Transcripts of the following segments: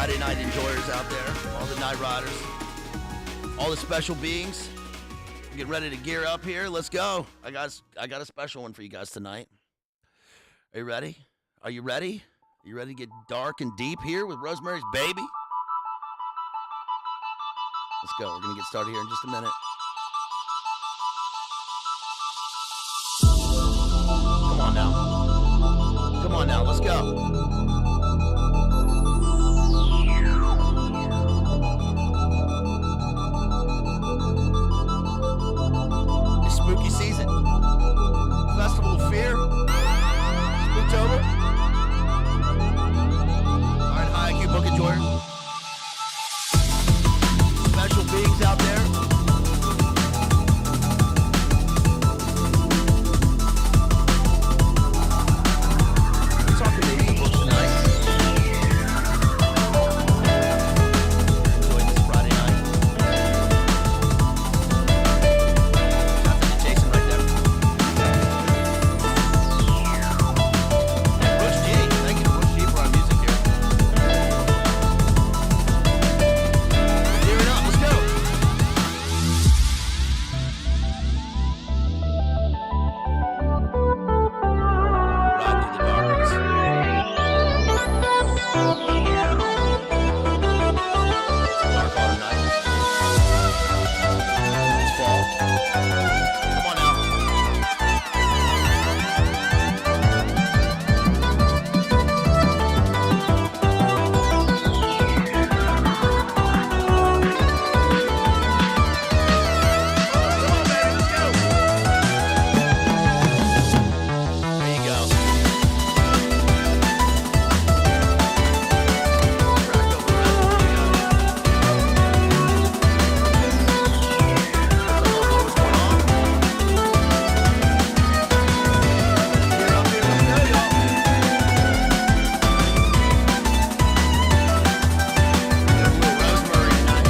Friday night enjoyers out there, all the night riders, all the special beings. Get ready to gear up here. Let's go. I got a special one for you guys tonight. Are you ready? Are you ready? Are you ready to get dark and deep here with Rosemary's Baby? Let's go. We're going to get started here in just a minute. Come on now. Come on now. Let's go. Spooky season. Festival of Fear. Spooktober. All right, high IQ book enjoyers. Special beings out there. We're talking to you books tonight. Enjoy this Friday night. Jason right there. And Bush G. Thank you to Bush G for our music here. Gear it up. Let's go. Ride through the darkness. Dark autumn night. It's fall. Come on now. Come on, baby, let's go. There you go. Crack open the rest of the video. What's going on? Gear up here, let's go, y'all. Got a little Rosemary tonight.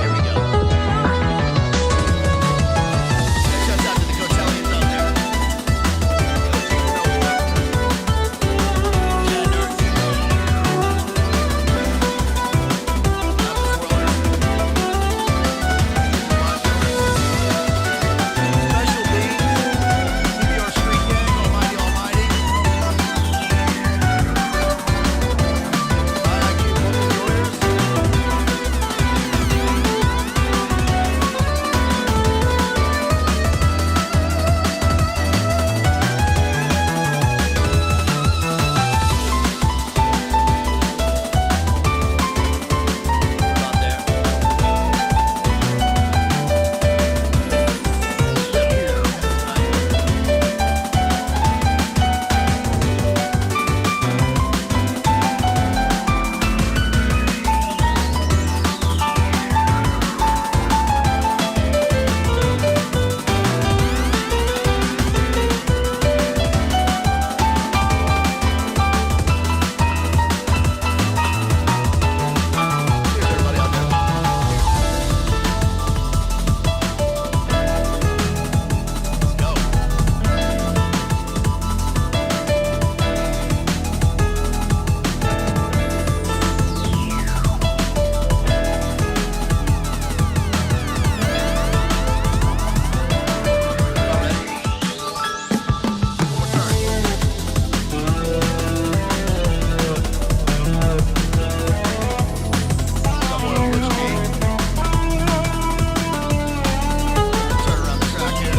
Here we go. Shouts out to the Coachella out there. Special beings, CBR Street Gang, Almighty. High IQ book enjoyers. Out there. Cheers, everybody out there. Let's go. Y'all ready? One more turn. Somewhere over Bush G. Turn around the track here.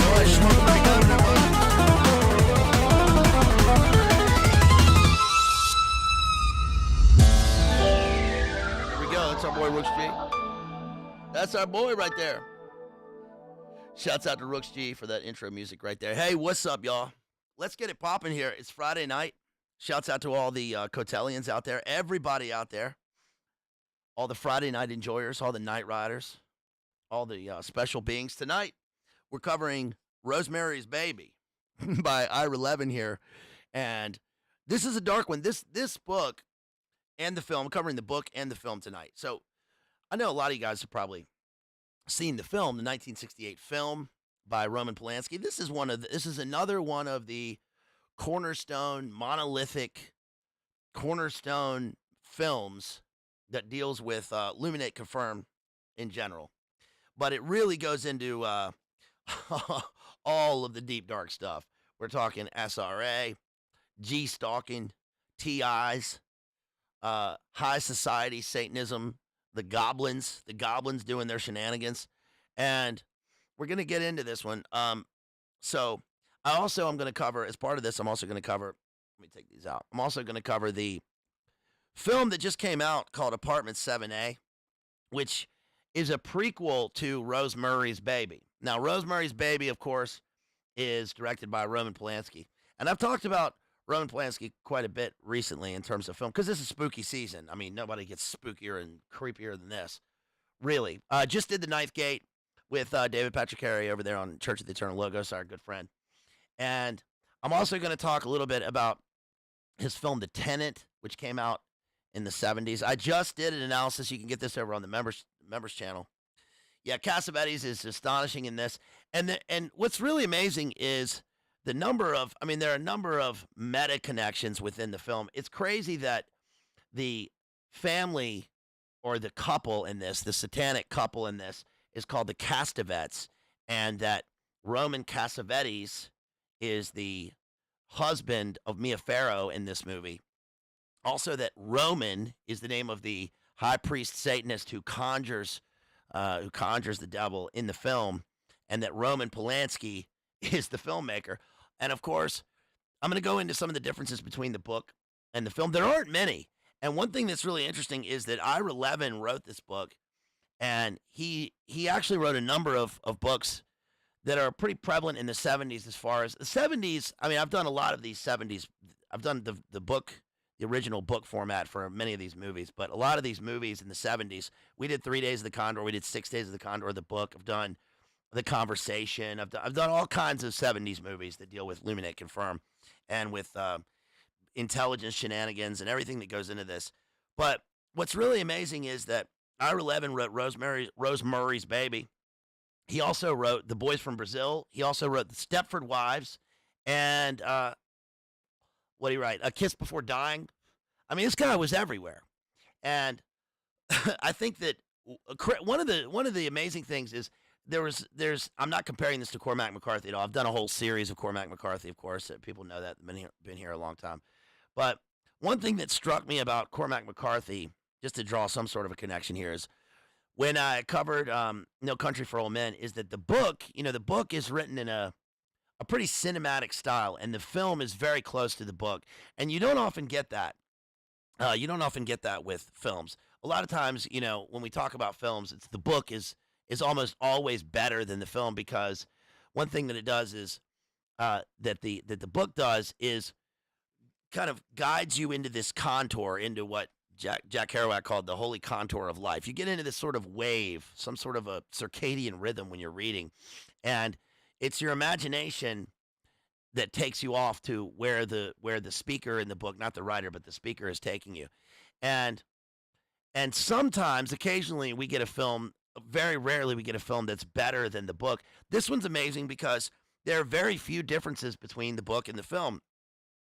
Go ahead, smoke them like that, everybody. Here we go. That's our boy, Rooks G. That's our boy right there. Shouts out to Rooks G for that intro music right there. Hey, what's up, y'all? Let's get it popping here. It's Friday night. Shouts out to all the Cotellians out there, everybody out there, all the Friday night enjoyers, all the night riders, all the special beings. Tonight, we're covering Rosemary's Baby by Ira Levin here. And this is a dark one. This book and the film, I'm covering the book and the film tonight. So I know a lot of you guys have probably seen the film, the 1968 film by Roman Polanski. This is another one of the monolithic cornerstone films that deals with Illuminate Confirm in general. But it really goes into all of the deep, dark stuff. We're talking SRA, G-stalking, TIs, High-Society Satanism, the goblins doing their shenanigans. And we're going to get into this one. So I'm going to cover, as part of this, I'm also going to cover, let me take these out. I'm also going to cover the film that just came out called Apartment 7A, which is a prequel to Rosemary's Baby. Now, Rosemary's Baby, of course, is directed by Roman Polanski. And I've talked about Roman Polanski quite a bit recently in terms of film, because this is spooky season. I mean, nobody gets spookier and creepier than this, really. Just did The Ninth Gate with David Patrick Harry over there on Church of the Eternal Logos, our good friend. And I'm also going to talk a little bit about his film The Tenant, which came out in the 70s. I just did an analysis. You can get this over on the members channel. Yeah, Cassavetes is astonishing in this. And what's really amazing is there are a number of meta connections within the film. It's crazy that the family or the couple in this, the satanic couple in this, is called the Castavetes, and that Roman Cassavetes is the husband of Mia Farrow in this movie. Also, that Roman is the name of the high priest Satanist who conjures the devil in the film, and that Roman Polanski is the filmmaker. And of course, I'm going to go into some of the differences between the book and the film. There aren't many. And one thing that's really interesting is that Ira Levin wrote this book, and he actually wrote a number of books that are pretty prevalent in the 70s. As far as the 70s, I mean, I've done a lot of these 70s. I've done the book, the original book format for many of these movies, but a lot of these movies in the 70s, we did 3 Days of the Condor, we did 6 Days of the Condor, the book. I've done The Conversation. I've done all kinds of 70s movies that deal with Illuminate Confirm and with intelligence shenanigans and everything that goes into this. But what's really amazing is that Ira Levin wrote Rosemary's Baby. He also wrote The Boys from Brazil. He also wrote The Stepford Wives. And what did he write? A Kiss Before Dying. I mean, this guy was everywhere. And I think that one of the amazing things is I'm not comparing this to Cormac McCarthy at all. I've done a whole series of Cormac McCarthy, of course. People know that, been here a long time. But one thing that struck me about Cormac McCarthy, just to draw some sort of a connection here, is when I covered No Country for Old Men, is that the book is written in a pretty cinematic style, and the film is very close to the book. And you don't often get that. You don't often get that with films. A lot of times, when we talk about films, the book is almost always better than the film, because one thing that it does is that the book does is kind of guides you into this contour, into what Jack Kerouac called the holy contour of life. You get into this sort of wave, some sort of a circadian rhythm when you're reading, and it's your imagination that takes you off to where the speaker in the book, not the writer, but the speaker, is taking you. And sometimes, occasionally, we get a film. Very rarely we get a film that's better than the book. This one's amazing because there are very few differences between the book and the film.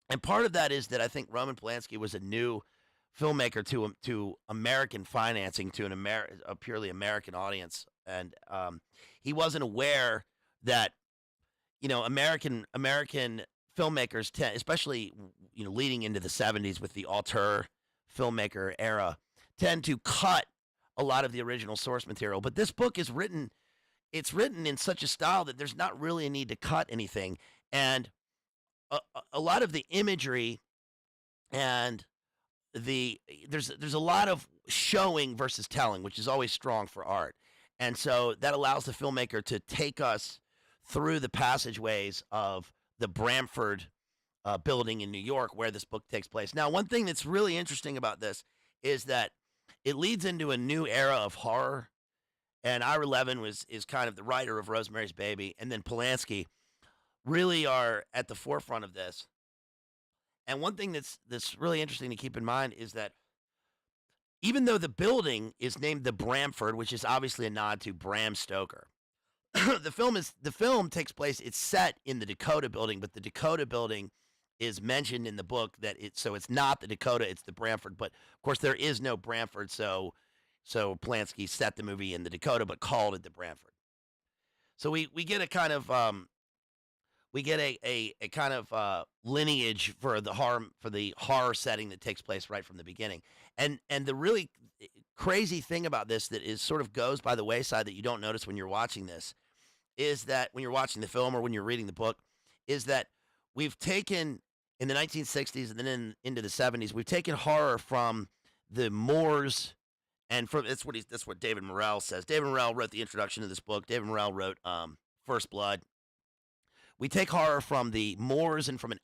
And part of that is that I think Roman Polanski was a new filmmaker to American financing, to a purely American audience. And he wasn't aware that, American filmmakers tend, especially, leading into the 70s with the auteur filmmaker era, tend to cut a lot of the original source material. But this book is written in such a style that there's not really a need to cut anything. And a lot of the imagery and there's a lot of showing versus telling, which is always strong for art. And so that allows the filmmaker to take us through the passageways of the Bramford building in New York where this book takes place. Now, one thing that's really interesting about this is that it leads into a new era of horror. And Ira Levin is kind of the writer of Rosemary's Baby, and then Polanski really are at the forefront of this. And one thing that's really interesting to keep in mind is that even though the building is named the Bramford, which is obviously a nod to Bram Stoker, the film takes place. It's set in the Dakota building, but the Dakota building is mentioned in the book so it's not the Dakota, it's the Bramford. But of course, there is no Bramford, so Polanski set the movie in the Dakota, but called it the Bramford. So we get a kind of lineage for the horror setting that takes place right from the beginning. And the really crazy thing about this that is sort of goes by the wayside that you don't notice when you're watching this is that when you're watching the film or when you're reading the book is that we've taken in the 1960s and then into the 70s, we've taken horror from the Moors. And that's what David Morrell says. David Morrell wrote the introduction to this book. David Morrell wrote First Blood. We take horror from the Moors and from an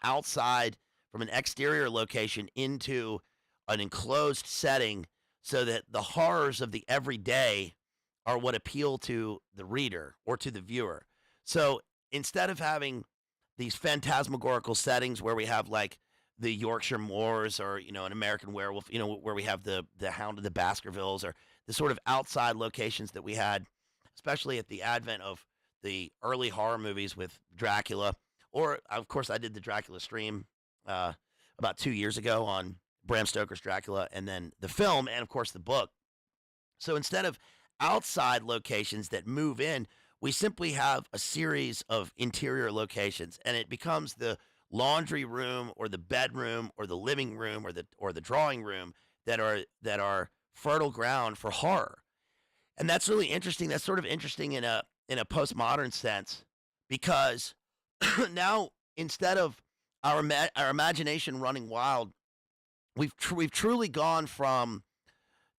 exterior location into an enclosed setting so that the horrors of the everyday are what appeal to the reader or to the viewer. So instead of having these phantasmagorical settings where we have like the Yorkshire Moors or, an American Werewolf, where we have the Hound of the Baskervilles or the sort of outside locations that we had, especially at the advent of the early horror movies with Dracula. Or, of course, I did the Dracula stream about 2 years ago on Bram Stoker's Dracula and then the film and, of course, the book. So instead of outside locations that move in, we simply have a series of interior locations, and it becomes the laundry room or the bedroom or the living room or the drawing room that are fertile ground for horror. And that's really interesting. That's sort of interesting in a postmodern sense because now instead of our imagination running wild, we've truly gone from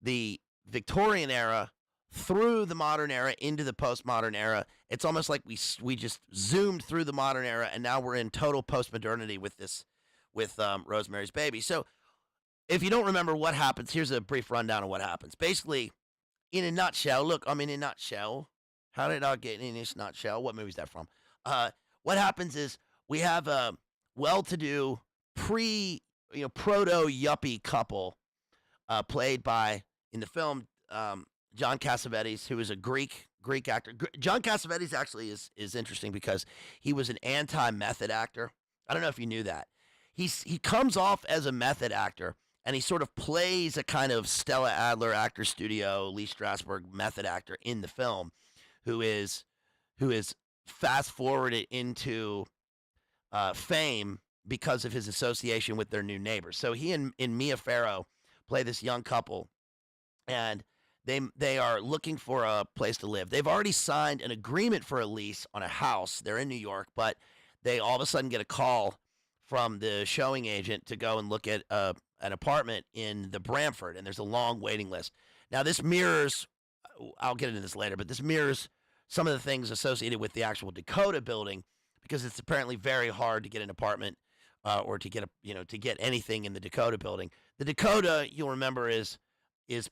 the Victorian era through the modern era into the postmodern era. It's almost like we just zoomed through the modern era, and now we're in total postmodernity with Rosemary's Baby. So if you don't remember what happens, here's a brief rundown of what happens. Basically, in a nutshell, look, I'm in a nutshell. How did I get in this nutshell? What movie is that from? What happens is we have a well-to-do proto-yuppie couple played by, in the film, John Cassavetes, who is a Greek actor. John Cassavetes actually is interesting because he was an anti-method actor. I don't know if you knew that. He comes off as a method actor, and he sort of plays a kind of Stella Adler actor studio, Lee Strasberg method actor in the film, who is fast forwarded into fame because of his association with their new neighbors. So he and Mia Farrow play this young couple, and they are looking for a place to live. They've already signed an agreement for a lease on a house. They're in New York, but they all of a sudden get a call from the showing agent to go and look at an apartment in the Bramford, and there's a long waiting list. Now, this mirrors, I'll get into this later, but this mirrors some of the things associated with the actual Dakota building because it's apparently very hard to get an apartment or to get anything in the Dakota building. The Dakota, you'll remember, is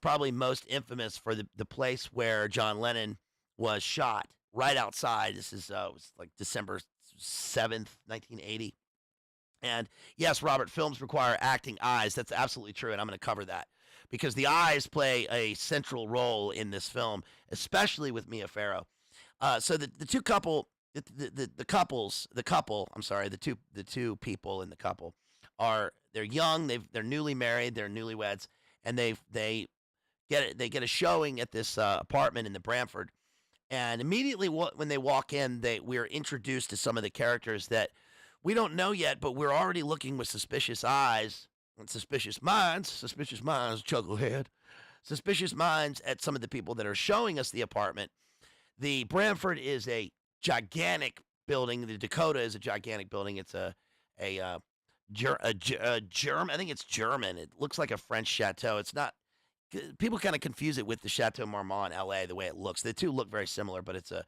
probably most infamous for the place where John Lennon was shot, right outside. This is was like December 7th, 1980. And yes, Robert, films require acting eyes. That's absolutely true, and I'm going to cover that because the eyes play a central role in this film, especially with Mia Farrow. So the two people in the couple they're young, they're newly married, they're newlyweds, and they get a showing at this apartment in the Bramford, and immediately when they walk in, we're introduced to some of the characters that we don't know yet, but we're already looking with suspicious eyes and suspicious minds, chucklehead, suspicious minds at some of the people that are showing us the apartment. The Bramford is a gigantic building. The Dakota is a gigantic building. It's a German. I think it's German. It looks like a French chateau. It's not. People kind of confuse it with the Chateau Marmont in L.A. The way it looks. The two look very similar, but it's a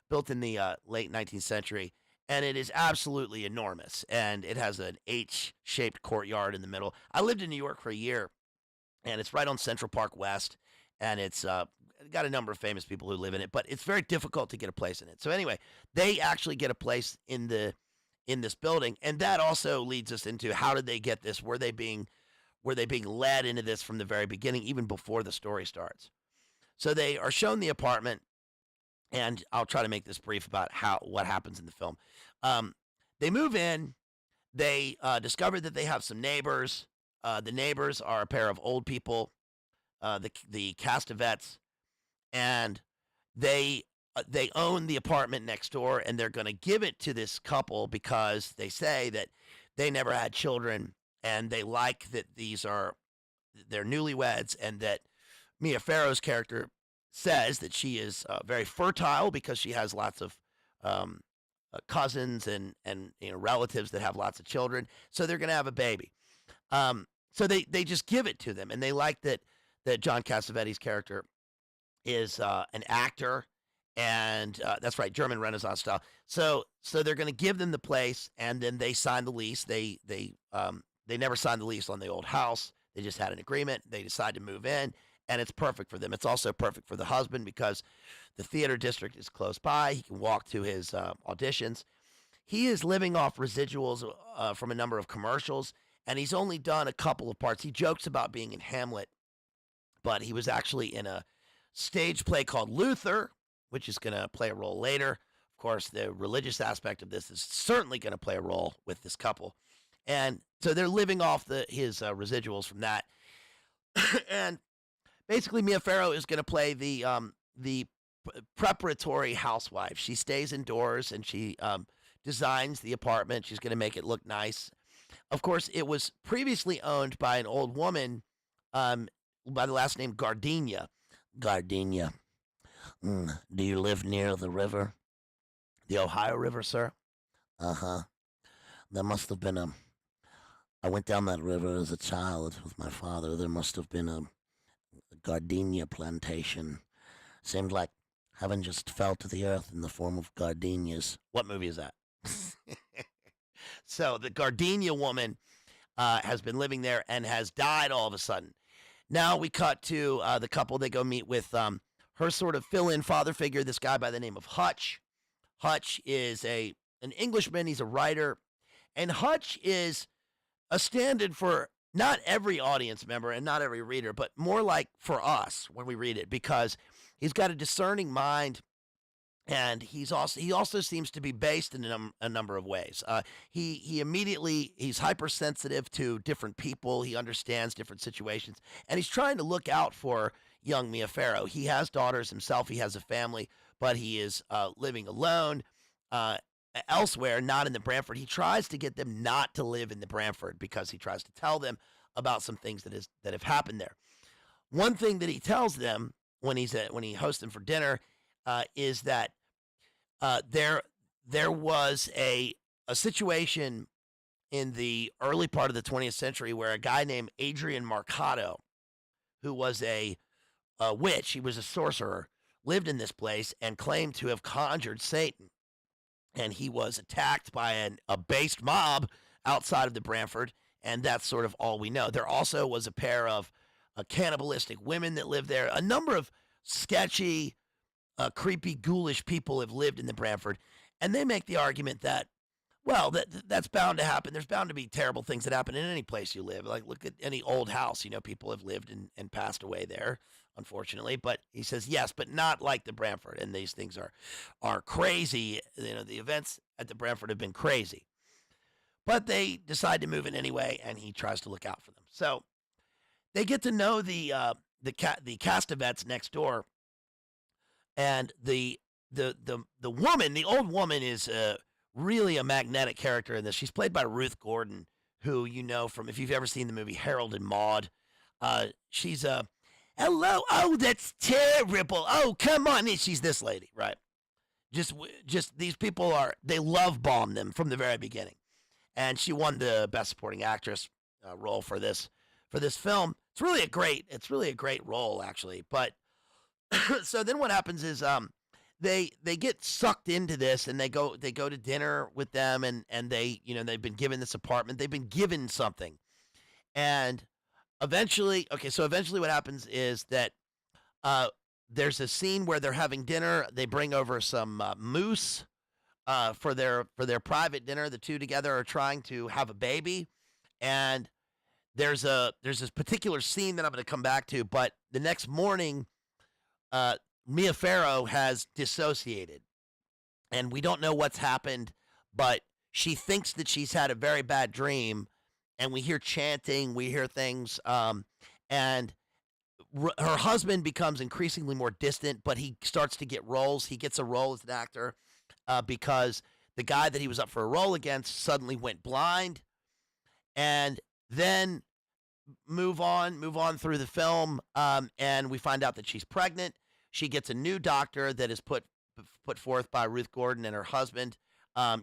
built in the late 19th century, and it is absolutely enormous. And it has an H-shaped courtyard in the middle. I lived in New York for a year, and it's right on Central Park West, and it's got a number of famous people who live in it, but it's very difficult to get a place in it. So anyway, they actually get a place in this building, and that also leads us into how did they get this? Were they being led into this from the very beginning, even before the story starts? So they are shown the apartment, and I'll try to make this brief about what happens in the film. They move in. They discover that they have some neighbors. The neighbors are a pair of old people, the Castavetes, and they own the apartment next door, and they're going to give it to this couple because they say that they never had children, and they like that they're newlyweds, and that Mia Farrow's character says that she is very fertile because she has lots of cousins and relatives that have lots of children, so they're going to have a baby. So they just give it to them, and they like that John Cassavetes' character is an actor, and that's right, German Renaissance style. So they're going to give them the place, and then they sign the lease. They never signed the lease on the old house. They just had an agreement. They decide to move in, and it's perfect for them. It's also perfect for the husband because the theater district is close by. He can walk to his auditions. He is living off residuals from a number of commercials, and he's only done a couple of parts. He jokes about being in Hamlet, but he was actually in a stage play called Luther, which is going to play a role later. Of course, the religious aspect of this is certainly going to play a role with this couple. And so they're living off his residuals from that. And basically, Mia Farrow is going to play the preparatory housewife. She stays indoors, and she designs the apartment. She's going to make it look nice. Of course, it was previously owned by an old woman by the last name Gardenia. Gardenia. Do you live near the river? The Ohio River, sir? Uh-huh. There must have been I went down that river as a child with my father. There must have been a gardenia plantation. Seemed like heaven just fell to the earth in the form of gardenias. What movie is that? So the Gardenia woman has been living there and has died all of a sudden. Now we cut to the couple. They go meet with her sort of fill-in father figure, this guy by the name of Hutch. Hutch is an Englishman. He's a writer. And Hutch is a stand-in for not every audience member and not every reader, but more like for us when we read it, because he's got a discerning mind, and he also seems to be based in a number of ways. He's hypersensitive to different people. He understands different situations, and he's trying to look out for young Mia Farrow. He has daughters himself. He has a family, but he is living alone elsewhere, not in the Branford. He tries to get them not to live in the Branford because he tries to tell them about some things that have happened there. One thing that he tells them when he hosts them for dinner is that there was a situation in the early part of the 20th century where a guy named Adrian Marcato, who was a witch, he was a sorcerer, lived in this place and claimed to have conjured Satan. And he was attacked by a based mob outside of the Branford, and that's sort of all we know. There also was a pair of cannibalistic women that lived there. A number of sketchy, creepy, ghoulish people have lived in the Branford, and they make the argument that, well, that's bound to happen. There's bound to be terrible things that happen in any place you live. Like, look at any old house. People have lived and passed away there, unfortunately. But he says, yes, but not like the Branford. And these things are crazy. The events at the Branford have been crazy. But they decide to move in anyway, and he tries to look out for them. So they get to know the Castavetes next door. And the woman, the old woman, is really a magnetic character in this. She's played by Ruth Gordon, who you know from, if you've ever seen the movie Harold and Maude. She's hello, oh, that's terrible. Oh, come on. She's this lady, right? Just these people they love bomb them from the very beginning. And she won the Best Supporting Actress role for this film. It's really a great role, actually. But so then what happens is they get sucked into this, and they go to dinner with them, and they, they've been given this apartment, they've been given something, and eventually what happens is that uh, there's a scene where they're having dinner. They bring over some moose for their private dinner. The two together are trying to have a baby, and there's this particular scene that I'm going to come back to. But the next morning, Mia Farrow has dissociated, and we don't know what's happened, but she thinks that she's had a very bad dream, and we hear chanting, we hear things, and her husband becomes increasingly more distant, but he starts to get roles. He gets a role as an actor because the guy that he was up for a role against suddenly went blind, and then move on through the film, and we find out that she's pregnant. She gets a new doctor that is put forth by Ruth Gordon and her husband.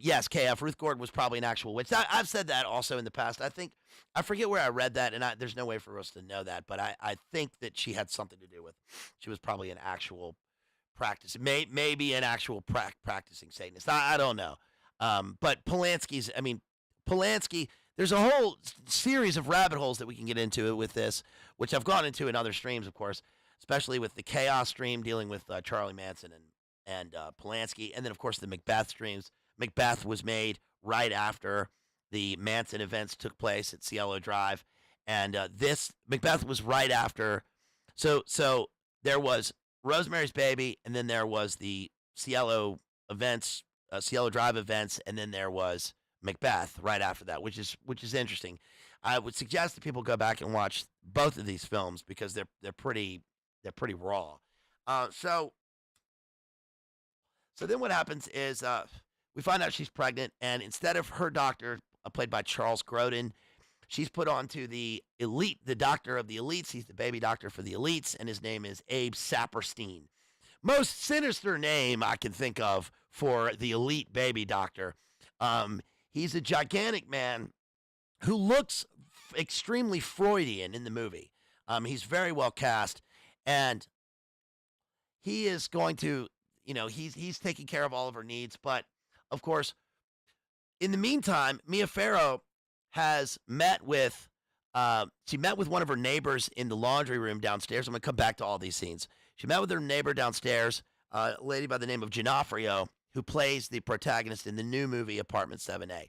Yes, KF, Ruth Gordon was probably an actual witch. I've said that also in the past. I forget where I read that, and there's no way for us to know that, but I think that she had something to do with. She was probably an actual practice, maybe an actual practicing Satanist. I don't know. But Polanski. There's a whole series of rabbit holes that we can get into with this, which I've gone into in other streams, of course, especially with the Chaos stream dealing with Charlie Manson and Polanski, and then, of course, the MACBETH streams. MACBETH was made right after the Manson events took place at Cielo Drive, and this MACBETH was right after. So there was Rosemary's Baby, and then there was the Cielo events, Cielo Drive events, and then there was MACBETH right after that, which is interesting. I would suggest that people go back and watch both of these films because they're pretty raw. So then what happens is we find out she's pregnant, and instead of her doctor, played by Charles Grodin, she's put onto the doctor of the elites. He's the baby doctor for the elites, and his name is Abe Saperstein. Most sinister name I can think of for the elite baby doctor. He's a gigantic man who looks extremely Freudian in the movie. He's very well cast, and he is going to, he's taking care of all of her needs. But, of course, in the meantime, Mia Farrow has met with one of her neighbors in the laundry room downstairs. I'm going to come back to all these scenes. She met with her neighbor downstairs, a lady by the name of D'Onofrio, who plays the protagonist in the new movie Apartment 7A.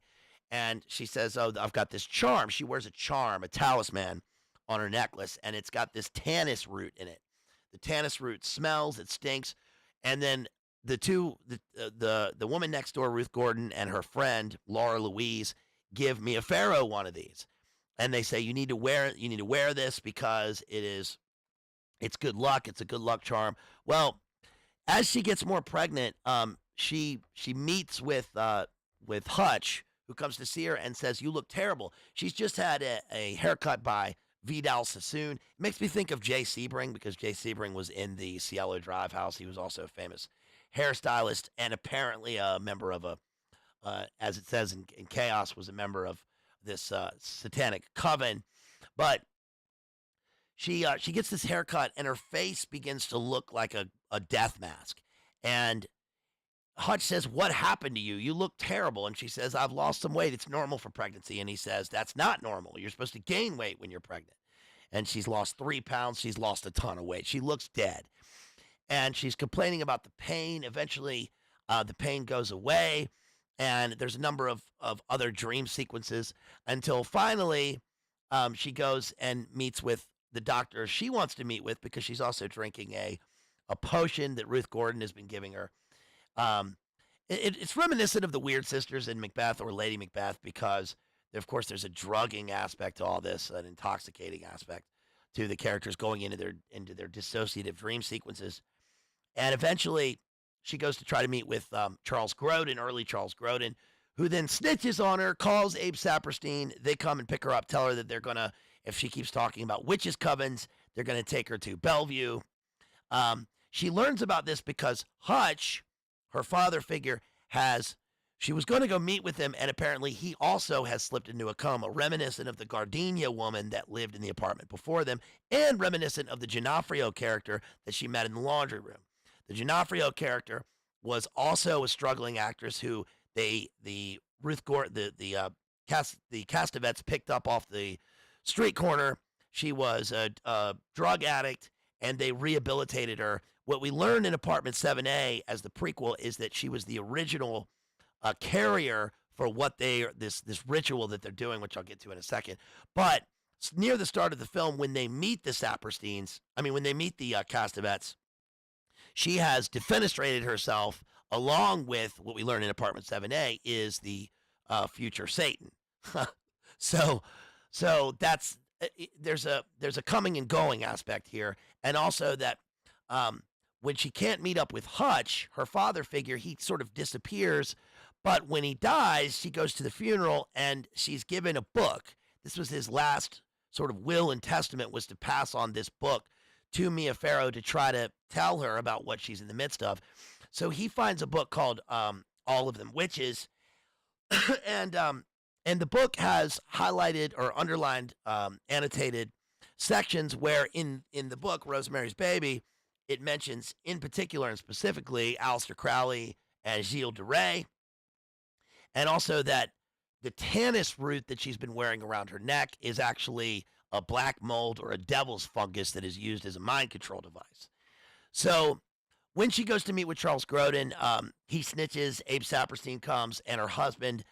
And she says, oh, I've got this charm. She wears a charm, a talisman on her necklace, and it's got this tannis root in it. The tannis root smells, it stinks. And then the woman next door, Ruth Gordon, and her friend, Laura Louise, give Mia Farrow one of these. And they say, you need to wear this because it's good luck. It's a good luck charm. Well, as she gets more pregnant, she meets with Hutch, who comes to see her and says, you look terrible. She's just had a haircut by Vidal Sassoon. It makes me think of Jay Sebring, because Jay Sebring was in the Cielo Drive house. He was also a famous hairstylist and apparently a member of as it says in Chaos, was a member of this satanic coven. But she gets this haircut, and her face begins to look like a death mask. And Hutch says, what happened to you? You look terrible. And she says, I've lost some weight. It's normal for pregnancy. And he says, that's not normal. You're supposed to gain weight when you're pregnant. And she's lost 3 pounds. She's lost a ton of weight. She looks dead. And she's complaining about the pain. Eventually, the pain goes away. And there's a number of other dream sequences until finally she goes and meets with the doctor she wants to meet with, because she's also drinking a potion that Ruth Gordon has been giving her. It's reminiscent of the Weird Sisters in MACBETH, or Lady MACBETH, because of course there's a drugging aspect to all this, an intoxicating aspect to the characters going into their dissociative dream sequences. And eventually she goes to try to meet with Charles Grodin, early Charles Grodin, who then snitches on her, calls Abe Saperstein. They come and pick her up, tell her that they're going to, if she keeps talking about witches' covens, they're going to take her to Bellevue. She learns about this because Hutch, her father figure, she was going to go meet with him, and apparently he also has slipped into a coma, reminiscent of the Gardenia woman that lived in the apartment before them, and reminiscent of the D'Onofrio character that she met in the laundry room. The D'Onofrio character was also a struggling actress who the Ruth Gore the Castavetes picked up off the street corner. She was a drug addict, and they rehabilitated her. What we learned in Apartment 7A as the prequel is that she was the original carrier for what this ritual that they're doing, which I'll get to in a second. But near the start of the film, when they meet the Sapersteins, when they meet the Castavetes, she has defenestrated herself, along with what we learn in Apartment 7A is the future Satan. so that's there's a coming and going aspect here, and also that when she can't meet up with Hutch, her father figure, he sort of disappears. But when he dies, she goes to the funeral and she's given a book. This was his last sort of will and testament, was to pass on this book to Mia Farrow to try to tell her about what she's in the midst of. So he finds a book called All of Them Witches, and the book has highlighted or underlined, annotated sections where in the book Rosemary's Baby, it mentions in particular and specifically Aleister Crowley and Gilles de Rais, and also that the tannis root that she's been wearing around her neck is actually a black mold or a devil's fungus that is used as a mind control device. So when she goes to meet with Charles Grodin, he snitches, Abe Saperstein comes, and her husband,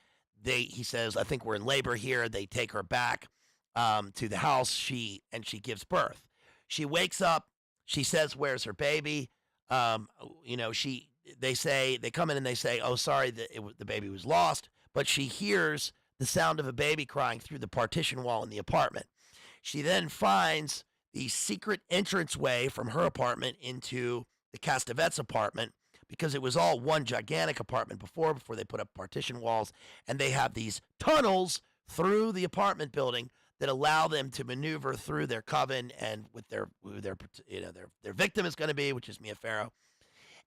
he says, I think we're in labor here. They take her back to the house, she gives birth. She wakes up, she says, where's her baby? They come in and they say, oh, sorry, the baby was lost, but she hears the sound of a baby crying through the partition wall in the apartment. She then finds the secret entranceway from her apartment into the Castavetes apartment, because it was all one gigantic apartment before they put up partition walls, and they have these tunnels through the apartment building that allow them to maneuver through their coven and with their victim is going to be, which is Mia Farrow.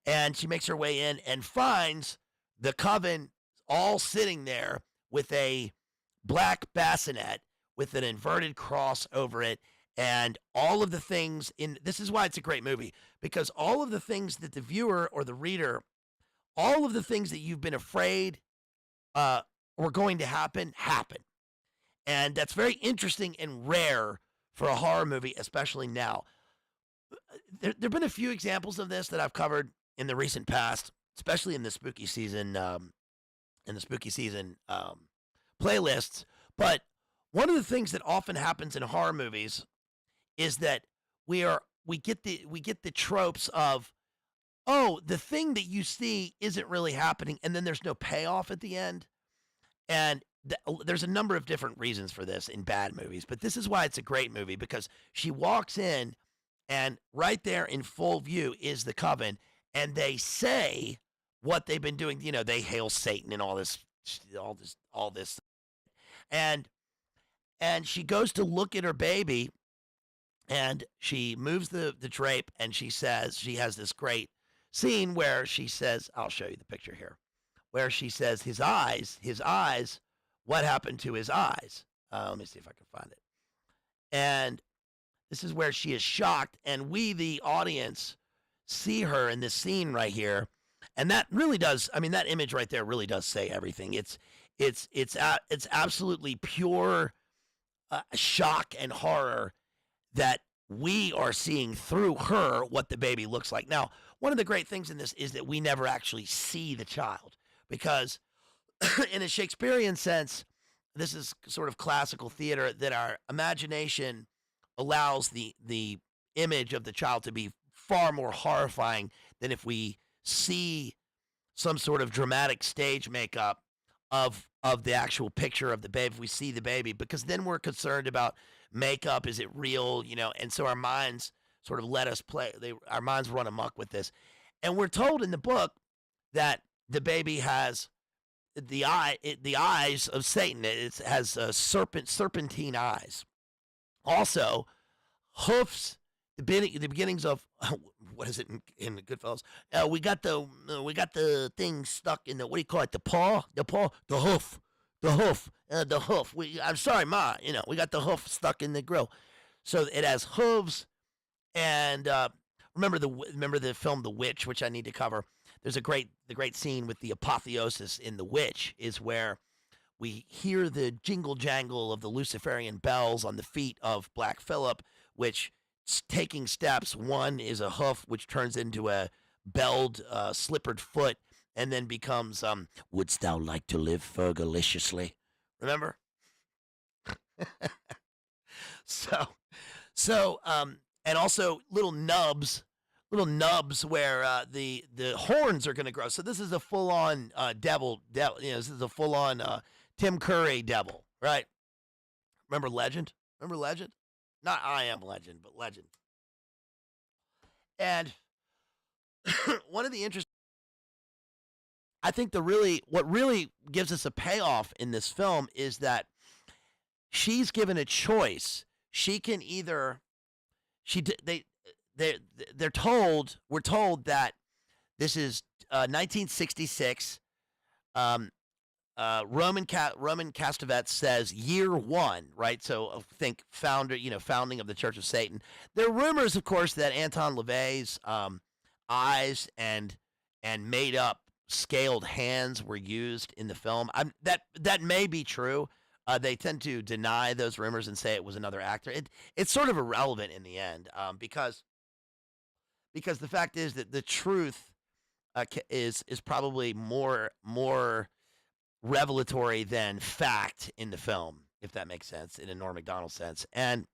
And she makes her way in and finds the coven all sitting there with a black bassinet with an inverted cross over it, and all of the things this is why it's a great movie, because all of the things that the viewer or the reader, all of the things that you've been afraid were going to happen. And that's very interesting and rare for a horror movie, especially now. There have been a few examples of this that I've covered in the recent past, especially in the spooky season, playlists. But one of the things that often happens in horror movies is that we get the tropes of, oh, the thing that you see isn't really happening, and then there's no payoff at the end. And there's a number of different reasons for this in bad movies, but this is why it's a great movie, because she walks in, and right there in full view is the coven, and they say what they've been doing. They hail Satan and all this, and she goes to look at her baby, and she moves the drape, and she says, she has this great scene where she says, I'll show you the picture here, where she says, his eyes, what happened to his eyes? Let me see if I can find it. And this is where she is shocked, and we, the audience, see her in this scene right here. And that really does, that image right there really does say everything. It's absolutely pure shock and horror that we are seeing through her what the baby looks like. Now, one of the great things in this is that we never actually see the child, because in a Shakespearean sense, this is sort of classical theater, that our imagination allows the image of the child to be far more horrifying than if we see some sort of dramatic stage makeup of the actual picture of the baby. If we see the baby, because then we're concerned about makeup, is it real, and so our minds sort of let us play. Our minds run amok with this, and we're told in the book that the baby has the eyes of Satan. It has serpentine eyes. Also, hoofs. The beginnings of what is it in Goodfellas? We got the thing stuck in the, what do you call it? The paw, the hoof. I'm sorry, Ma. We got the hoof stuck in the grill, so it has hooves. And remember the film The Witch, which I need to cover. there's the great scene with the apotheosis in The Witch is where we hear the jingle jangle of the Luciferian bells on the feet of Black Phillip, which taking steps. One is a hoof, which turns into a belled, slippered foot, and then becomes, "Wouldst thou like to live fergaliciously?" Remember? so, and also little nubs where the horns are going to grow. So this is a full on devil. This is a full on Tim Curry devil, right? Remember Legend? Not I Am Legend, but Legend. And one of the interesting, I think what really gives us a payoff in this film is that she's given a choice. She can either we're told that this is 1966. Roman Castavetes says year one, right? So think founding of the Church of Satan. There are rumors, of course, that Anton LaVey's eyes and made up scaled hands were used in the film. That may be true. They tend to deny those rumors and say it was another actor. It's sort of irrelevant in the end, because the fact is that the truth is probably more revelatory than fact in the film, if that makes sense, in a Norm Macdonald sense. And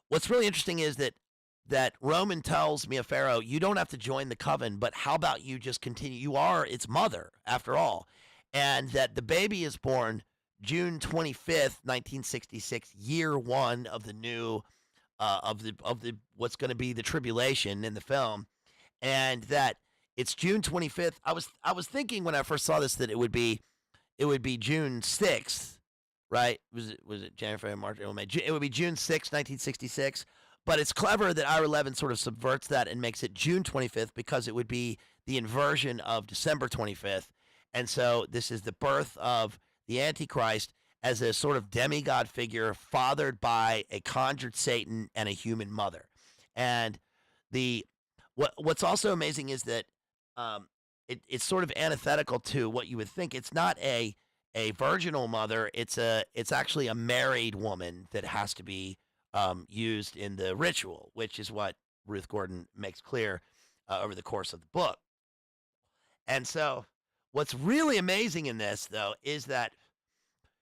what's really interesting is that Roman tells Mia Farrow, you don't have to join the coven, but how about you just continue? You are its mother, after all. And that the baby is born June 25th, 1966, year one of the new, of the what's going to be the tribulation in the film. And that it's June 25th. I was thinking when I first saw this that it would be June 6th, right? Was it January, February, March, April, May? It would be June 6th, 1966. But it's clever that Ira Levin sort of subverts that and makes it June 25th because it would be the inversion of December 25th. And so this is the birth of the Antichrist as a sort of demigod figure fathered by a conjured Satan and a human mother. And what's also amazing is that it's sort of antithetical to what you would think. It's not a virginal mother. It's actually a married woman that has to be used in the ritual, which is what Ruth Gordon makes clear over the course of the book. And so what's really amazing in this, though, is that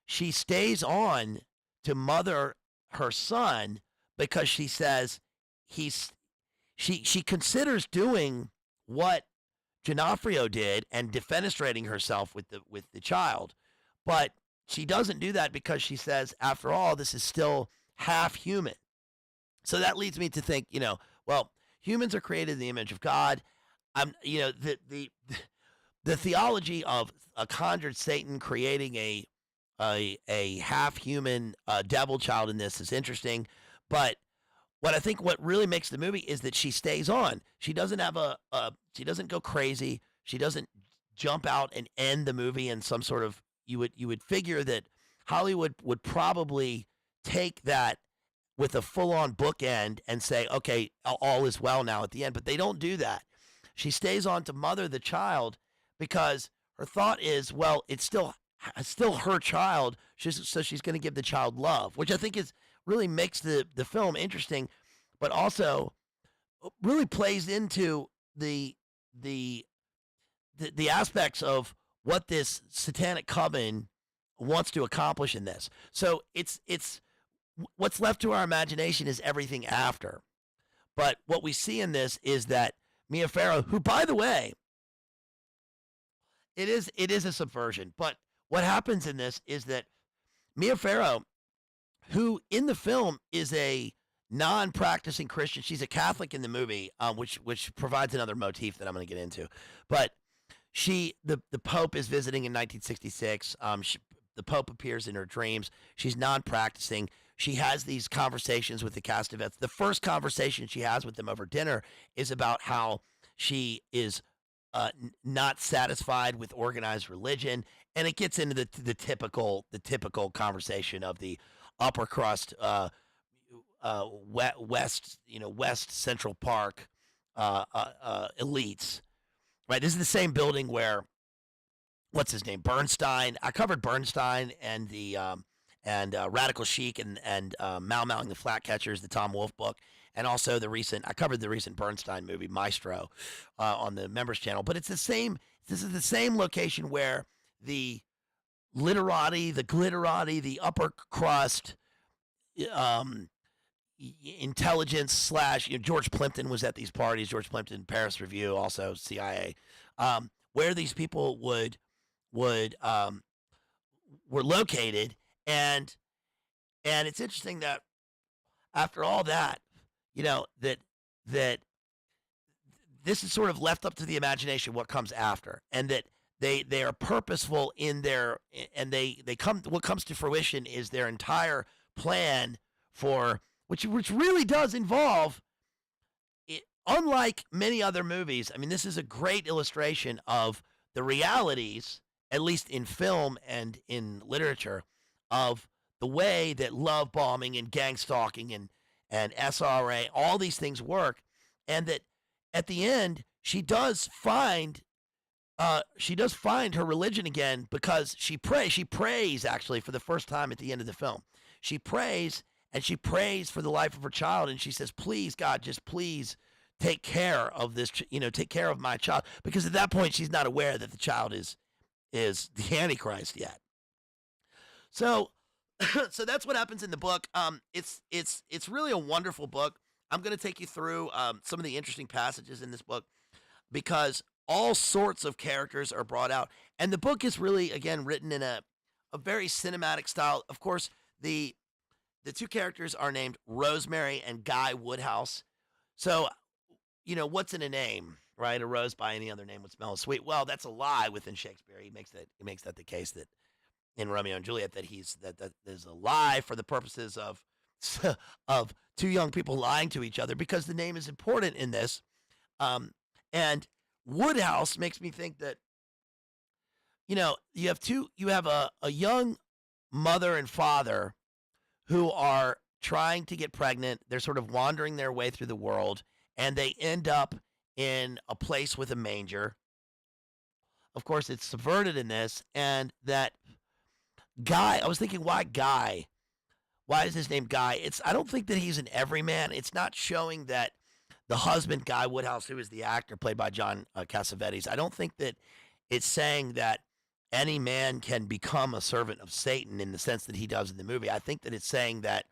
she stays on to mother her son because she says she considers doing what Genofrio did and defenestrating herself with the child, but she doesn't do that because she says, after all, this is still half human. So that leads me to think, well, humans are created in the image of God. The theology of a conjured Satan creating a half human devil child in this is interesting, but what really makes the movie is that she stays on. She doesn't have she doesn't go crazy. She doesn't jump out and end the movie in some sort of, you would figure that Hollywood would probably take that with a full-on bookend and say, okay, all is well now at the end, but they don't do that. She stays on to mother the child because her thought is, well, it's still her child, so she's going to give the child love, which I think really makes the film interesting, but also really plays into the aspects of what this satanic coven wants to accomplish in this. So it's what's left to our imagination is everything after. But what we see in this is that Mia Farrow, who, by the way, it is a subversion, but what happens in this is that Mia Farrow, who in the film is a non-practicing Christian, she's a Catholic in the movie, which provides another motif that I'm going to get into. But the Pope is visiting in 1966. The Pope appears in her dreams. She's non-practicing. She has these conversations with the Castavetes. The first conversation she has with them over dinner is about how she is not satisfied with organized religion, and it gets into the typical conversation of the upper crust, West Central Park elites, right? This is the same building where, what's his name, Bernstein. I covered Bernstein and the Radical Chic and Mau Mauing the Flatcatchers, the Tom Wolfe book, and also I covered the recent Bernstein movie Maestro on the members channel. But it's the same. This is the same location where the literati, the glitterati, the upper crust, um, intelligence slash George Plimpton was at these parties. George Plimpton, Paris Review, also CIA, where these people would were located, and it's interesting that after all that, that this is sort of left up to the imagination what comes after, and that they are purposeful in their, and they come, what comes to fruition is their entire plan for which really does involve it, unlike many other movies. I mean, this is a great illustration of the realities, at least in film and in literature, of the way that love bombing and gang stalking and SRA, all these things work, and that at the end she does find her religion again, because she prays actually for the first time at the end of the film. She prays, and she prays for the life of her child, and she says, please God, just please take care of this, take care of my child, because at that point she's not aware that the child is the Antichrist yet. So so that's what happens in the book. It's really a wonderful book. I'm going to take you through some of the interesting passages in this book, because all sorts of characters are brought out, and the book is really, again, written in a very cinematic style. Of course, the two characters are named Rosemary and Guy Woodhouse. So, what's in a name, right? A rose by any other name would smell sweet. Well, that's a lie within Shakespeare. He makes that the case that in Romeo and Juliet that that there's a lie for the purposes of two young people lying to each other, because the name is important in this. And Woodhouse makes me think that you have a young mother and father who are trying to get pregnant. They're sort of wandering their way through the world, and they end up in a place with a manger. Of course, it's subverted in this, and that Guy, I was thinking, why Guy? Why is his name Guy? I don't think that he's an everyman. It's not showing that the husband, Guy Woodhouse, who is the actor played by John Cassavetes, I don't think that it's saying that any man can become a servant of Satan in the sense that he does in the movie. I think that it's saying that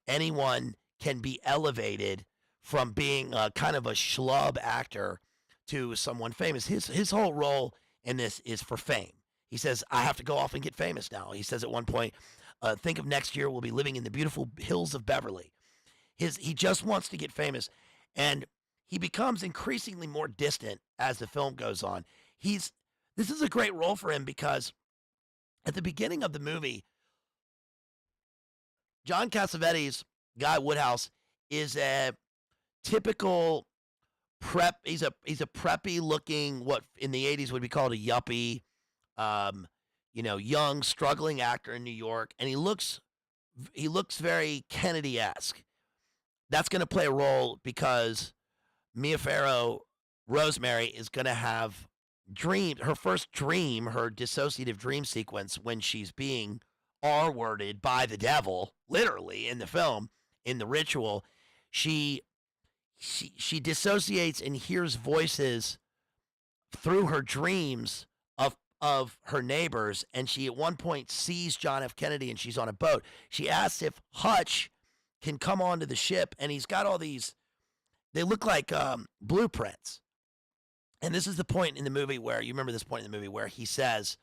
anyone can be elevated from being kind of a schlub actor to someone famous. His whole role in this is for fame. He says, I have to go off and get famous now. He says at one point, think of next year, we'll be living in the beautiful hills of Beverly. He just wants to get famous, and he becomes increasingly more distant as the film goes on. This is a great role for him, because at the beginning of the movie, John Cassavetes, Guy Woodhouse, is a typical prep. He's a preppy looking, what in the 80s would be called a yuppie, young struggling actor in New York, and he looks very Kennedy-esque. That's going to play a role because Mia Farrow, Rosemary, is going to have her first dream, her dissociative dream sequence, when she's being R-worded by the devil, literally in the film, in the ritual. She dissociates and hears voices through her dreams of her neighbors, and she at one point sees John F. Kennedy, and she's on a boat. She asks if Hutch can come onto the ship, and he's got all these, they look like blueprints. And this is the point in the movie where, you remember this point in the movie where he says,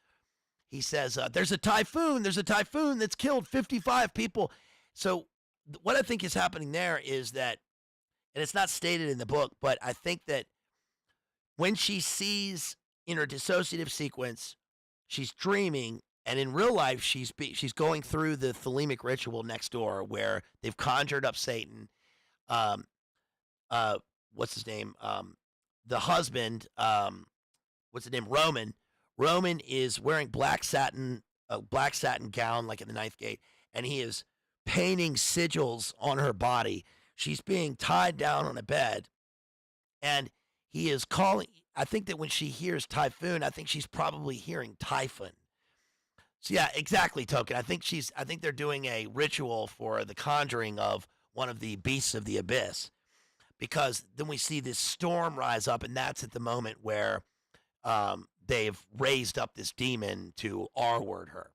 there's a typhoon that's killed 55 people. So what I think is happening there is that, and it's not stated in the book, but I think that when she sees in her dissociative sequence, she's dreaming, and in real life, she's going through the thelemic ritual next door where they've conjured up Satan. What's his name? The husband, what's his name? Roman. Roman is wearing a black satin gown, like in the Ninth Gate, and he is painting sigils on her body. She's being tied down on a bed, and he is calling I think that when she hears typhoon, I think she's probably hearing typhon. So yeah, exactly, Token. I think they're doing a ritual for the conjuring of one of the beasts of the abyss, because then we see this storm rise up, and that's at the moment where they've raised up this demon to R-word her.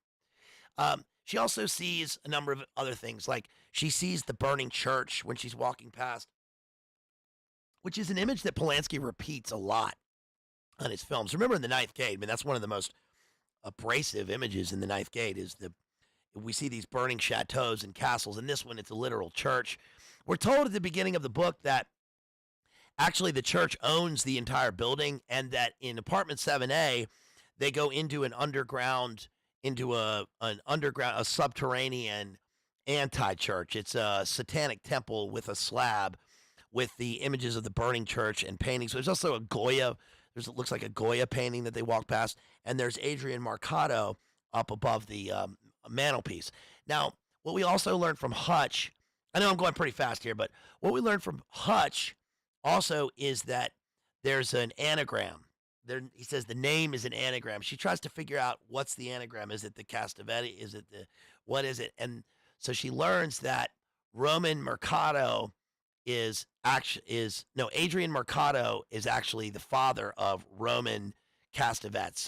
She also sees a number of other things, like she sees the burning church when she's walking past, which is an image that Polanski repeats a lot on his films. Remember in The Ninth Gate, I mean, that's one of the most abrasive images in The Ninth Gate is we see these burning chateaus and castles. In this one, it's a literal church. We're told at the beginning of the book that actually the church owns the entire building, and that in apartment 7A, they go into an underground, a subterranean anti-church. It's a satanic temple with a slab with the images of the burning church and paintings. There's also a Goya. It looks like a Goya painting that they walk past, and there's Adrian Marcato up above the mantelpiece. Now, what we also learned from Hutch, I know I'm going pretty fast here, but what we learned from Hutch also is that there's an anagram. He says the name is an anagram. She tries to figure out what's the anagram. Is it the Castavetes? Is it what is it? And so she learns that Roman Mercado Adrian Mercado is actually the father of Roman Castavetes.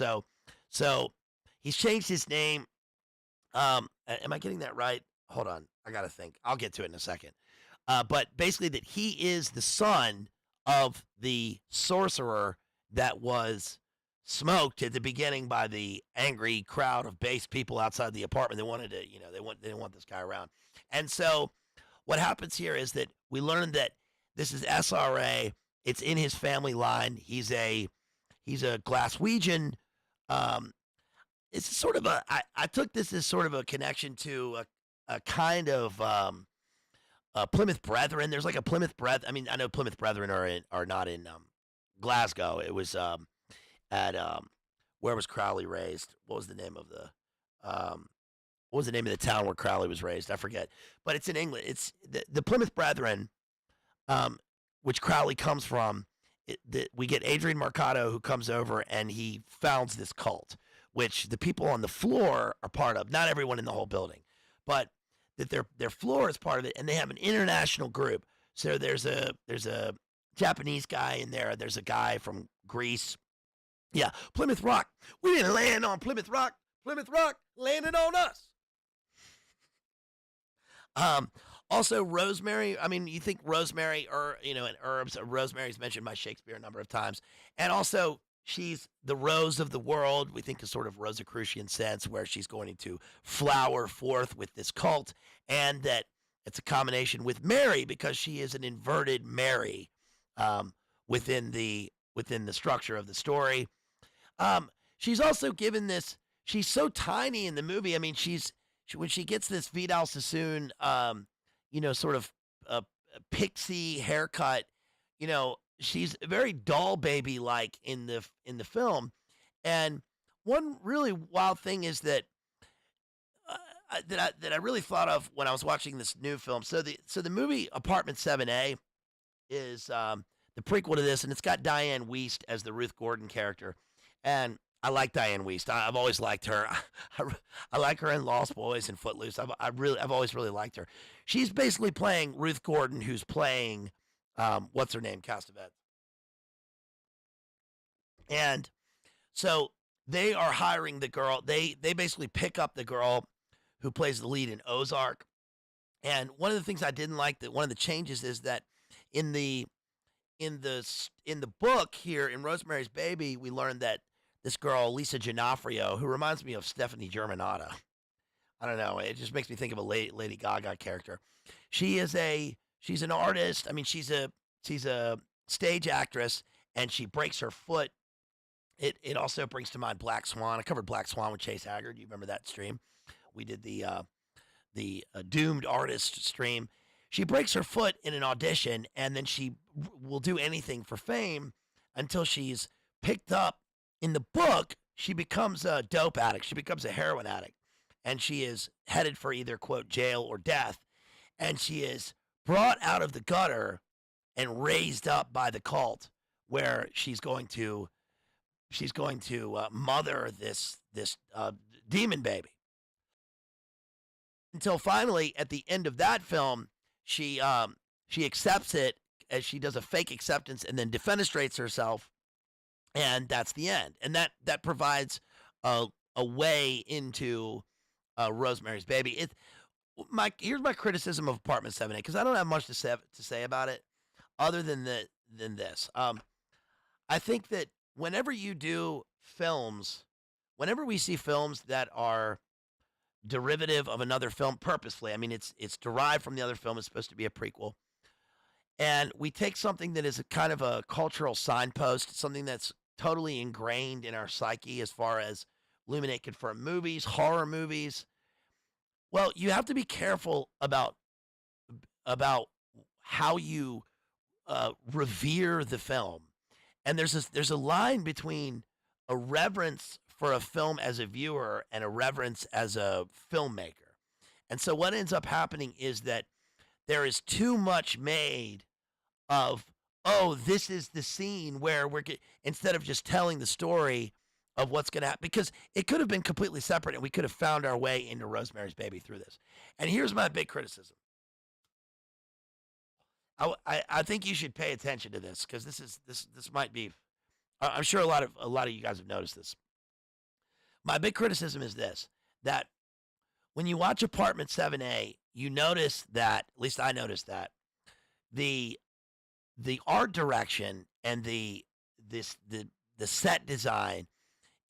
So he's changed his name. Am I getting that right? Hold on. I got to think. I'll get to it in a second. But basically that he is the son of the sorcerer that was smoked at the beginning by the angry crowd of base people outside the apartment. They wanted to, they didn't want this guy around. And so what happens here is that we learn that this is SRA. It's in his family line. He's a Glaswegian. It's sort of I took this as sort of a connection to a kind of Plymouth Brethren. There's like a Plymouth Brethren. I mean, I know Plymouth Brethren are not in Glasgow. It was at where was Crowley raised? What was the name of the town where Crowley was raised? I forget. But it's in England. It's the Plymouth Brethren, which Crowley comes from. We get Adrian Marcato, who comes over and he founds this cult, which the people on the floor are part of. Not everyone in the whole building, but that their floor is part of it, and they have an international group. So there's a Japanese guy in there. There's a guy from Greece. Yeah, Plymouth Rock. We didn't land on Plymouth Rock. Plymouth Rock landed on us. Also, Rosemary. I mean, you think Rosemary, and herbs. Rosemary's mentioned by Shakespeare a number of times, and also she's the rose of the world. We think a sort of Rosicrucian sense where she's going to flower forth with this cult, and that it's a combination with Mary because she is an inverted Mary within the structure of the story. She's also given this. She's so tiny in the movie. I mean, when she gets this Vidal Sassoon, sort of a pixie haircut, she's very doll baby like in the film. And one really wild thing is that that I really thought of when I was watching this new film. So the movie Apartment 7A is the prequel to this, and it's got Diane Wiest as the Ruth Gordon character. And I like Diane Wiest. I've always liked her. I like her in Lost Boys and Footloose. I've always really liked her. She's basically playing Ruth Gordon, who's playing what's her name, Castavetes. And so they are hiring the girl. They basically pick up the girl who plays the lead in Ozark. And one of the things I didn't like, that one of the changes is that in the book here in Rosemary's Baby, we learned that this girl, Lisa Giannaffrio, who reminds me of Stephanie Germanotta. I don't know. It just makes me think of a Lady Gaga character. She's an artist. I mean, she's a stage actress, and she breaks her foot. It also brings to mind Black Swan. I covered Black Swan with Chase Haggard. You remember that stream? We did the Doomed Artist stream. She breaks her foot in an audition, and then she will do anything for fame until she's picked up. In the book, she becomes a dope addict. She becomes a heroin addict, and she is headed for either, quote, jail or death. And she is brought out of the gutter and raised up by the cult where she's going to mother this demon baby. Until finally, at the end of that film, she accepts it as she does a fake acceptance and then defenestrates herself, and that's the end. And that provides a way into Rosemary's Baby. Here's my criticism of Apartment 7A, because I don't have much to say about it other than this. I think that whenever you do films, whenever we see films that are derivative of another film purposefully, I mean, it's derived from the other film, it's supposed to be a prequel, and we take something that is a kind of a cultural signpost, something that's totally ingrained in our psyche as far as Illuminate confirmed movies, horror movies. Well, you have to be careful about how you revere the film. And there's a line between a reverence for a film as a viewer and a reverence as a filmmaker. And so what ends up happening is that there is too much made of, oh, this is the scene where instead of just telling the story of what's going to happen, because it could have been completely separate and we could have found our way into Rosemary's Baby through this. And here's my big criticism. I think you should pay attention to this, because this might be, I'm sure a lot of you guys have noticed this. My big criticism is this, that when you watch Apartment 7A, you notice that, at least I noticed that, the art direction and the set design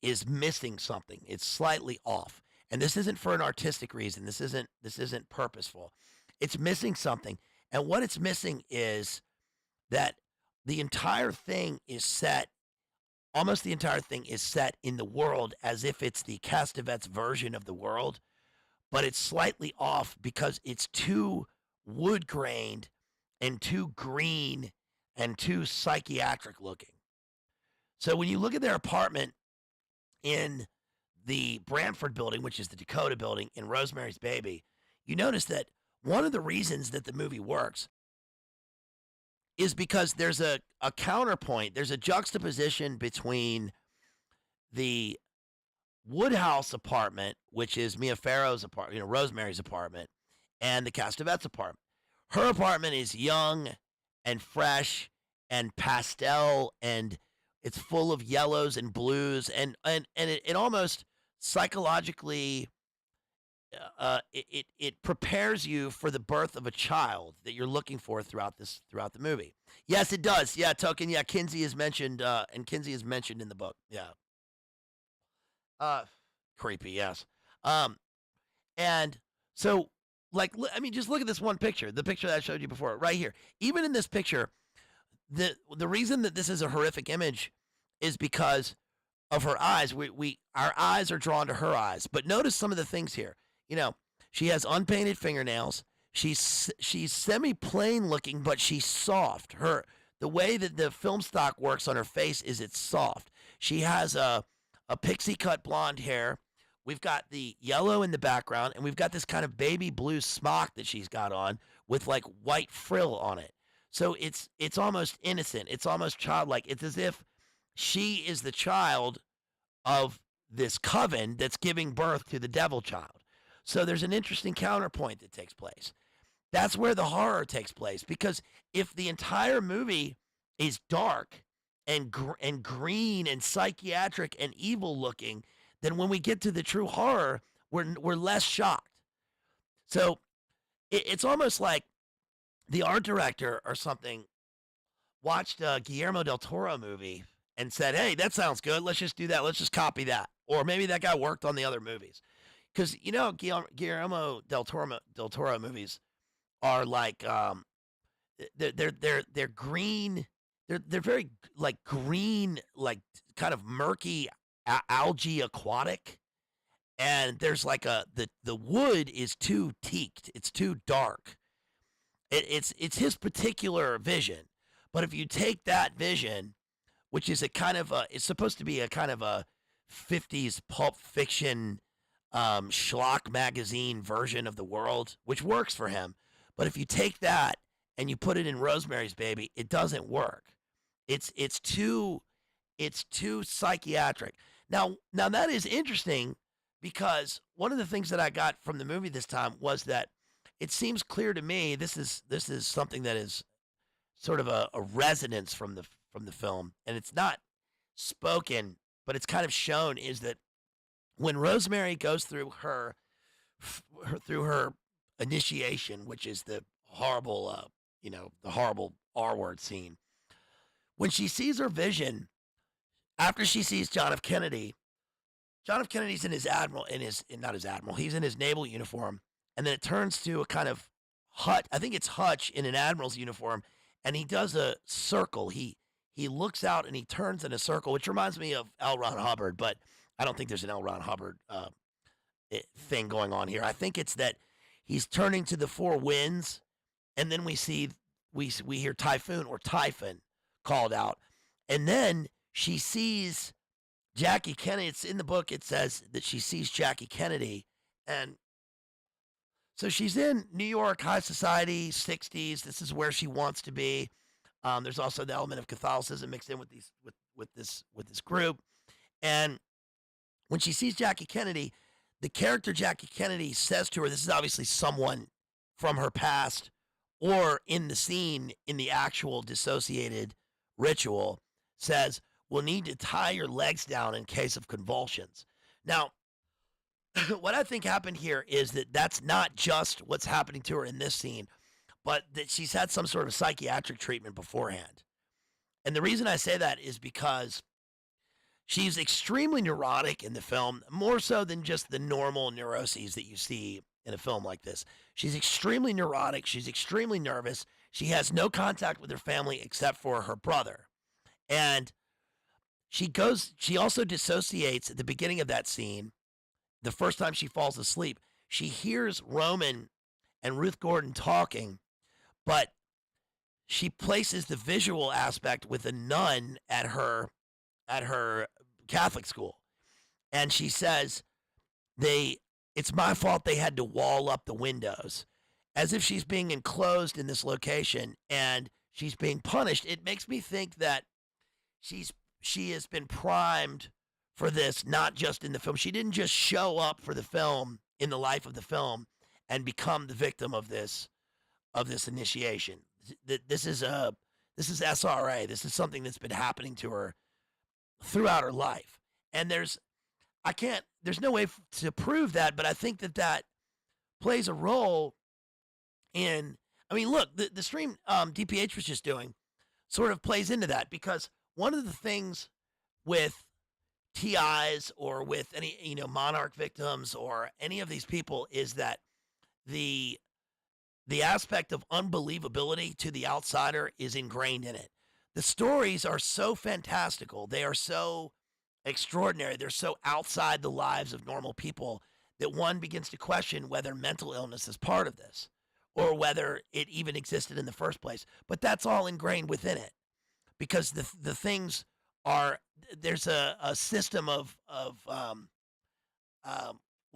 is missing something. It's slightly off. And this isn't for an artistic reason. This isn't purposeful. It's missing something. And what it's missing is that the entire thing is set, almost the entire thing is set in the world as if it's the Castavetes version of the world, but it's slightly off because it's too wood-grained and too green and too psychiatric looking. So when you look at their apartment in the Brantford building, which is the Dakota building in Rosemary's Baby, you notice that one of the reasons that the movie works is because there's a counterpoint. There's a juxtaposition between the Woodhouse apartment, which is Mia Farrow's apartment, Rosemary's apartment, and the Castavetes apartment. Her apartment is young and fresh and pastel, and it's full of yellows and blues, and it almost psychologically it prepares you for the birth of a child that you're looking for throughout the movie. Yes, it does. Yeah, Token. Yeah, Kinsey is mentioned, and Kinsey is mentioned in the book. Yeah. Creepy. Yes. And so, just look at this one picture. The picture that I showed you before, right here. Even in this picture, the reason that this is a horrific image is because of her eyes. Our eyes are drawn to her eyes. But notice some of the things here. She has unpainted fingernails. She's semi-plain looking, but she's soft. The way that the film stock works on her face is it's soft. She has a pixie cut blonde hair. We've got the yellow in the background, and we've got this kind of baby blue smock that she's got on with like white frill on it. So it's almost innocent. It's almost childlike. It's as if she is the child of this coven that's giving birth to the devil child. So there's an interesting counterpoint that takes place. That's where the horror takes place, because if the entire movie is dark and green and psychiatric and evil looking, then when we get to the true horror, we're less shocked. So it's almost like the art director or something watched a Guillermo del Toro movie and said, hey, that sounds good. Let's just do that. Let's just copy that. Or maybe that guy worked on the other movies. Because, Guillermo del Toro movies are like, they're green. They're very like green, like kind of murky algae aquatic. And there's like the wood is too teaked. It's too dark. It's his particular vision. But if you take that vision, which is it's supposed to be a kind of a 50s pulp fiction schlock magazine version of the world, which works for him. But if you take that and you put it in Rosemary's Baby, it doesn't work. It's too psychiatric. Now that is interesting because one of the things that I got from the movie this time was that it seems clear to me this is something that is sort of a resonance from the film, and it's not spoken, but it's kind of shown is that when Rosemary goes through her initiation, which is the horrible the horrible R word scene, when she sees her vision after she sees John F. Kennedy's in his admiral not his admiral, he's in his naval uniform, and then it turns to a kind of I think it's Hutch in an admiral's uniform, and he does a circle. He looks out and he turns in a circle, which reminds me of L. Ron Hubbard, but I don't think there's an L. Ron Hubbard thing going on here. I think it's that he's turning to the four winds, and then we hear typhoon or typhon called out, and then she sees Jackie Kennedy. It's in the book. It says that she sees Jackie Kennedy, and so she's in New York, high society, 60s. This is where she wants to be. There's also the element of Catholicism mixed in with this group, and when she sees Jackie Kennedy, the character Jackie Kennedy says to her, this is obviously someone from her past or in the scene in the actual dissociated ritual, says, we'll need to tie your legs down in case of convulsions. Now, what I think happened here is that that's not just what's happening to her in this scene, but that she's had some sort of psychiatric treatment beforehand. And the reason I say that is because she's extremely neurotic in the film, more so than just the normal neuroses that you see in a film like this. She's extremely neurotic. She's extremely nervous. She has no contact with her family except for her brother. And she also dissociates at the beginning of that scene. The first time she falls asleep, she hears Roman and Ruth Gordon talking, but she places the visual aspect with a nun at her Catholic school. And she says, it's my fault they had to wall up the windows, as if she's being enclosed in this location and she's being punished. It makes me think that she has been primed for this, not just in the film. She didn't just show up for the film in the life of the film and become the victim of this initiation. This is SRA. This is something that's been happening to her throughout her life. And there's no way to prove that, but I think that plays a role in, look, the stream DPH was just doing sort of plays into that, because one of the things with TIs or with any, monarch victims or any of these people is that the aspect of unbelievability to the outsider is ingrained in it. The stories are so fantastical. They are so extraordinary. They're so outside the lives of normal people that one begins to question whether mental illness is part of this or whether it even existed in the first place. But that's all ingrained within it, because the things are, there's a system of what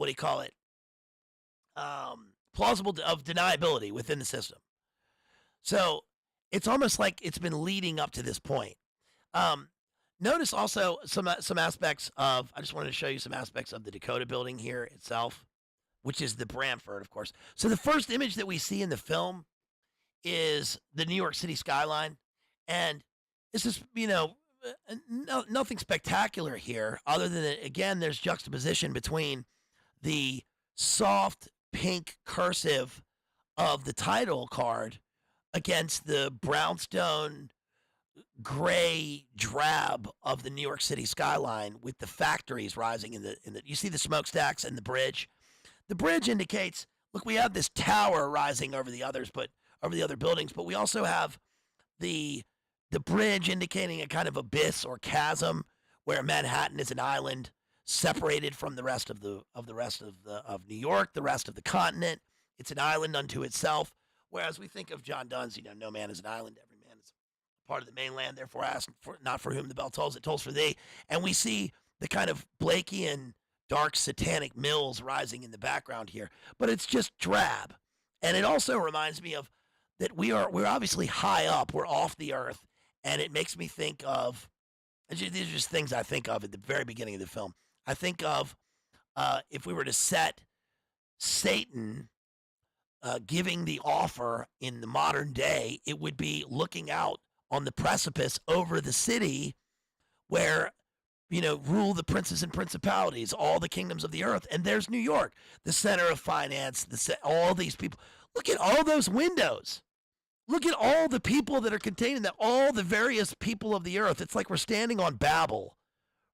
do you call it? Plausible of deniability within the system. So it's almost like it's been leading up to this point. Notice also some aspects of, I just wanted to show you some aspects of the Dakota building here itself, which is the Bramford, of course. So the first image that we see in the film is the New York City skyline. And this is, nothing spectacular here other than that, again, there's juxtaposition between the soft pink cursive of the title card against the brownstone gray drab of the New York City skyline with the factories rising in the you see the smokestacks and the bridge. The bridge indicates, look, we have this tower rising over the others, but over the other buildings, but we also have the bridge indicating a kind of abyss or chasm where Manhattan is an island separated from the rest of New York, the rest of the continent. It's an island unto itself. Whereas we think of John Donne's, no man is an island, every man is part of the mainland, therefore ask for, not for whom the bell tolls, it tolls for thee. And we see the kind of Blakean dark satanic mills rising in the background here, but it's just drab. And it also reminds me of that we're obviously high up, we're off the earth, And it makes me think of, these are just things I think of at the very beginning of the film. I think of if we were to set Satan giving the offer in the modern day, it would be looking out on the precipice over the city where, rule the princes and principalities, all the kingdoms of the earth. And there's New York, the center of finance, all these people. Look at all those windows. Look at all the people that are contained in that, all the various people of the earth. It's like we're standing on Babel,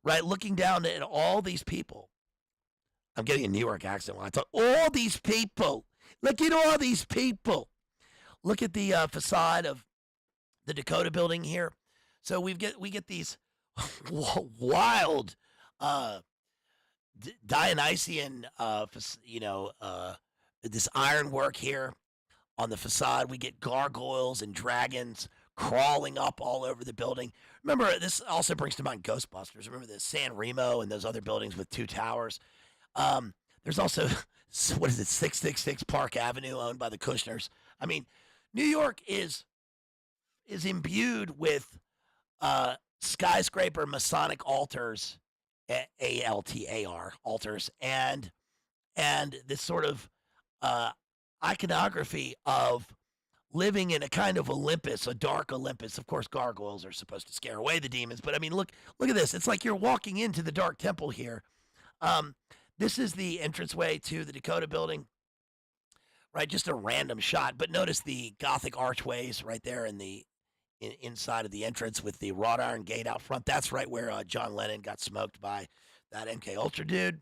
right? Looking down at all these people. I'm getting a New York accent when I talk. All these people. Look at all these people. Look at the facade of the Dakota building here. So we get these wild Dionysian, this ironwork here on the facade. We get gargoyles and dragons crawling up all over the building. Remember, this also brings to mind Ghostbusters. Remember the San Remo and those other buildings with two towers. There's also, what is it, 666 Park Avenue, owned by the Kushners. I mean, New York is imbued with skyscraper Masonic altars, ALTAR altars, and this sort of iconography of living in a kind of Olympus, a dark Olympus. Of course, gargoyles are supposed to scare away the demons, but I mean, look at this. It's like you're walking into the dark temple here. This is the entranceway to the Dakota building, right? Just a random shot, but notice the Gothic archways right there inside of the entrance with the wrought iron gate out front. That's right where John Lennon got smoked by that MK Ultra dude.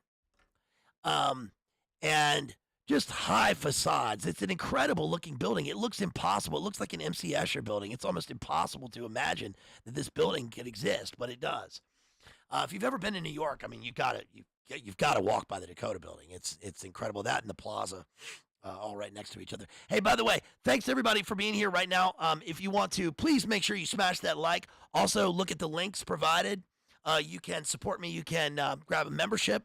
And just high facades. It's an incredible looking building. It looks impossible. It looks like an MC Escher building. It's almost impossible to imagine that this building could exist, but it does. If you've ever been to New York, I mean, you've got to walk by the Dakota building. It's incredible. That and the plaza, all right next to each other. Hey, by the way, thanks everybody for being here right now. If you want to, please make sure you smash that like. Also, look at the links provided. You can support me. You can grab a membership.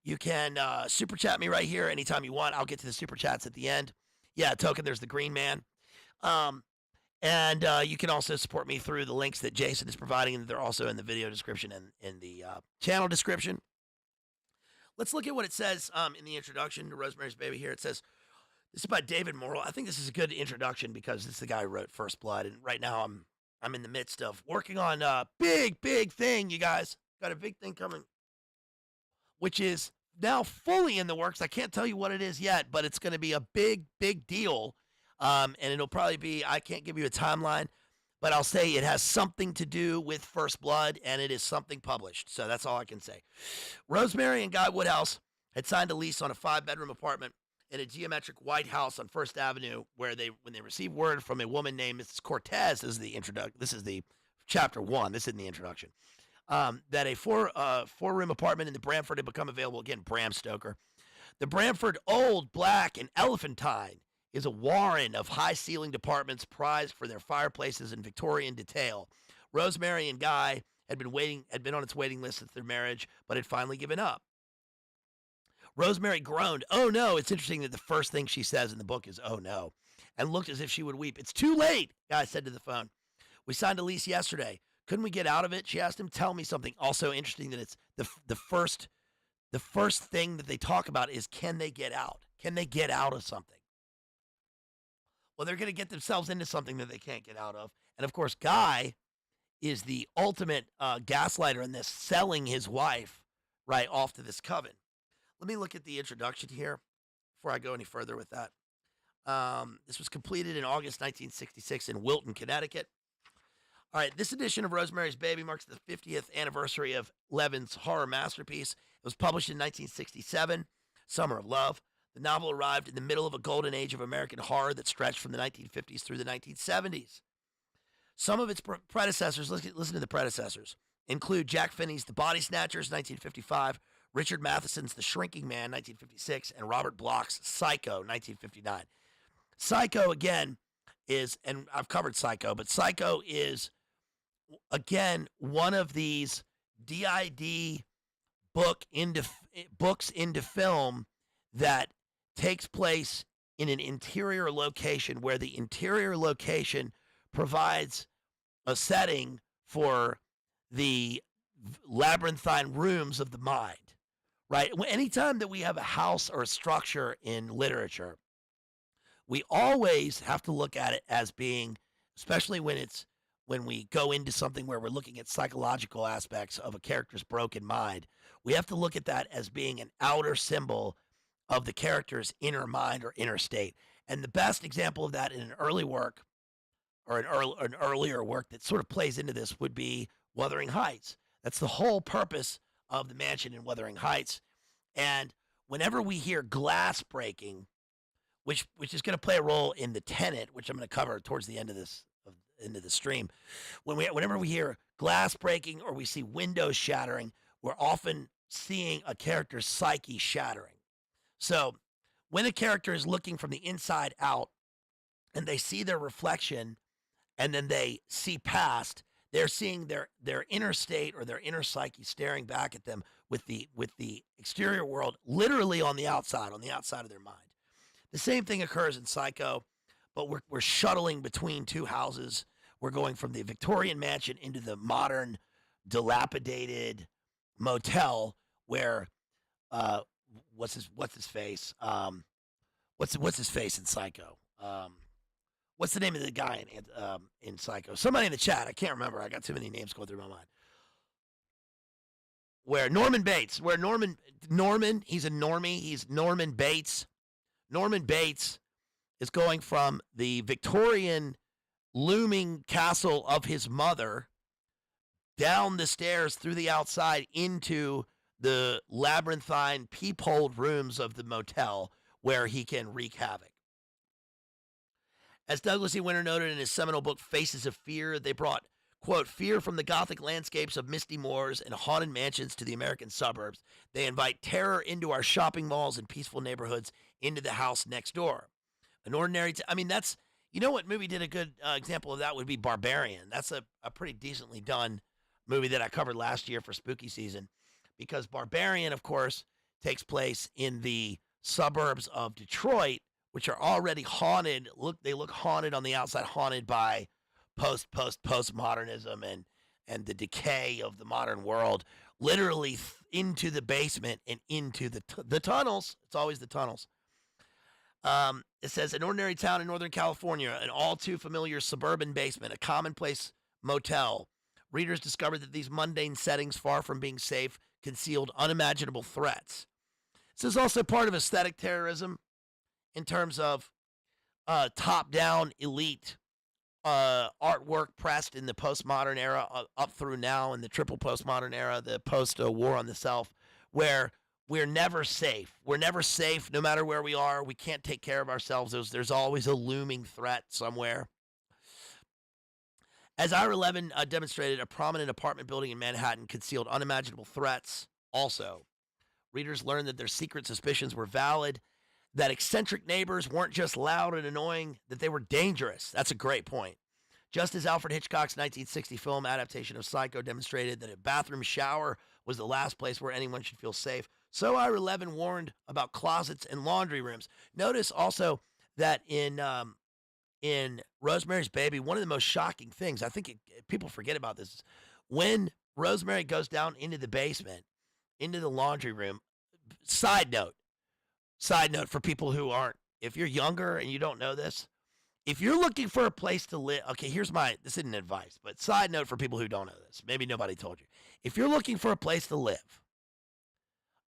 You can super chat me right here anytime you want. I'll get to the super chats at the end. Yeah, Token, there's the green man. And you can also support me through the links that Jason is providing, and they're also in the video description and in the channel description. Let's look at what it says in the introduction to Rosemary's Baby here. It says, this is by David Morrell. I think this is a good introduction because this is the guy who wrote First Blood, and right now I'm in the midst of working on a big thing, you guys. Got a big thing coming, which is now fully in the works. I can't tell you what it is yet, but it's going to be a big deal. And it'll probably be, I can't give you a timeline, but I'll say it has something to do with First Blood, and it is something published. So that's all I can say. Rosemary and Guy Woodhouse had signed a lease on a 5-bedroom apartment in a geometric white house on First Avenue, when they received word from a woman named Mrs. Cortez. This is the chapter 1. This isn't the introduction. That a four-room apartment in the Bramford had become available. Again, Bram Stoker. The Bramford Old, Black, and Elephantine is a warren of high-ceilinged apartments prized for their fireplaces and Victorian detail. Rosemary and Guy had been on its waiting list since their marriage, but had finally given up. Rosemary groaned. "Oh no!" It's interesting that the first thing she says in the book is "oh no," and looked as if she would weep. "It's too late," Guy said to the phone. "We signed a lease yesterday. Couldn't we get out of it?" She asked him. "Tell me something." Also interesting that it's the first thing that they talk about is, can they get out? Can they get out of something? Well, they're going to get themselves into something that they can't get out of. And of course, Guy is the ultimate gaslighter in this, selling his wife right off to this coven. Let me look at the introduction here before I go any further with that. This was completed in August 1966 in Wilton, Connecticut. All right, this edition of Rosemary's Baby marks the 50th anniversary of Levin's horror masterpiece. It was published in 1967, Summer of Love. The novel arrived in the middle of a golden age of American horror that stretched from the 1950s through the 1970s. Some of its predecessors, listen to the predecessors, include Jack Finney's The Body Snatchers, 1955, Richard Matheson's The Shrinking Man, 1956, and Robert Bloch's Psycho, 1959. Psycho, again, is, and I've covered Psycho, but Psycho is, again, one of these DID books into film that takes place in an interior location where the interior location provides a setting for the labyrinthine rooms of the mind, right? Anytime that we have a house or a structure in literature, we always have to look at it as being, especially when we go into something where we're looking at psychological aspects of a character's broken mind, we have to look at that as being an outer symbol of the character's inner mind or inner state. And the best example of that in an early work or an earlier work that sort of plays into this would be Wuthering Heights. That's the whole purpose of the mansion in Wuthering Heights. And whenever we hear glass breaking, which is going to play a role in the tenant, which I'm going to cover towards the end of this into the stream, whenever we hear glass breaking or we see windows shattering, we're often seeing a character's psyche shattering. So when a character is looking from the inside out and they see their reflection and then they see past, they're seeing their inner state or their inner psyche staring back at them with the exterior world literally on the outside of their mind. The same thing occurs in Psycho, but we're shuttling between two houses. We're going from the Victorian mansion into the modern, dilapidated motel where what's his face? What's his face in Psycho? What's the name of the guy in Psycho? Somebody in the chat. I can't remember. I got too many names going through my mind. Where Norman Bates. He's a normie. He's Norman Bates. Norman Bates is going from the Victorian looming castle of his mother down the stairs through the outside into the labyrinthine peepholed rooms of the motel where he can wreak havoc. As Douglas E. Winter noted in his seminal book, Faces of Fear, they brought, quote, fear from the Gothic landscapes of misty moors and haunted mansions to the American suburbs. They invite terror into our shopping malls and peaceful neighborhoods into the house next door. An ordinary, that's, you know what movie did a good example of that would be Barbarian. That's a pretty decently done movie that I covered last year for spooky season, because Barbarian, of course, takes place in the suburbs of Detroit, which are already haunted. They look haunted on the outside, haunted by postmodernism and the decay of the modern world, literally into the basement and into the tunnels. It's always the tunnels. It says, an ordinary town in Northern California, an all too familiar suburban basement, a commonplace motel. Readers discovered that these mundane settings, far from being safe, concealed unimaginable threats. This is also part of aesthetic terrorism in terms of top-down elite artwork pressed in the postmodern era up through now in the triple postmodern era, the post-war on the self, where we're never safe. We're never safe no matter where we are. We can't take care of ourselves. There's always a looming threat somewhere. As IR11 demonstrated, a prominent apartment building in Manhattan concealed unimaginable threats also. Readers learned that their secret suspicions were valid, that eccentric neighbors weren't just loud and annoying, that they were dangerous. That's a great point. Just as Alfred Hitchcock's 1960 film adaptation of Psycho demonstrated that a bathroom shower was the last place where anyone should feel safe, so IR11 warned about closets and laundry rooms. Notice also that in Rosemary's Baby, one of the most shocking things, I think people forget about this, is when Rosemary goes down into the basement, into the laundry room. Side note for people who aren't, if you're younger and you don't know this, if you're looking for a place to live, okay, this isn't advice, but side note for people who don't know this, maybe nobody told you. If you're looking for a place to live,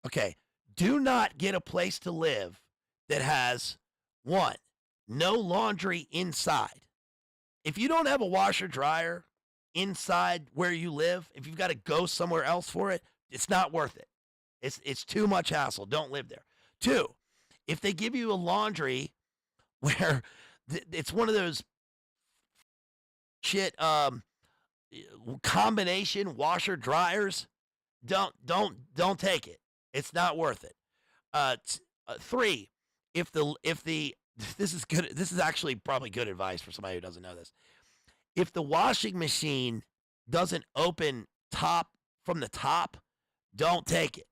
okay, do not get a place to live that has, one, no laundry inside. If you don't have a washer dryer inside where you live, if you've got to go somewhere else for it, it's not worth it. It's too much hassle. Don't live there. Two, if they give you a laundry where it's one of those shit combination washer dryers, don't take it. It's not worth it. Three, if the this is good. This is actually probably good advice for somebody who doesn't know this. If the washing machine doesn't open from the top, don't take it.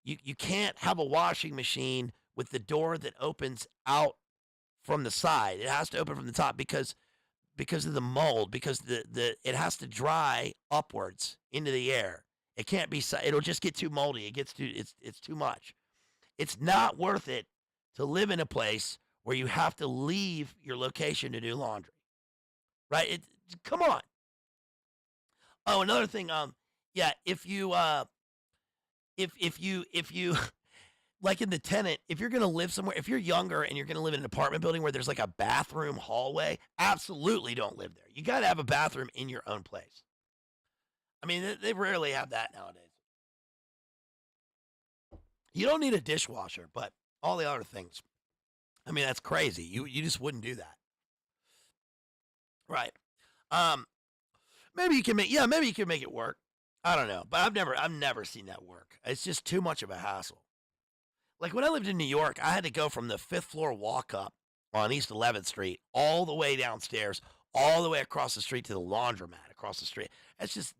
You can't have a washing machine with the door that opens out from the side. It has to open from the top because of the mold, because it has to dry upwards into the air. It can't be. It'll just get too moldy. It's too much. It's not worth it to live in a place where you have to leave your location to do laundry. Right? Come on. Oh, another thing. Yeah. If you like in the tenant, if you're gonna live somewhere, if you're younger and you're gonna live in an apartment building where there's like a bathroom hallway, absolutely don't live there. You got to have a bathroom in your own place. I mean, they rarely have that nowadays. You don't need a dishwasher, but all the other things. I mean, that's crazy. You just wouldn't do that, right? Maybe you can make it work. I don't know, but I've never seen that work. It's just too much of a hassle. Like when I lived in New York, I had to go from the 5th floor walk up on East 11th Street all the way downstairs, all the way across the street to the laundromat across the street. That's just,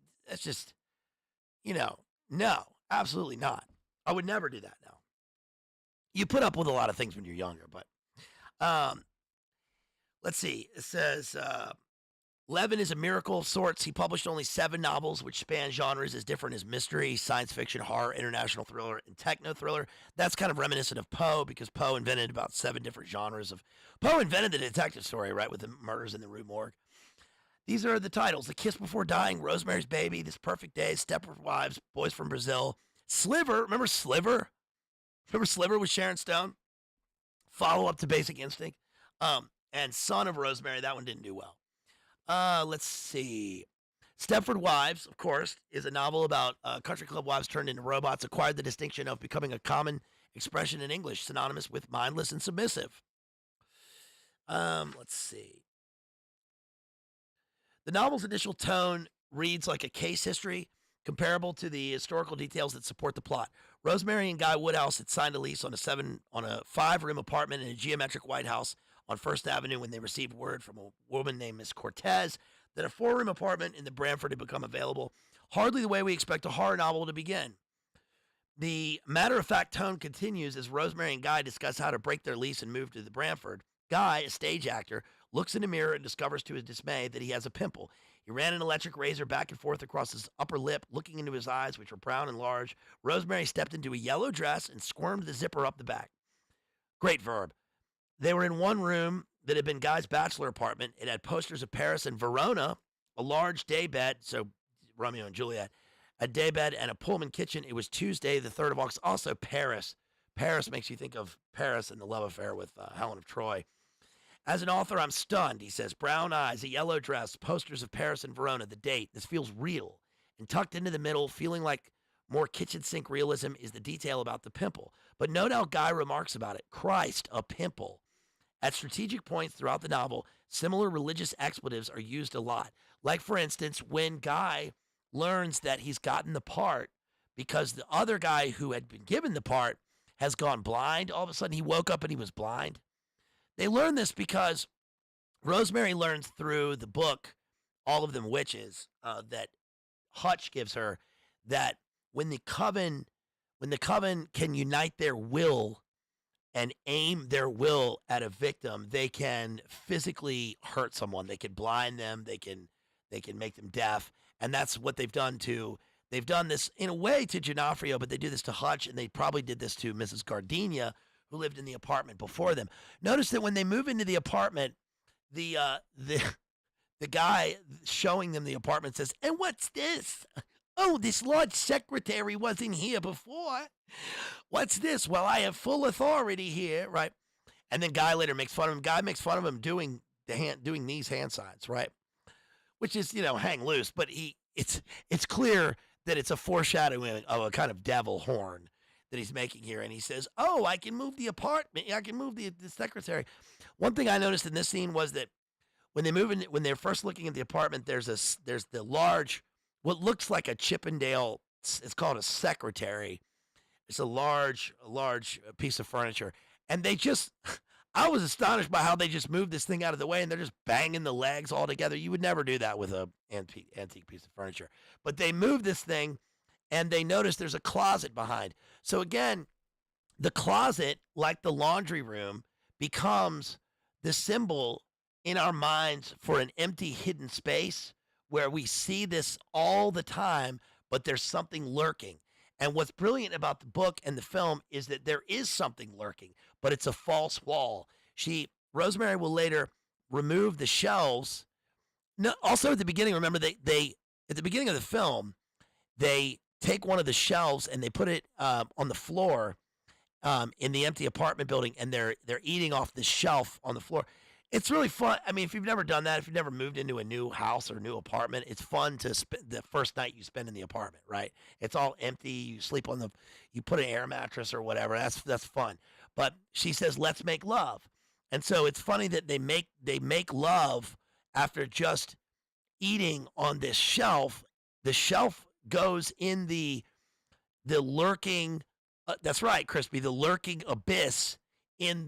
no, absolutely not. I would never do that now. You put up with a lot of things when you're younger, but let's see. It says Levin is a miracle of sorts. He published only 7 novels, which span genres as different as mystery, science fiction, horror, international thriller, and techno thriller. That's kind of reminiscent of Poe, because Poe invented about 7 different genres of. Poe invented the detective story, right, with the murders in the Rue Morgue. These are the titles: The Kiss Before Dying, Rosemary's Baby, This Perfect Day, Stepford Wives, Boys from Brazil, Sliver. Remember Sliver? Remember Sliver with Sharon Stone? Follow up to Basic Instinct. And Son of Rosemary. That one didn't do well. Let's see. Stepford Wives, of course, is a novel about country club wives turned into robots, acquired the distinction of becoming a common expression in English, synonymous with mindless and submissive. Let's see. The novel's initial tone reads like a case history, comparable to the historical details that support the plot. Rosemary and Guy Woodhouse had signed a lease on a 5-room apartment in a geometric White House on First Avenue when they received word from a woman named Miss Cortez that a 4-room apartment in the Branford had become available. Hardly the way we expect a horror novel to begin. The matter-of-fact tone continues as Rosemary and Guy discuss how to break their lease and move to the Branford. Guy, a stage actor, looks in a mirror and discovers to his dismay that he has a pimple. He ran an electric razor back and forth across his upper lip, looking into his eyes, which were brown and large. Rosemary stepped into a yellow dress and squirmed the zipper up the back. Great verb. They were in one room that had been Guy's bachelor apartment. It had posters of Paris and Verona, a large daybed, so Romeo and Juliet, a daybed, and a Pullman kitchen. It was Tuesday, the 3rd of August. Also Paris. Paris makes you think of Paris and the love affair with Helen of Troy. As an author, I'm stunned, he says. Brown eyes, a yellow dress, posters of Paris and Verona, the date. This feels real. And tucked into the middle, feeling like more kitchen sink realism, is the detail about the pimple. But note how Guy remarks about it. Christ, a pimple. At strategic points throughout the novel, similar religious expletives are used a lot. Like, for instance, when Guy learns that he's gotten the part because the other guy who had been given the part has gone blind. All of a sudden, he woke up and he was blind. They learn this because Rosemary learns through the book, All of Them Witches, that Hutch gives her, that when the coven can unite their will and aim their will at a victim, they can physically hurt someone. They can blind them. They can make them deaf. And that's what they've done this in a way to D'Onofrio, but they do this to Hutch, and they probably did this to Mrs. Gardenia, who lived in the apartment before them. Notice that when they move into the apartment, the guy showing them the apartment says, "And what's this? Oh, this Lord Secretary wasn't here before. What's this? Well, I have full authority here," right? And then Guy later makes fun of him. Guy makes fun of him doing these hand signs, right? Which is, hang loose, but it's clear that it's a foreshadowing of a kind of devil horn that he's making here. And he says, "Oh, I can move the apartment. I can move the secretary." One thing I noticed in this scene was that when they're first looking at the apartment, there's the large, what looks like a Chippendale, it's called a secretary. It's a large piece of furniture. And I was astonished by how they just moved this thing out of the way, and they're just banging the legs all together. You would never do that with an antique piece of furniture. But they move this thing, and they notice there's a closet behind. So again, the closet, like the laundry room, becomes the symbol in our minds for an empty, hidden space where we see this all the time, but there's something lurking. And what's brilliant about the book and the film is that there is something lurking, but it's a false wall. Rosemary will later remove the shelves. No, also at the beginning, remember they at the beginning of the film, they take one of the shelves and they put it on the floor in the empty apartment building, and they're eating off the shelf on the floor. It's really fun. I mean, if you've never done that, if you've never moved into a new house or a new apartment, it's fun to spend the first night you spend in the apartment, right? It's all empty. You sleep on you put an air mattress or whatever. That's fun. But she says, "Let's make love," and so it's funny that they make love after just eating on this shelf. The shelf goes in the lurking. That's right, Crispy. The lurking abyss in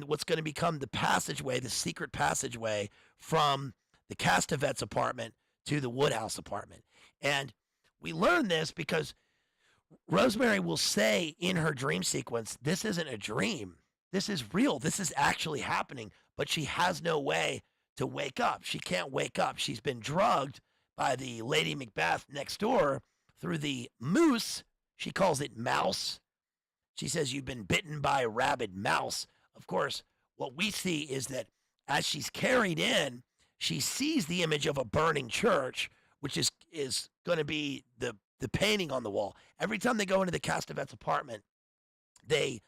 what's going to become the passageway, the secret passageway from the Castavetes apartment to the Woodhouse apartment. And we learn this because Rosemary will say in her dream sequence, this isn't a dream. This is real. This is actually happening. But she has no way to wake up. She can't wake up. She's been drugged by the Lady Macbeth next door through the moose. She calls it mouse. She says, you've been bitten by a rabid mouse. Of course, what we see is that as she's carried in, she sees the image of a burning church, which is going to be the painting on the wall. Every time they go into the Castavetes apartment, they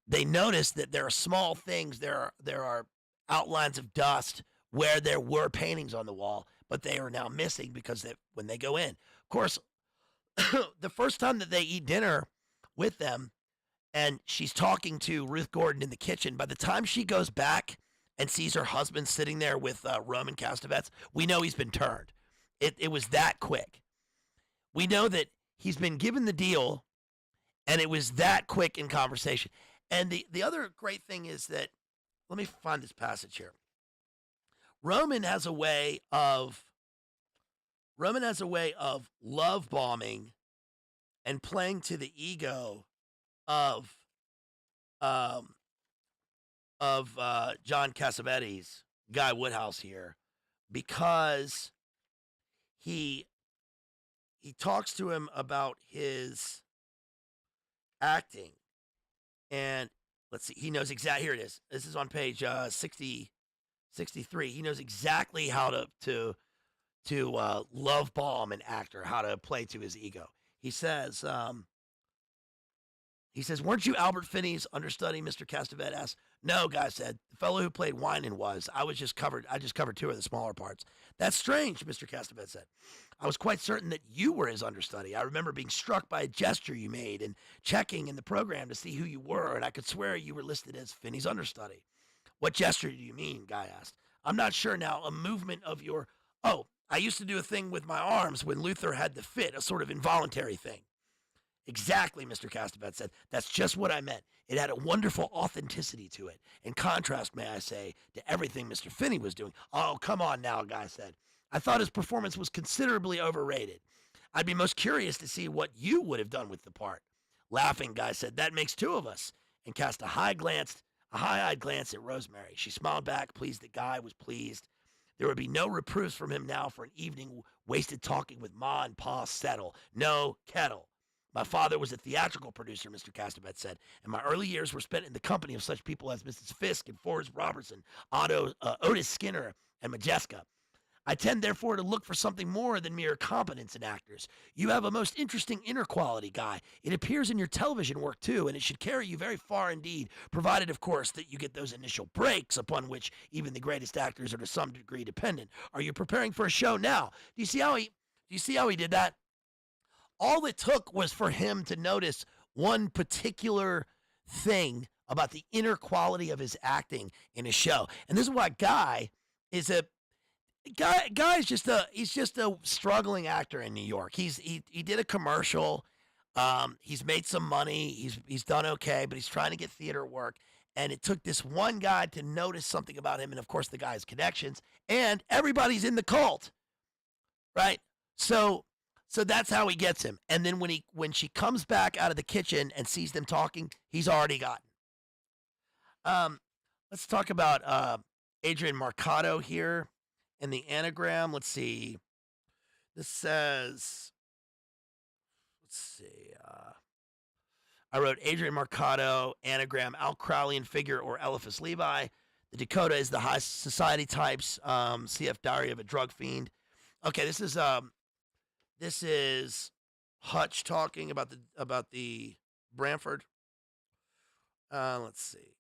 notice that there are small things. There are outlines of dust where there were paintings on the wall, but they are now missing because when they go in. Of course, the first time that they eat dinner with them, and she's talking to Ruth Gordon in the kitchen, by the time she goes back and sees her husband sitting there with Roman Castavetes, we know he's been turned. It was that quick. We know that he's been given the deal, and it was that quick in conversation. And the other great thing is that, let me find this passage here. Roman has a way of love bombing and playing to the ego of John Cassavetes, Guy Woodhouse here, because he talks to him about his acting. And let's see, he knows exactly, here it is. This is on page 63. He knows exactly how to love bomb an actor, how to play to his ego. He says, weren't you Albert Finney's understudy, Mr. Castavetes asked. No, Guy said. The fellow who played Winan was. I just covered two of the smaller parts. That's strange, Mr. Castavetes said. I was quite certain that you were his understudy. I remember being struck by a gesture you made and checking in the program to see who you were, and I could swear you were listed as Finney's understudy. What gesture do you mean? Guy asked. I'm not sure now. A movement of your... Oh, I used to do a thing with my arms when Luther had the fit, a sort of involuntary thing. Exactly, Mr. Castavetes said. That's just what I meant. It had a wonderful authenticity to it. In contrast, may I say, to everything Mr. Finney was doing. Oh, come on now, Guy said. I thought his performance was considerably overrated. I'd be most curious to see what you would have done with the part. Laughing, Guy said, that makes two of us, and cast a high-eyed glance at Rosemary. She smiled back, pleased that Guy was pleased. There would be no reproofs from him now for an evening wasted talking with Ma and Pa Settle. No kettle. My father was a theatrical producer, Mr. Castavetes said, and my early years were spent in the company of such people as Mrs. Fisk and Forrest Robertson, Otis Skinner, and Majeska. I tend, therefore, to look for something more than mere competence in actors. You have a most interesting inner quality, Guy. It appears in your television work, too, and it should carry you very far indeed, provided, of course, that you get those initial breaks upon which even the greatest actors are to some degree dependent. Are you preparing for a show now? Do you see how he did that? All it took was for him to notice one particular thing about the inner quality of his acting in a show. And this is why Guy is just a struggling actor in New York. He did a commercial. He's made some money. He's done okay, but he's trying to get theater work. And it took this one guy to notice something about him. And of course, the guy's connections, and everybody's in the cult, right? So that's how he gets him. And then when she comes back out of the kitchen and sees them talking, he's already gotten. Let's talk about Adrian Marcato here in the anagram. Let's see. This says, let's see. I wrote Adrian Marcato, anagram, Al Crowleyan figure or Eliphas Levi. The Dakota is the high society types. CF Diary of a Drug Fiend. Okay, this is Hutch talking about the Branford. Let's see.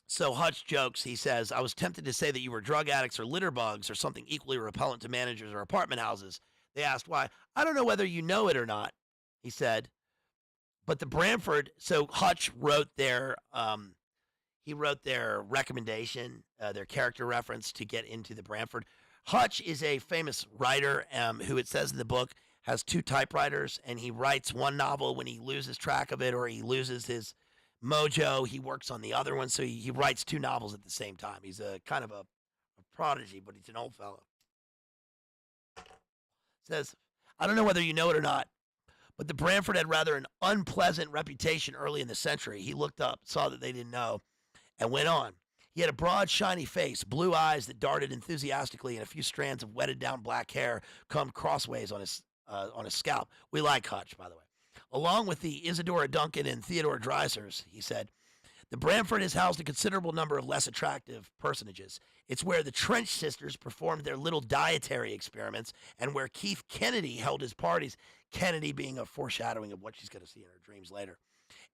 So Hutch jokes. He says, "I was tempted to say that you were drug addicts or litter bugs or something equally repellent to managers or apartment houses." They asked why. "I don't know whether you know it or not," he said. But the Branford. So Hutch wrote their recommendation, their character reference to get into the Branford. Hutch is a famous writer who, it says in the book, has 2 typewriters, and he writes one novel when he loses track of it or he loses his mojo. He works on the other one, so he writes 2 novels at the same time. He's a kind of a prodigy, but he's an old fellow. Says, "I don't know whether you know it or not, but the Branford had rather an unpleasant reputation early in the century." He looked up, saw that they didn't know, and went on. "He had a broad, shiny face, blue eyes that darted enthusiastically, and a few strands of wetted down black hair combed crossways on his scalp." We like Hutch, by the way. "Along with the Isadora Duncan and Theodore Dreisers," he said, "the Branford has housed a considerable number of less attractive personages. It's where the Trench sisters performed their little dietary experiments and where Keith Kennedy held his parties," Kennedy being a foreshadowing of what she's going to see in her dreams later.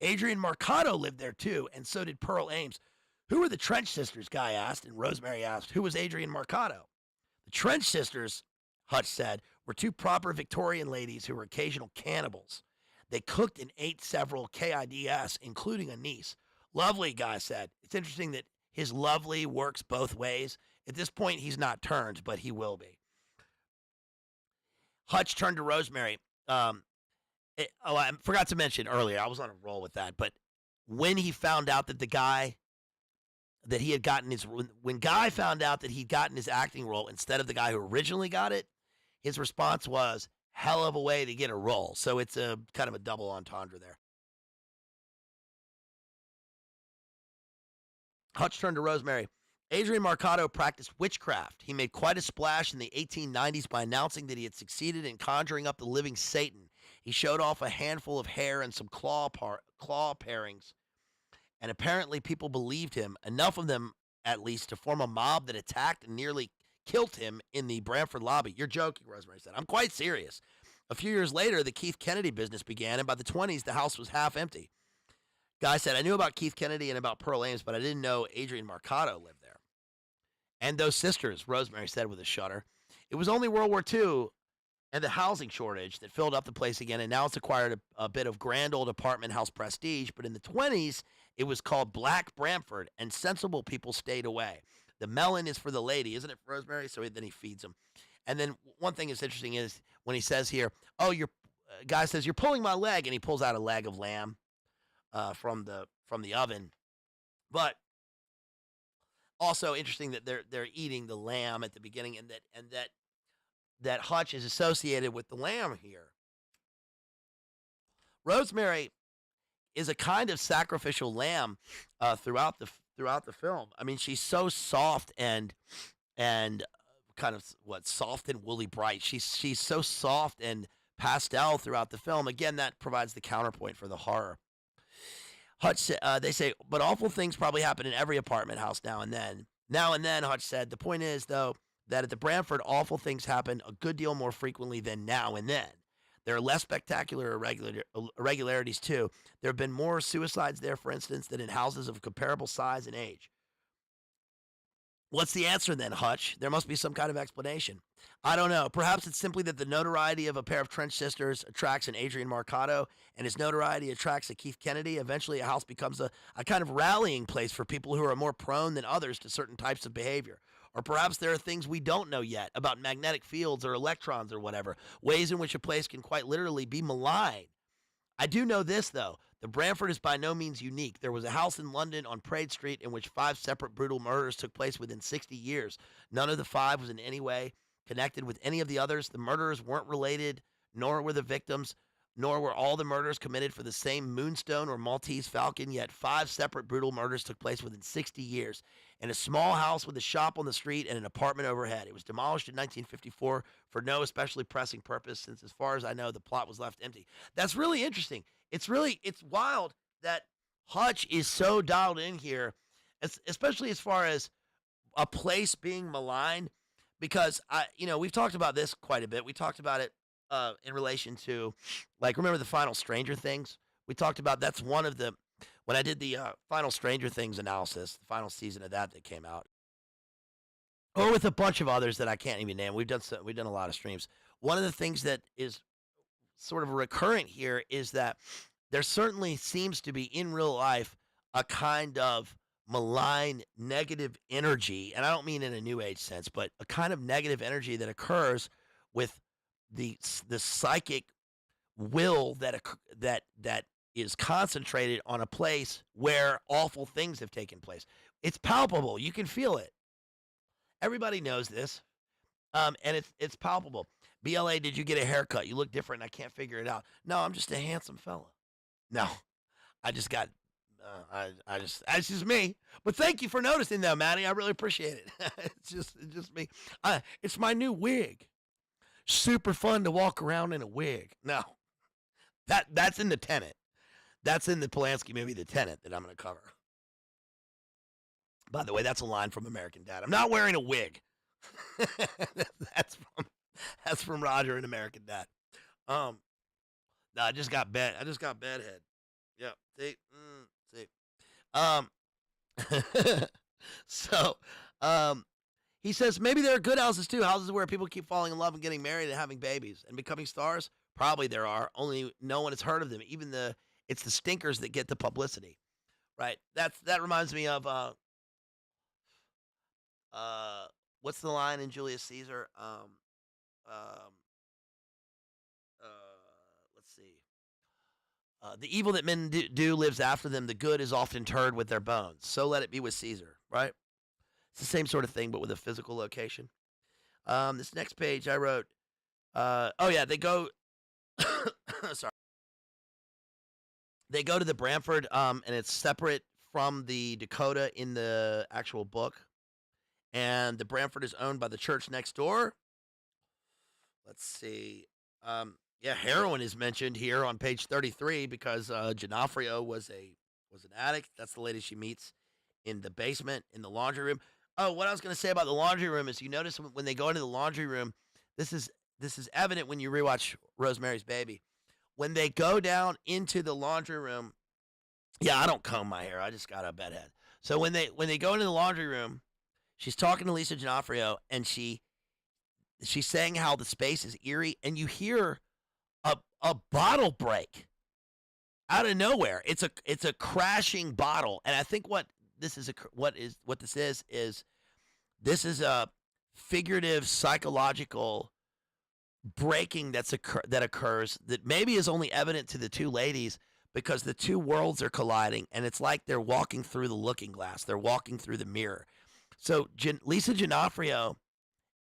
"Adrian Marcato lived there too, and so did Pearl Ames." "Who were the Trench sisters?" Guy asked, and Rosemary asked, "Who was Adrian Marcato?" "The Trench sisters," Hutch said, "were 2 proper Victorian ladies who were occasional cannibals. They cooked and ate several KIDS, including a niece." "Lovely," Guy said. It's interesting that his lovely works both ways. At this point, he's not turned, but he will be. Hutch turned to Rosemary. I forgot to mention earlier, I was on a roll with that, but when he found out that when Guy found out that he'd gotten his acting role instead of the guy who originally got it, his response was, "Hell of a way to get a role." So it's a kind of a double entendre there. Hutch turned to Rosemary. "Adrian Marcato practiced witchcraft. He made quite a splash in the 1890s by announcing that he had succeeded in conjuring up the living Satan. He showed off a handful of hair and some claw parings, and apparently people believed him, enough of them at least to form a mob that attacked and nearly killed him in the Branford lobby." "You're joking," Rosemary said. "I'm quite serious." A few years later, the Keith Kennedy business began, and by the 20s, the house was half empty. Guy said, "I knew about Keith Kennedy and about Pearl Ames, but I didn't know Adrian Marcato lived there." "And those sisters," Rosemary said with a shudder. "It was only World War II and the housing shortage that filled up the place again, and now it's acquired a bit of grand old apartment house prestige, but in the 20s, it was called Black Branford, and sensible people stayed away. The melon is for the lady, isn't it, Rosemary?" So then he feeds them. And then one thing that's interesting is when he says here, Guy says, "You're pulling my leg," and he pulls out a leg of lamb from the oven. But also interesting that they're eating the lamb at the beginning, and that Hutch is associated with the lamb here. Rosemary is a kind of sacrificial lamb throughout the film. I mean, she's so soft and kind of soft and woolly bright. She's so soft and pastel throughout the film. Again, that provides the counterpoint for the horror. Hutch, they say, "But awful things probably happen in every apartment house now and then." "Now and then," Hutch said. "The point is, though, that at the Branford, awful things happen a good deal more frequently than now and then. There are less spectacular irregularities, too. There have been more suicides there, for instance, than in houses of comparable size and age." "What's the answer then, Hutch? There must be some kind of explanation." "I don't know. Perhaps it's simply that the notoriety of a pair of Trench sisters attracts an Adrian Marcato, and his notoriety attracts a Keith Kennedy. Eventually, a house becomes a kind of rallying place for people who are more prone than others to certain types of behavior. Or perhaps there are things we don't know yet about magnetic fields or electrons or whatever, ways in which a place can quite literally be malign. I do know this, though. The Branford is by no means unique. There was a house in London on Parade Street in which 5 separate brutal murders took place within 60 years. None of the 5 was in any way connected with any of the others. The murderers weren't related, nor were the victims. nor were all the murders committed for the same Moonstone or Maltese Falcon, yet 5 separate brutal murders took place within 60 years in a small house with a shop on the street and an apartment overhead. It was demolished in 1954 for no especially pressing purpose, since as far as I know, the plot was left empty. That's really interesting. It's wild that Hutch is so dialed in here, especially as far as a place being maligned, because we've talked about this quite a bit. We talked about it in relation to, like, remember the final Stranger Things? We talked about that's one of the, when I did the final Stranger Things analysis, the final season of that came out, or with a bunch of others that I can't even name. We've done a lot of streams. One of the things that is sort of recurrent here is that there certainly seems to be in real life a kind of malign negative energy, and I don't mean in a new age sense, but a kind of negative energy that occurs with the psychic will that is concentrated on a place where awful things have taken place. It's palpable. You can feel it. Everybody knows this, and it's palpable. BLA, did you get a haircut? You look different. I can't figure it out. No, I'm just a handsome fella. No, I just got. It's just me. But thank you for noticing, though, Maddie. I really appreciate it. It's just me. It's my new wig. Super fun to walk around in a wig. No, that's in the Tenet. That's in the Polanski movie, The Tenet, that I'm going to cover. By the way, that's a line from American Dad. I'm not wearing a wig. that's from Roger in American Dad. No, I just got bad head. Yeah. See. So, he says maybe there are good houses too. Houses where people keep falling in love and getting married and having babies and becoming stars. Probably there are. Only no one has heard of them. It's the stinkers that get the publicity, right? That reminds me of what's the line in Julius Caesar? Let's see. The evil that men do lives after them. The good is often interred with their bones. So let it be with Caesar, right? It's the same sort of thing, but with a physical location. This next page I wrote, they go, sorry. They go to the Bramford, and it's separate from the Dakota in the actual book. And the Bramford is owned by the church next door. Let's see. Heroin is mentioned here on page 33 because Genofrio was an addict. That's the lady she meets in the basement in the laundry room. Oh, what I was going to say about the laundry room is you notice when they go into the laundry room, this is evident when you rewatch Rosemary's Baby. When they go down into the laundry room, I don't comb my hair. I just got a bedhead. So when they go into the laundry room, she's talking to Lisa Genofrio, and she's saying how the space is eerie, and you hear a bottle break out of nowhere. It's a crashing bottle, and I think what this is a figurative psychological breaking that occurs that maybe is only evident to the two ladies because the two worlds are colliding, and it's like they're walking through the looking glass. They're walking through the mirror. So Lisa Genofrio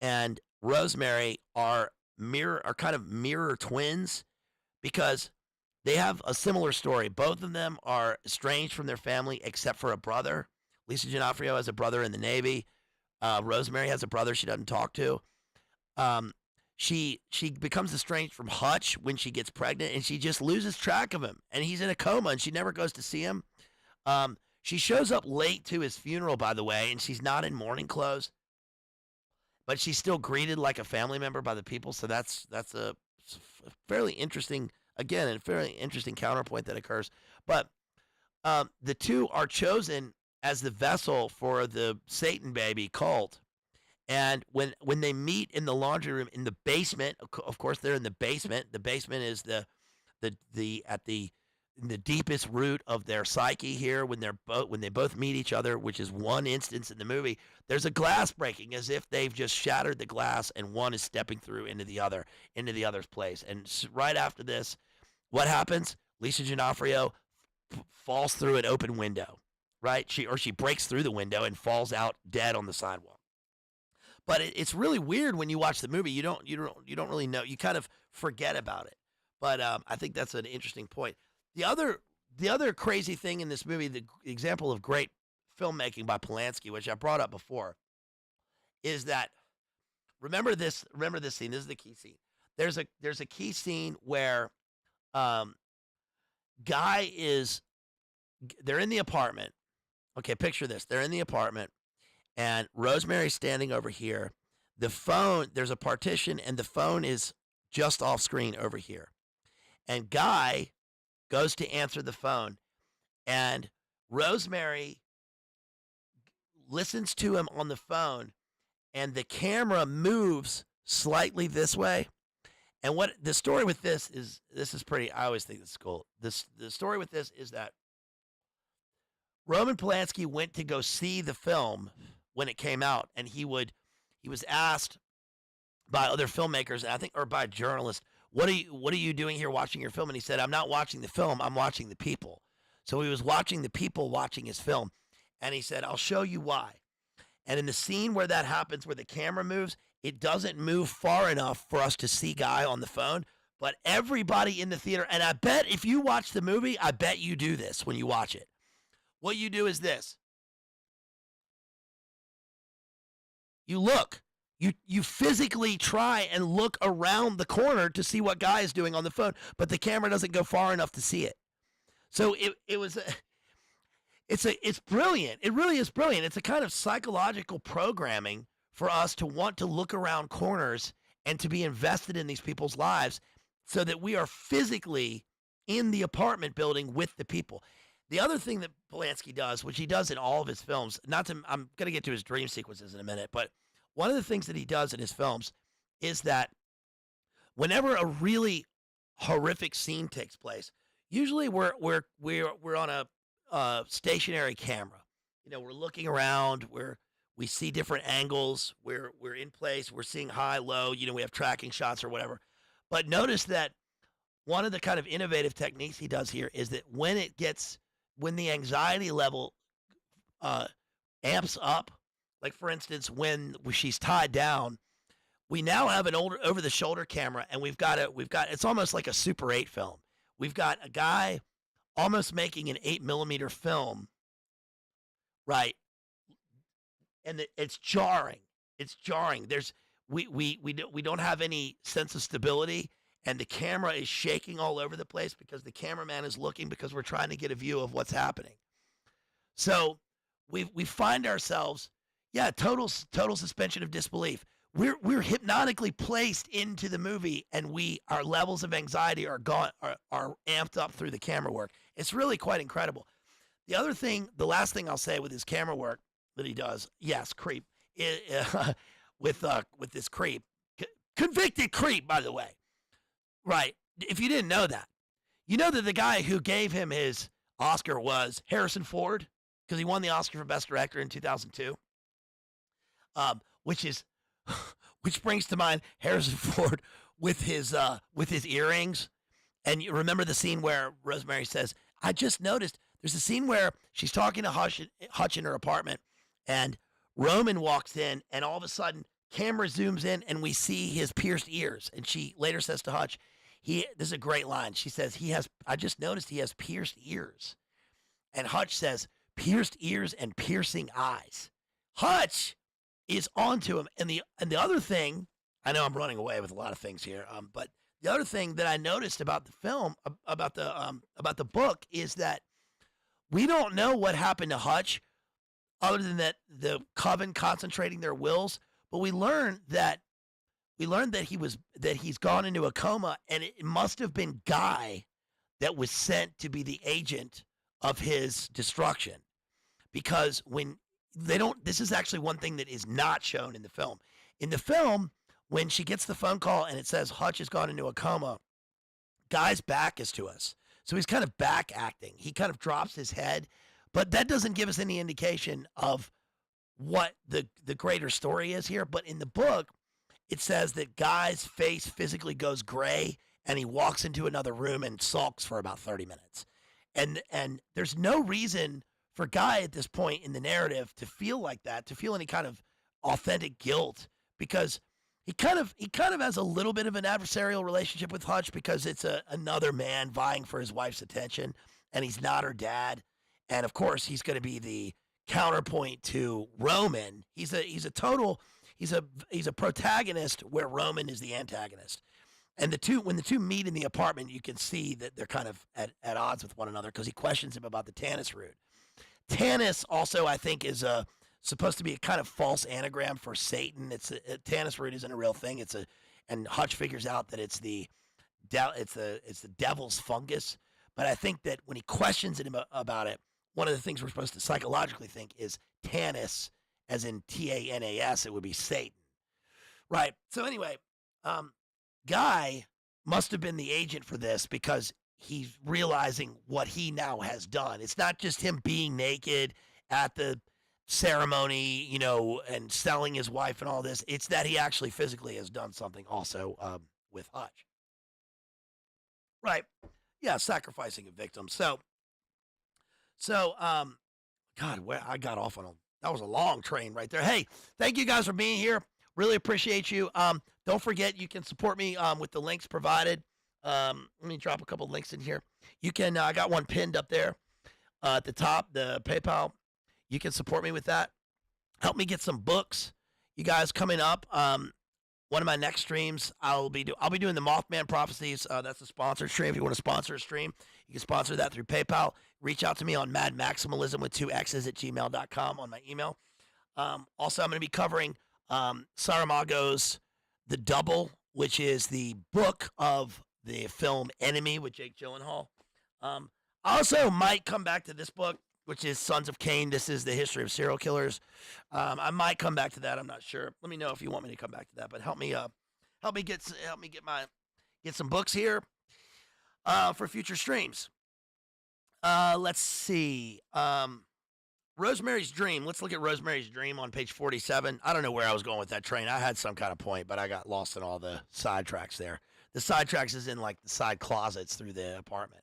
and Rosemary are kind of mirror twins because they have a similar story. Both of them are estranged from their family except for a brother. Lisa Genofrio has a brother in the Navy. Rosemary has a brother she doesn't talk to. She becomes estranged from Hutch when she gets pregnant, and she just loses track of him. And he's in a coma, and she never goes to see him. She shows up late to his funeral, by the way, and she's not in mourning clothes. But she's still greeted like a family member by the people, so that's a fairly interesting, again, a fairly interesting counterpoint that occurs. But the two are chosen as the vessel for the Satan baby cult. And when they meet in the laundry room in the basement, of course they're in the basement. The basement is the deepest root of their psyche here. When they both meet each other, which is one instance in the movie, there's a glass breaking as if they've just shattered the glass, and one is stepping through into the other's place. And right after this, what happens? Lisa Genofrio falls through an open window, right? She breaks through the window and falls out dead on the sidewalk. But it's really weird when you watch the movie. You don't really know. You kind of forget about it. But I think that's an interesting point. The other crazy thing in this movie, the example of great filmmaking by Polanski, which I brought up before, is that remember this scene. This is the key scene. There's a key scene where Guy is they're in the apartment. Okay, picture this. They're in the apartment and Rosemary's standing over here. The phone, there's a partition and the phone is just off screen over here. And Guy goes to answer the phone and Rosemary listens to him on the phone and the camera moves slightly this way. And what the story with this is pretty, I always think this is cool. The story with this is that Roman Polanski went to go see the film when it came out, and he was asked by other filmmakers, I think, or by a journalist, what are you doing here watching your film? And he said, I'm not watching the film, I'm watching the people. So he was watching the people watching his film. And he said, I'll show you why. And in the scene where that happens, where the camera moves, it doesn't move far enough for us to see Guy on the phone, but everybody in the theater, and I bet if you watch the movie, I bet you do this when you watch it. What you do is this. You look. You physically try and look around the corner to see what Guy is doing on the phone, but the camera doesn't go far enough to see it. So it's brilliant. It really is brilliant. It's a kind of psychological programming for us to want to look around corners and to be invested in these people's lives so that we are physically in the apartment building with the people. The other thing that Polanski does, which he does in all of his films, I'm going to get to his dream sequences in a minute, but one of the things that he does in his films is that whenever a really horrific scene takes place, usually we're on a stationary camera. You know, we're looking around, we see different angles, we're in place, we're seeing high, low, you know, we have tracking shots or whatever. But notice that one of the kind of innovative techniques he does here is that when the anxiety level amps up, like for instance, when she's tied down, we now have an over the shoulder camera and we've got it's almost like a Super 8 film. We've got a guy almost making an 8mm film, right? And it's jarring. It's jarring. We don't have any sense of stability, and the camera is shaking all over the place because the cameraman is looking because we're trying to get a view of what's happening. So we find ourselves, total suspension of disbelief. We're hypnotically placed into the movie, and our levels of anxiety are amped up through the camera work. It's really quite incredible. The last thing I'll say with his camera work that he does, yes, creep, with this creep, convicted creep, by the way, right? If you didn't know that, you know that the guy who gave him his Oscar was Harrison Ford, because he won the Oscar for Best Director in 2002, which brings to mind Harrison Ford with his earrings. And you remember the scene where Rosemary says, I just noticed there's a scene where she's talking to Hutch in her apartment, and Roman walks in, and all of a sudden, camera zooms in, and we see his pierced ears. And she later says to Hutch, this is a great line. She says, I just noticed he has pierced ears. And Hutch says, pierced ears and piercing eyes. Hutch is onto him. And the other thing, I know I'm running away with a lot of things here, but the other thing that I noticed about the film, about the book, is that we don't know what happened to Hutch, other than that the coven concentrating their wills. But we learned that he's gone into a coma, and it must have been Guy that was sent to be the agent of his destruction, because this is actually one thing that is not shown in the film. In the film, when she gets the phone call and it says Hutch has gone into a coma, Guy's back is to us. So he's kind of back acting. He kind of drops his head, but that doesn't give us any indication of what the greater story is here. But in the book, it says that Guy's face physically goes gray and he walks into another room and sulks for about 30 minutes. And there's no reason for Guy at this point in the narrative to feel like that, to feel any kind of authentic guilt, because he kind of has a little bit of an adversarial relationship with Hutch because it's another man vying for his wife's attention, and he's not her dad. And of course, he's going to be the counterpoint to Roman. He's a protagonist where Roman is the antagonist. And when the two meet in the apartment, you can see that they're kind of at odds with one another because he questions him about the Tanis root. Tanis also, I think, is supposed to be a kind of false anagram for Satan. Tanis root isn't a real thing. And Hutch figures out that it's the devil's fungus. But I think that when he questions him about it, one of the things we're supposed to psychologically think is Tanis, as in Tanas. It would be Satan, right? So anyway, Guy must have been the agent for this because he's realizing what he now has done. It's not just him being naked at the ceremony, and selling his wife and all this. It's that he actually physically has done something also with Hutch. Right. Yeah, sacrificing a victim. So, God, where I got off on that was a long train right there. Hey, thank you guys for being here. Really appreciate you. Don't forget you can support me with the links provided. Let me drop a couple links in here. You can. I got one pinned up there at the top, the PayPal. You can support me with that. Help me get some books. You guys coming up. One of my next streams, I'll be doing the Mothman Prophecies. That's a sponsored stream. If you want to sponsor a stream, you can sponsor that through PayPal. Reach out to me on madmaximalism with 2 X's at gmail.com on my email. Also, I'm going to be covering Saramago's The Double, which is the book of the film Enemy with Jake Gyllenhaal. I also might come back to this book, which is Sons of Cain. This is the history of serial killers. I might come back to that. I'm not sure. Let me know if you want me to come back to that. But help me get some books here for future streams. Let's see. Rosemary's Dream. Let's look at Rosemary's Dream on page 47. I don't know where I was going with that train. I had some kind of point, but I got lost in all the sidetracks there. The sidetracks is in like the side closets through the apartment.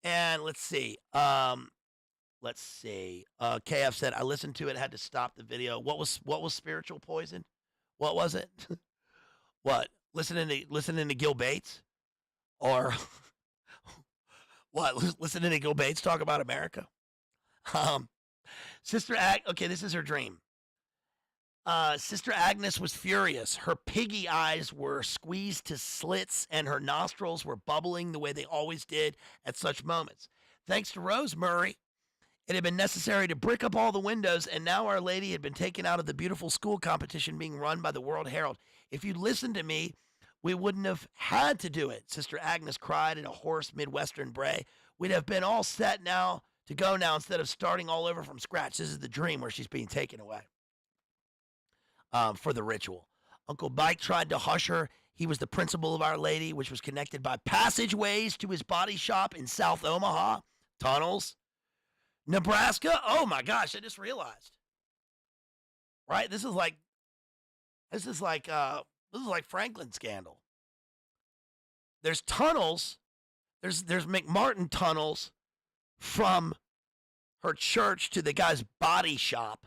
And let's see. KF said, I listened to it, had to stop the video. What was spiritual poison? What was it? What? Listening to Gil Bates? Or what? Listening to Gil Bates talk about America? Okay, this is her dream. Sister Agnes was furious. Her piggy eyes were squeezed to slits, and her nostrils were bubbling the way they always did at such moments. Thanks to Rosemary, it had been necessary to brick up all the windows, and now Our Lady had been taken out of the beautiful school competition being run by the World Herald. If you'd listened to me, we wouldn't have had to do it, Sister Agnes cried in a hoarse Midwestern bray. We'd have been all set now to go now instead of starting all over from scratch. This is the dream where she's being taken away. For the ritual. Uncle Mike tried to hush her. He was the principal of Our Lady, which was connected by passageways to his body shop in South Omaha, tunnels, Nebraska. Oh my gosh, I just realized. Right? This is like Franklin scandal. There's tunnels. There's McMartin tunnels from her church to the guy's body shop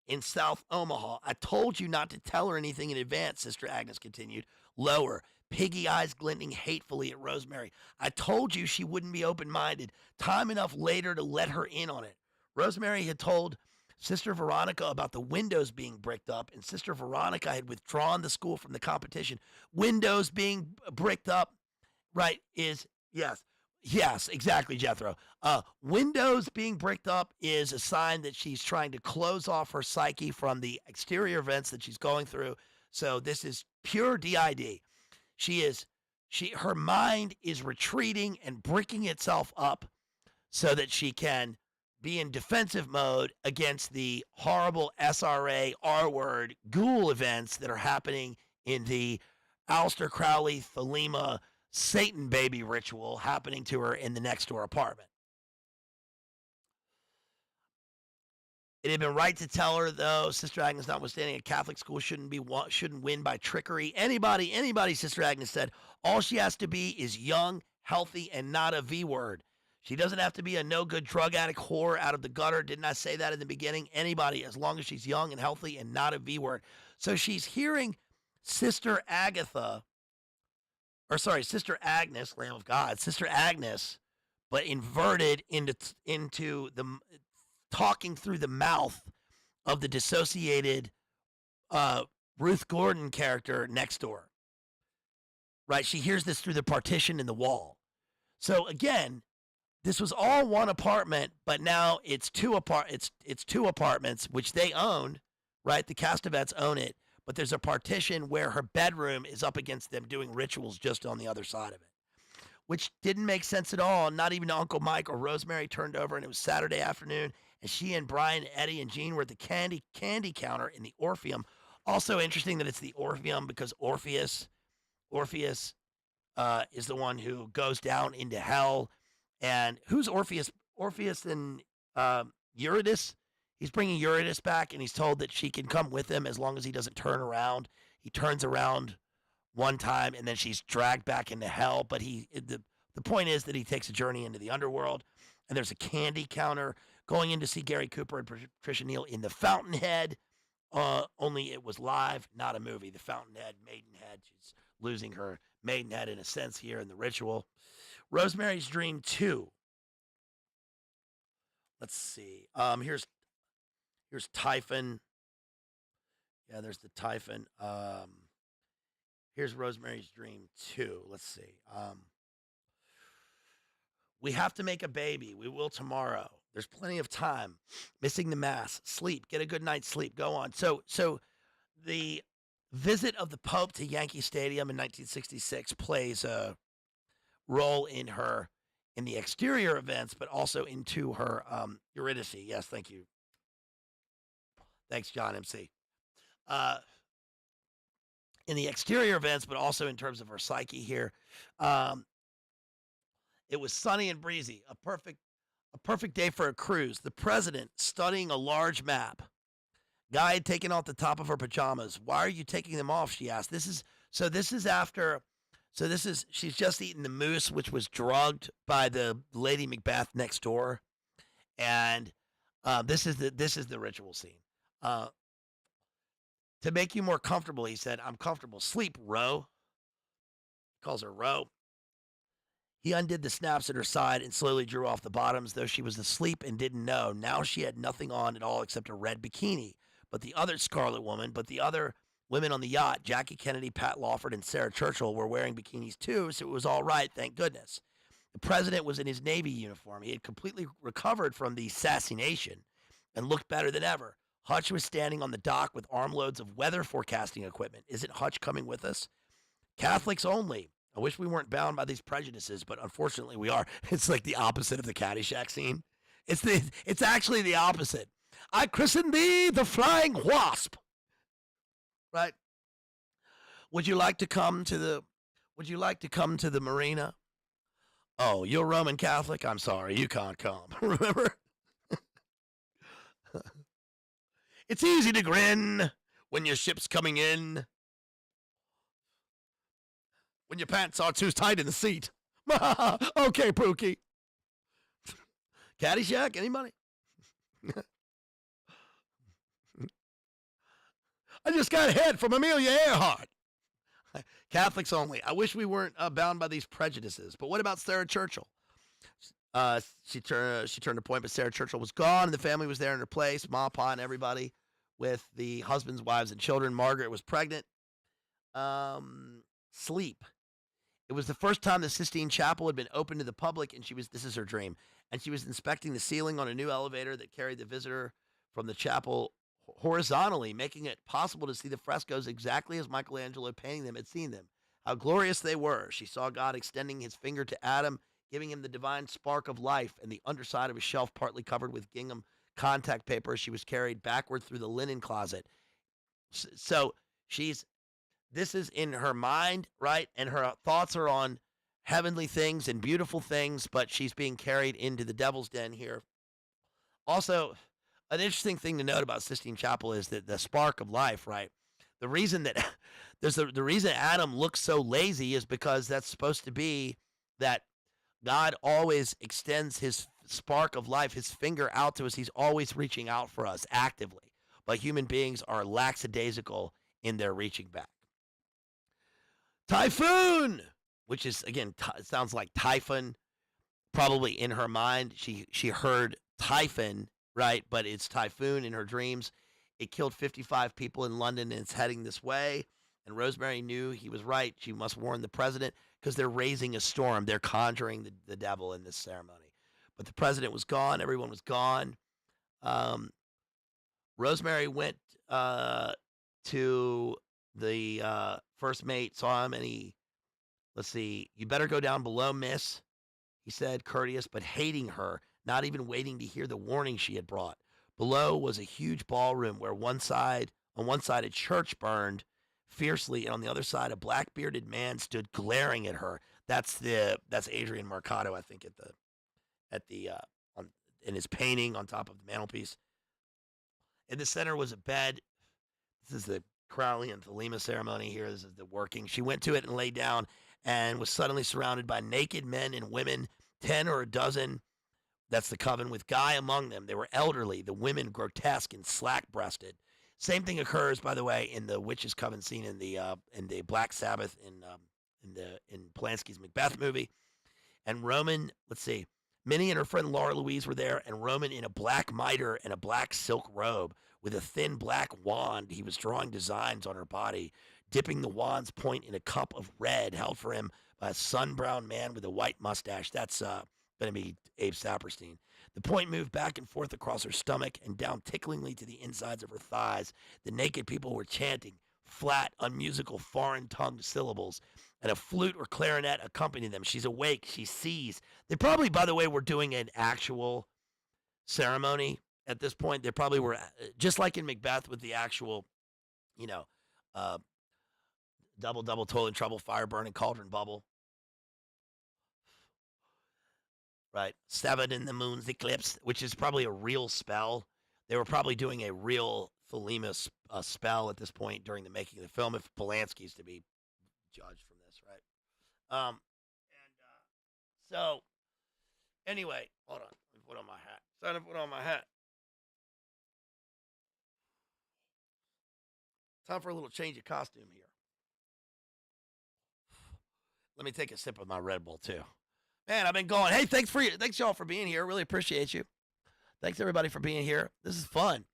in South Omaha. I told you not to tell her anything in advance, Sister Agnes continued. Lower, piggy eyes glinting hatefully at Rosemary. I told you she wouldn't be open-minded. Time enough later to let her in on it. Rosemary had told Sister Veronica about the windows being bricked up, and Sister Veronica had withdrawn the school from the competition. Windows being bricked up, right, is, yes. Yes, exactly, Jethro. Windows being bricked up is a sign that she's trying to close off her psyche from the exterior events that she's going through. So this is pure DID. Her mind is retreating and bricking itself up so that she can be in defensive mode against the horrible SRA R-word ghoul events that are happening in the Aleister Crowley Thelema Satan baby ritual happening to her in the next door apartment. It had been right to tell her, though, Sister Agnes, notwithstanding a Catholic school shouldn't win by trickery. Anybody, Sister Agnes said, all she has to be is young, healthy, and not a V word. She doesn't have to be a no-good drug addict whore out of the gutter. Didn't I say that in the beginning? Anybody, as long as she's young and healthy and not a V word. So she's hearing Sister Agatha, Sister Agnes, Lamb of God, Sister Agnes, but inverted into the talking through the mouth of the dissociated Ruth Gordon character next door. Right? She hears this through the partition in the wall. So again, this was all one apartment, but now it's two apartments which they own, right? The Castavetes own it, but there's a partition where her bedroom is up against them doing rituals just on the other side of it, which didn't make sense at all. Not even Uncle Mike or Rosemary turned over, and it was Saturday afternoon, and she and Brian, Eddie, and Jean were at the candy counter in the Orpheum. Also interesting that it's the Orpheum because Orpheus is the one who goes down into hell. And who's Orpheus? Orpheus and Eurydice. He's bringing Eurydice back, and he's told that she can come with him as long as he doesn't turn around. He turns around one time, and then she's dragged back into hell. But the point is that he takes a journey into the underworld, and there's a candy counter going in to see Gary Cooper and Patricia Neal in the Fountainhead. Only it was live, not a movie. The Fountainhead, Maidenhead. She's losing her Maidenhead in a sense here in the ritual. Rosemary's Dream 2. Let's see. Here's Typhon. Yeah, there's the Typhon. Here's Rosemary's Dream 2. Let's see. We have to make a baby. We will tomorrow. There's plenty of time. Missing the mass. Sleep. Get a good night's sleep. Go on. So the visit of the Pope to Yankee Stadium in 1966 plays a role in the exterior events, but also into her Eurydice. Yes, thank you. Thanks, John MC. In the exterior events, but also in terms of her psyche here. It was sunny and breezy, a perfect day for a cruise. The president studying a large map. Guy had taken off the top of her pajamas. Why are you taking them off? She asked. She's just eaten the moose, which was drugged by the Lady Macbeth next door. And this is the ritual scene. To make you more comfortable, he said, I'm comfortable. Sleep, Ro. He calls her Ro. He undid the snaps at her side and slowly drew off the bottoms, though she was asleep and didn't know. Now she had nothing on at all except a red bikini. But the other women on the yacht, Jackie Kennedy, Pat Lawford, and Sarah Churchill, were wearing bikinis too, so it was all right, thank goodness. The president was in his Navy uniform. He had completely recovered from the assassination and looked better than ever. Hutch was standing on the dock with armloads of weather forecasting equipment. Isn't Hutch coming with us? Catholics only. I wish we weren't bound by these prejudices, but unfortunately we are. It's like the opposite of the Caddyshack scene. It's actually the opposite. I christen thee the Flying Wasp. Right? Would you like to come to the marina? Oh, you're Roman Catholic? I'm sorry, you can't come. Remember? It's easy to grin when your ship's coming in. When your pants are too tight in the seat. Okay, Pookie. Caddyshack, anybody? I just got head from Amelia Earhart. Catholics only. I wish we weren't bound by these prejudices. But what about Sarah Churchill? She turned a point, but Sarah Churchill was gone, and the family was there in her place, Ma, Pa, and everybody, with the husbands, wives, and children. Margaret was pregnant. Sleep. It was the first time the Sistine Chapel had been open to the public, and this is her dream, and she was inspecting the ceiling on a new elevator that carried the visitor from the chapel horizontally, making it possible to see the frescoes exactly as Michelangelo painting them had seen them. How glorious they were. She saw God extending his finger to Adam, giving him the divine spark of life, and the underside of a shelf partly covered with gingham contact paper. She was carried backward through the linen closet. So this is in her mind, right? And her thoughts are on heavenly things and beautiful things, but she's being carried into the devil's den here. Also, an interesting thing to note about Sistine Chapel is that the spark of life, right? The reason that the reason Adam looks so lazy is because that's supposed to be that God always extends his spark of life, his finger out to us. He's always reaching out for us actively. But human beings are lackadaisical in their reaching back. Typhoon, which is, again, sounds like Typhon. Probably in her mind, she heard Typhon, right? But it's Typhoon in her dreams. It killed 55 people in London, and it's heading this way. And Rosemary knew he was right. She must warn the president because they're raising a storm. They're conjuring the devil in this ceremony. But the president was gone. Everyone was gone. Rosemary went to the first mate, saw him, and let's see, you better go down below, miss, he said, courteous, but hating her, not even waiting to hear the warning she had brought. Below was a huge ballroom where on one side a church burned fiercely, and on the other side a black-bearded man stood glaring at her. That's Adrian Mercado, I think, in his painting on top of the mantelpiece. In the center was a bed. This is the Crowley and Thelema ceremony here. This is the working. She went to it and lay down and was suddenly surrounded by naked men and women, 10 or a dozen. That's the coven, with Guy among them. They were elderly, the women grotesque and slack-breasted. Same thing occurs, by the way, in the witches' coven scene in the Black Sabbath in Polanski's Macbeth movie. And Roman, let's see, Minnie and her friend Laura Louise were there, and Roman in a black mitre and a black silk robe with a thin black wand. He was drawing designs on her body, dipping the wand's point in a cup of red held for him by a sun-brown man with a white mustache. That's going to be Abe Saperstein. The point moved back and forth across her stomach and down ticklingly to the insides of her thighs. The naked people were chanting flat, unmusical, foreign-tongued syllables, and a flute or clarinet accompanied them. She's awake. She sees. They probably, by the way, were doing an actual ceremony at this point. They probably were, just like in Macbeth with the actual, double, toil and trouble, fire burning, cauldron bubble. Right. 7 in the moon's eclipse, which is probably a real spell. They were probably doing a real Thelema spell at this point during the making of the film, if Polanski's to be judged from this, right? So, anyway, hold on. Let me put on my hat. Time to put on my hat. Time for a little change of costume here. Let me take a sip of my Red Bull, too. Man, I've been going. Hey, thanks y'all for being here. Really appreciate you. Thanks everybody for being here. This is fun.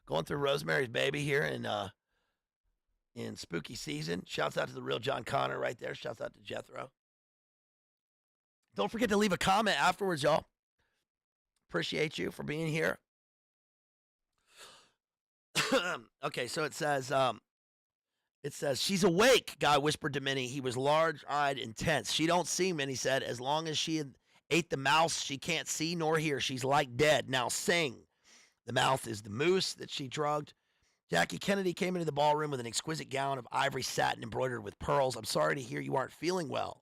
Going through Rosemary's Baby here in spooky season. Shouts out to the real John Connor right there. Shouts out to Jethro. Don't forget to leave a comment afterwards, y'all. Appreciate you for being here. Okay, so it says, she's awake, Guy whispered to Minnie. He was large-eyed and tense. She don't see, Minnie said. As long as she ate the mouse, she can't see nor hear. She's like dead. Now sing. The mouth is the moose that she drugged. Jackie Kennedy came into the ballroom with an exquisite gown of ivory satin embroidered with pearls. I'm sorry to hear you aren't feeling well.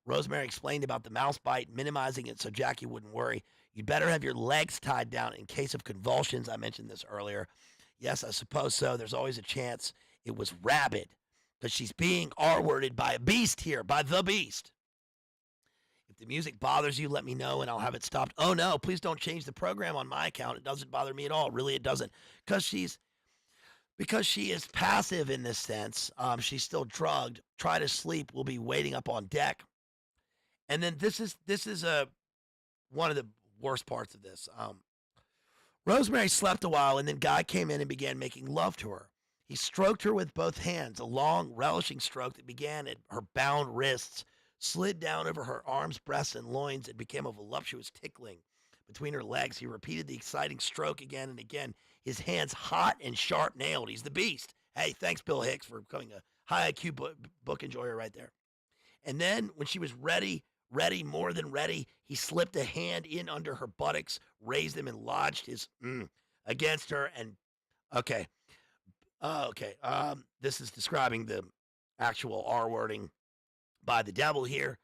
Rosemary explained about the mouse bite, minimizing it so Jackie wouldn't worry. You'd better have your legs tied down in case of convulsions. I mentioned this earlier. Yes, I suppose so. There's always a chance it was rabid, because she's being R-worded by a beast here, by the beast. If the music bothers you, let me know and I'll have it stopped. Oh no, please don't change the program on my account. It doesn't bother me at all. Really, it doesn't. Because she is passive in this sense. She's still drugged. Try to sleep. We'll be waiting up on deck. And then this is one of the worst parts of this. Rosemary slept a while, and then Guy came in and began making love to her. He stroked her with both hands, a long, relishing stroke that began at her bound wrists, slid down over her arms, breasts, and loins, and became a voluptuous tickling between her legs. He repeated the exciting stroke again and again, his hands hot and sharp-nailed. He's the beast. Hey, thanks, Bill Hicks, for becoming a high IQ book enjoyer right there. And then, when she was ready, more than ready, he slipped a hand in under her buttocks, raised them, and lodged his against her. And, okay. This is describing the actual R wording by the devil here.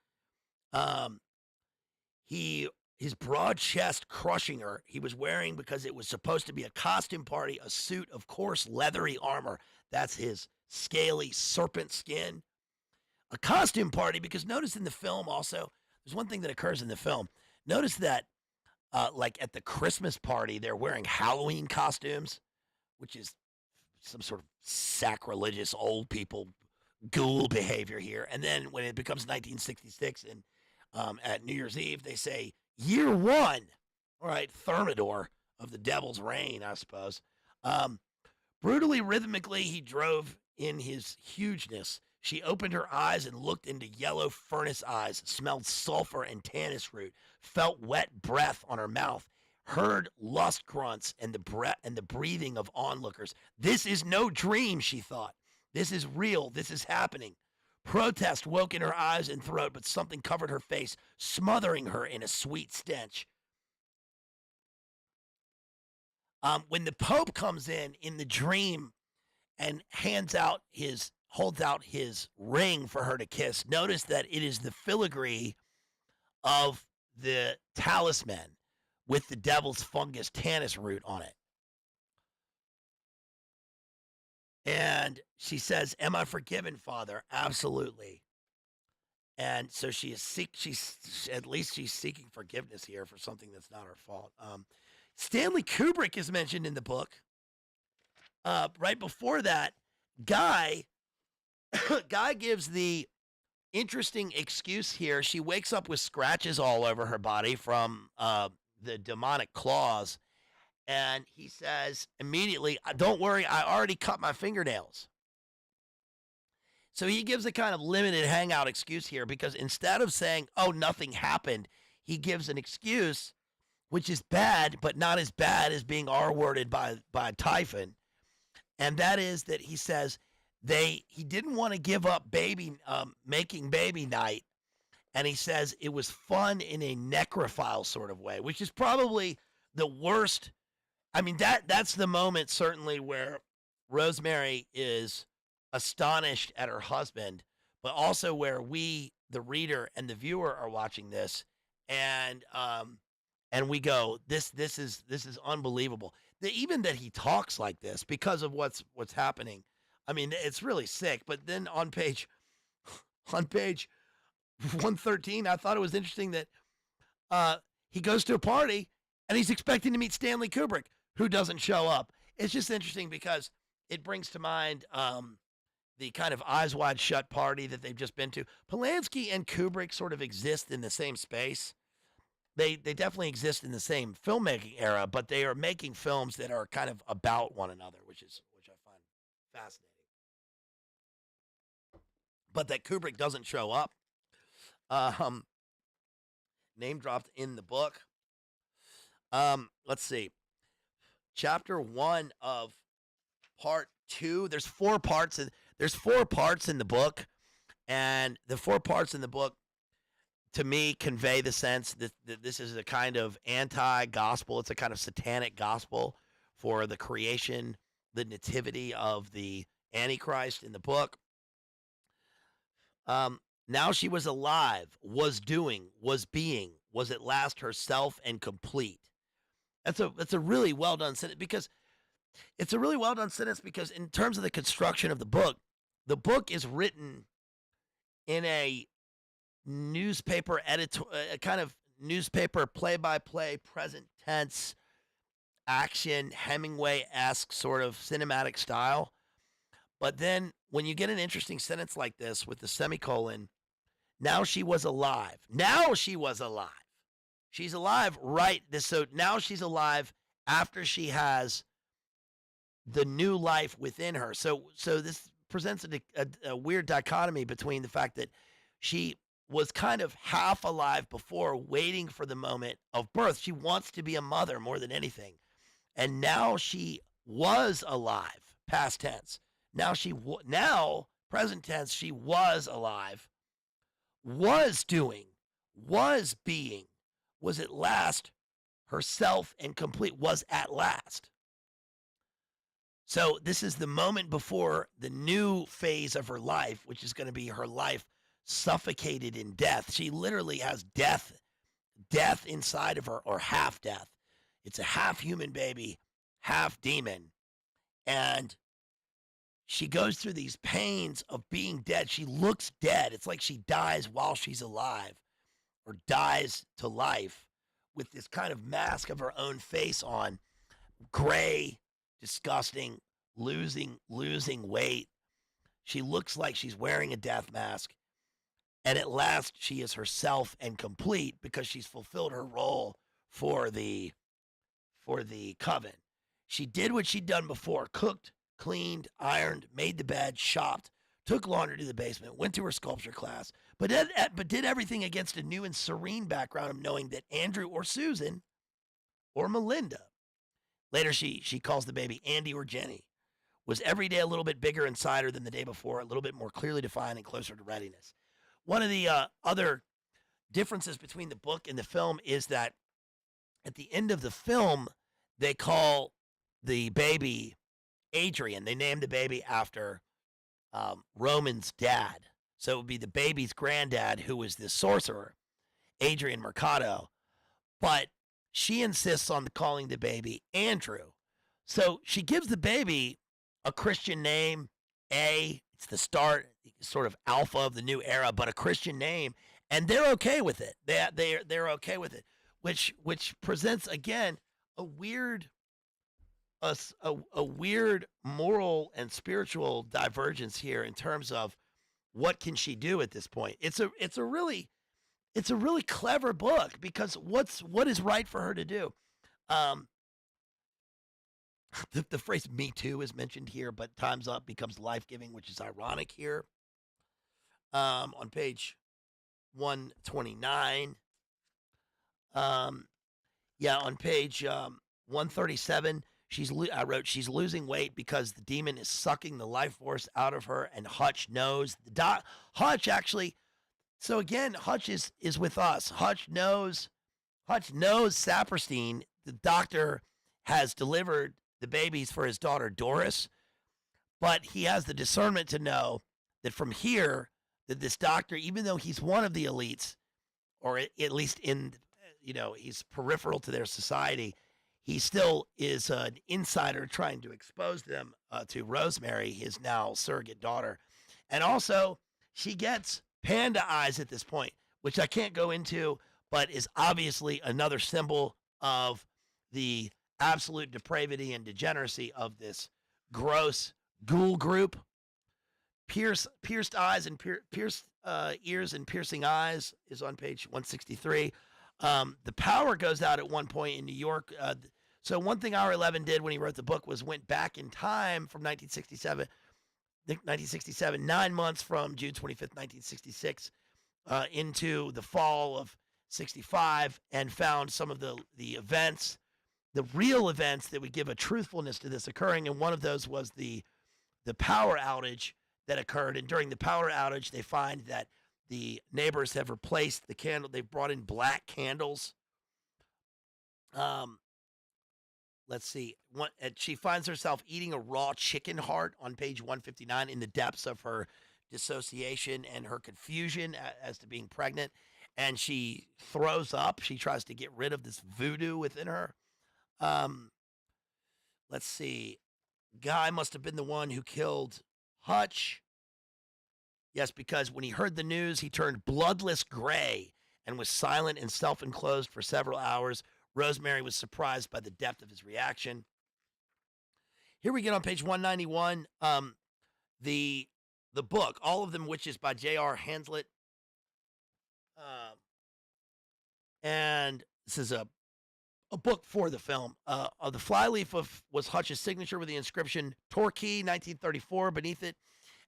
His broad chest crushing her. He was wearing, because it was supposed to be a costume party, a suit of coarse leathery armor. That's his scaly serpent skin. A costume party, because notice in the film also, there's one thing that occurs in the film. Notice that, like at the Christmas party, they're wearing Halloween costumes, which is some sort of sacrilegious old people ghoul behavior here. And then when it becomes 1966 and at New Year's Eve, they say, year one. All right, Thermidor of the Devil's Reign, I suppose. Brutally, rhythmically, he drove in his hugeness. She opened her eyes and looked into yellow furnace eyes, smelled sulfur and tannis root, felt wet breath on her mouth, heard lust grunts and the breathing of onlookers. This is no dream, she thought. This is real. This is happening. Protest woke in her eyes and throat, but something covered her face, smothering her in a sweet stench. When the Pope comes in the dream and holds out his ring for her to kiss, notice that it is the filigree of the talisman with the devil's fungus tannis root on it. And she says, "Am I forgiven, Father?" Absolutely. And so she's seeking forgiveness here for something that's not her fault. Stanley Kubrick is mentioned in the book. Right before that, Guy gives the interesting excuse here. She wakes up with scratches all over her body from the demonic claws. And he says immediately, "Don't worry, I already cut my fingernails." So he gives a kind of limited hangout excuse here because instead of saying, "Oh, nothing happened," he gives an excuse, which is bad, but not as bad as being R-worded by Typhon. And that is that he says he didn't want to give up making baby night. And he says it was fun in a necrophile sort of way, which is probably the worst. I mean, that's the moment certainly where Rosemary is astonished at her husband, but also where we, the reader and the viewer, are watching this, and we go, this is unbelievable. Even that he talks like this because of what's happening. I mean, it's really sick. But then on page 113, I thought it was interesting that he goes to a party and he's expecting to meet Stanley Kubrick, who doesn't show up. It's just interesting because it brings to mind the kind of eyes wide shut party that they've just been to. Polanski and Kubrick sort of exist in the same space. They definitely exist in the same filmmaking era, but they are making films that are kind of about one another, which I find fascinating. But that Kubrick doesn't show up. Name dropped in the book. Let's see. Chapter 1 of part 2. There's 4 parts in the book, and the 4 parts in the book to me convey the sense that this is a kind of anti-gospel. It's a kind of satanic gospel for the creation, the nativity of the Antichrist in the book. Now she was alive, was doing, was being, was at last herself and complete. That's a really well done sentence because in terms of the construction of the book is written in a newspaper a kind of newspaper play-by-play present tense action Hemingway-esque sort of cinematic style. But then when you get an interesting sentence like this with the semicolon, now she was alive. She's alive, right? So now she's alive after she has the new life within her. So this presents a weird dichotomy between the fact that she was kind of half alive before, waiting for the moment of birth. She wants to be a mother more than anything. And now she was alive, past tense. Now, present tense, she was alive, was doing, was being, was at last herself and complete, was at last. So this is the moment before the new phase of her life, which is going to be her life suffocated in death. She literally has death inside of her, or half death. It's a half human baby, half demon. And she goes through these pains of being dead. She looks dead. It's like she dies while she's alive, or dies to life with this kind of mask of her own face on, gray, disgusting, losing weight. She looks like she's wearing a death mask. And at last, she is herself and complete because she's fulfilled her role for the coven. She did what she'd done before: cooked, cleaned, ironed, made the bed, shopped, took laundry to the basement, went to her sculpture class, but did everything against a new and serene background of knowing that Andrew or Susan or Melinda, later she calls the baby Andy or Jenny, was every day a little bit bigger inside her than the day before, a little bit more clearly defined and closer to readiness. One of the other differences between the book and the film is that at the end of the film, they call the baby Adrian. They named the baby after Roman's dad. So it would be the baby's granddad, who was the sorcerer, Adrian Mercado. But she insists on calling the baby Andrew. So she gives the baby a Christian name, it's the start, sort of alpha of the new era, but a Christian name, and they're okay with it. They're okay with it, which presents again a weird moral and spiritual divergence here in terms of what can she do at this point. It's a really clever book because what is right for her to do. The phrase "me too" is mentioned here, but "time's up" becomes life-giving, which is ironic here. On page 129. On page 137, I wrote, she's losing weight because the demon is sucking the life force out of her, and Hutch knows. Hutch actually, so again, Hutch is with us. Hutch knows Saperstein, the doctor, has delivered the babies for his daughter Doris, but he has the discernment to know that from here, that this doctor, even though he's one of the elites, or at least he's peripheral to their society, he still is an insider trying to expose them to Rosemary, his now surrogate daughter. And also, she gets panda eyes at this point, which I can't go into, but is obviously another symbol of the absolute depravity and degeneracy of this gross ghoul group. Pierced eyes and pierced ears and piercing eyes is on page 163. The power goes out at one point in New York. So one thing Hour 11 did when he wrote the book was went back in time from 1967, 9 months from June 25th, 1966, into the fall of 65, and found some of the events, the real events that would give a truthfulness to this occurring. And one of those was the power outage that occurred. And during the power outage, they find that the neighbors have replaced the candle. They've brought in black candles. Let's see. She finds herself eating a raw chicken heart on page 159 in the depths of her dissociation and her confusion as to being pregnant. And she throws up. She tries to get rid of this voodoo within her. Let's see. Guy must have been the one who killed Hutch. Yes, because when he heard the news, he turned bloodless gray and was silent and self-enclosed for several hours. Rosemary was surprised by the depth of his reaction. Here we get on page 191, the book, All of Them Witches by J.R. Hazlitt. And this is a book for the film. The flyleaf was Hutch's signature with the inscription Torquay 1934 beneath it.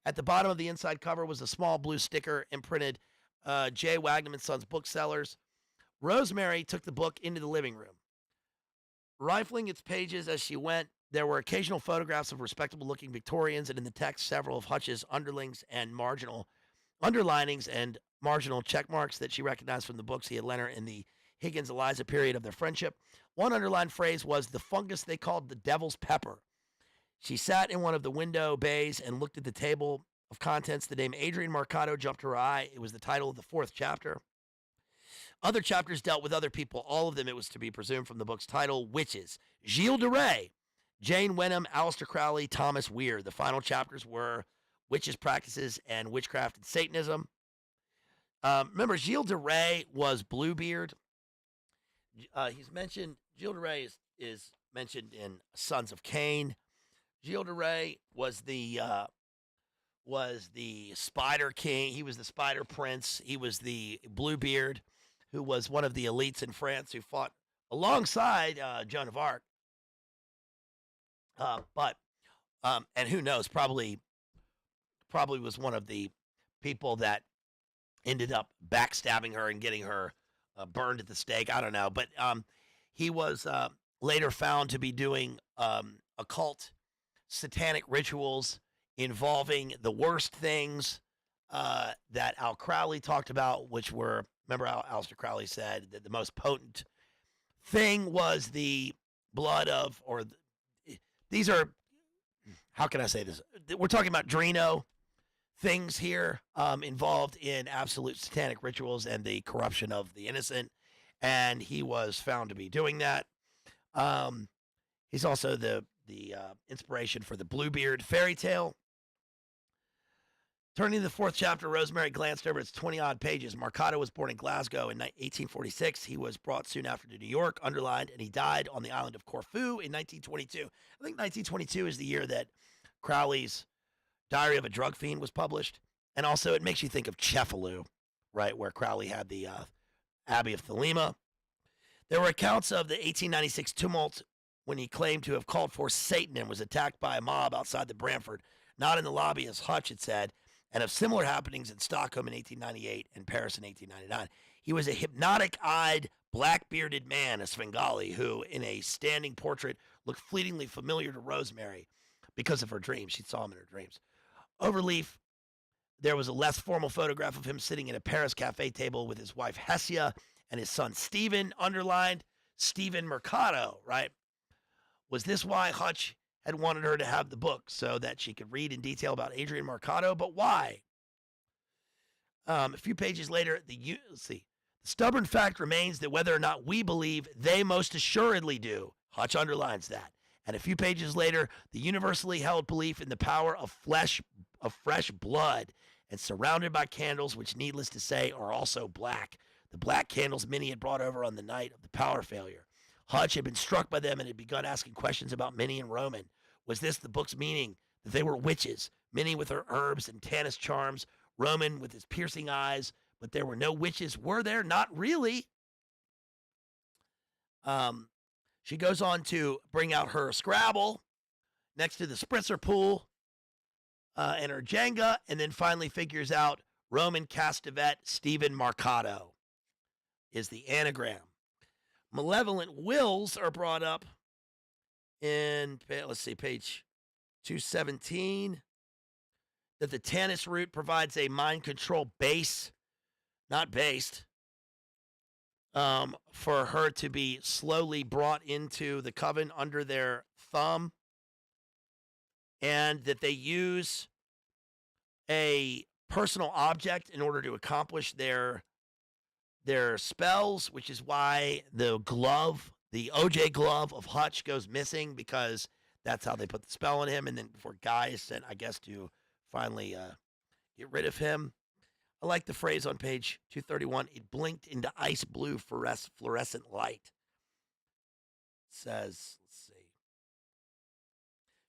At the bottom of the inside cover was a small blue sticker imprinted J. Wagner & Sons Booksellers. Rosemary took the book into the living room. Rifling its pages as she went, there were occasional photographs of respectable-looking Victorians, and in the text, several of Hutch's underlings and underlinings and marginal check marks that she recognized from the books he had lent her in the Higgins-Eliza period of their friendship. One underlined phrase was the fungus they called the devil's pepper. She sat in one of the window bays and looked at the table of contents. The name Adrian Mercado jumped to her eye. It was the title of the 4th chapter. Other chapters dealt with other people, all of them, it was to be presumed from the book's title, Witches. Gilles de Rais, Jane Wenham, Aleister Crowley, Thomas Weir. The final chapters were Witches' Practices and Witchcraft and Satanism. Remember, Gilles de Rais was Bluebeard. Gilles de Rais is mentioned in Sons of Cain. Gilles de Rais was the Spider King. He was the Spider Prince. He was the Bluebeard, who was one of the elites in France who fought alongside Joan of Arc. And who knows, probably was one of the people that ended up backstabbing her and getting her burned at the stake. I don't know, but he was later found to be doing occult satanic rituals involving the worst things that Al Crowley talked about, which were, remember how Aleister Crowley said that the most potent thing was the blood of, these are, how can I say this? We're talking about Drino things here involved in absolute satanic rituals and the corruption of the innocent, and he was found to be doing that. He's also the inspiration for the Bluebeard fairy tale. Turning to the fourth chapter, Rosemary glanced over its 20-odd pages. Mercado was born in Glasgow in 1846. He was brought soon after to New York, underlined, and he died on the island of Corfu in 1922. I think 1922 is the year that Crowley's Diary of a Drug Fiend was published. And also, it makes you think of Cefalù, right, where Crowley had the Abbey of Thelema. There were accounts of the 1896 tumult when he claimed to have called for Satan and was attacked by a mob outside the Bramford, not in the lobby as Hutch had said, and of similar happenings in Stockholm in 1898 and Paris in 1899. He was a hypnotic-eyed, black-bearded man, a Svengali, who, in a standing portrait, looked fleetingly familiar to Rosemary because of her dreams. She saw him in her dreams. Overleaf, there was a less formal photograph of him sitting at a Paris cafe table with his wife Hesia and his son Stephen, underlined Stephen Mercado, right? Was this why Hutch had wanted her to have the book, so that she could read in detail about Adrian Mercado? But why? A few pages later, let's see. The stubborn fact remains that whether or not we believe, they most assuredly do. Hutch underlines that. And a few pages later, the universally held belief in the power of fresh blood, and surrounded by candles, which, needless to say, are also black. The black candles Minnie had brought over on the night of the power failure. Hutch had been struck by them and had begun asking questions about Minnie and Roman. Was this the book's meaning, that they were witches, Minnie with her herbs and Tanis charms, Roman with his piercing eyes, but there were no witches, were there? Not really. She goes on to bring out her Scrabble next to the spritzer pool and her Jenga, and then finally figures out Roman Castavet Stephen Mercado is the anagram. Malevolent wills are brought up in, let's see, page 217, that the Tanis root provides a mind control base, not based, for her to be slowly brought into the coven under their thumb, and that they use a personal object in order to accomplish their spells, which is why the glove, the OJ glove of Hutch, goes missing, because that's how they put the spell on him. And then before Guy is sent, I guess, to finally get rid of him. I like the phrase on page 231. It blinked into ice blue fluorescent light. It says, let's see.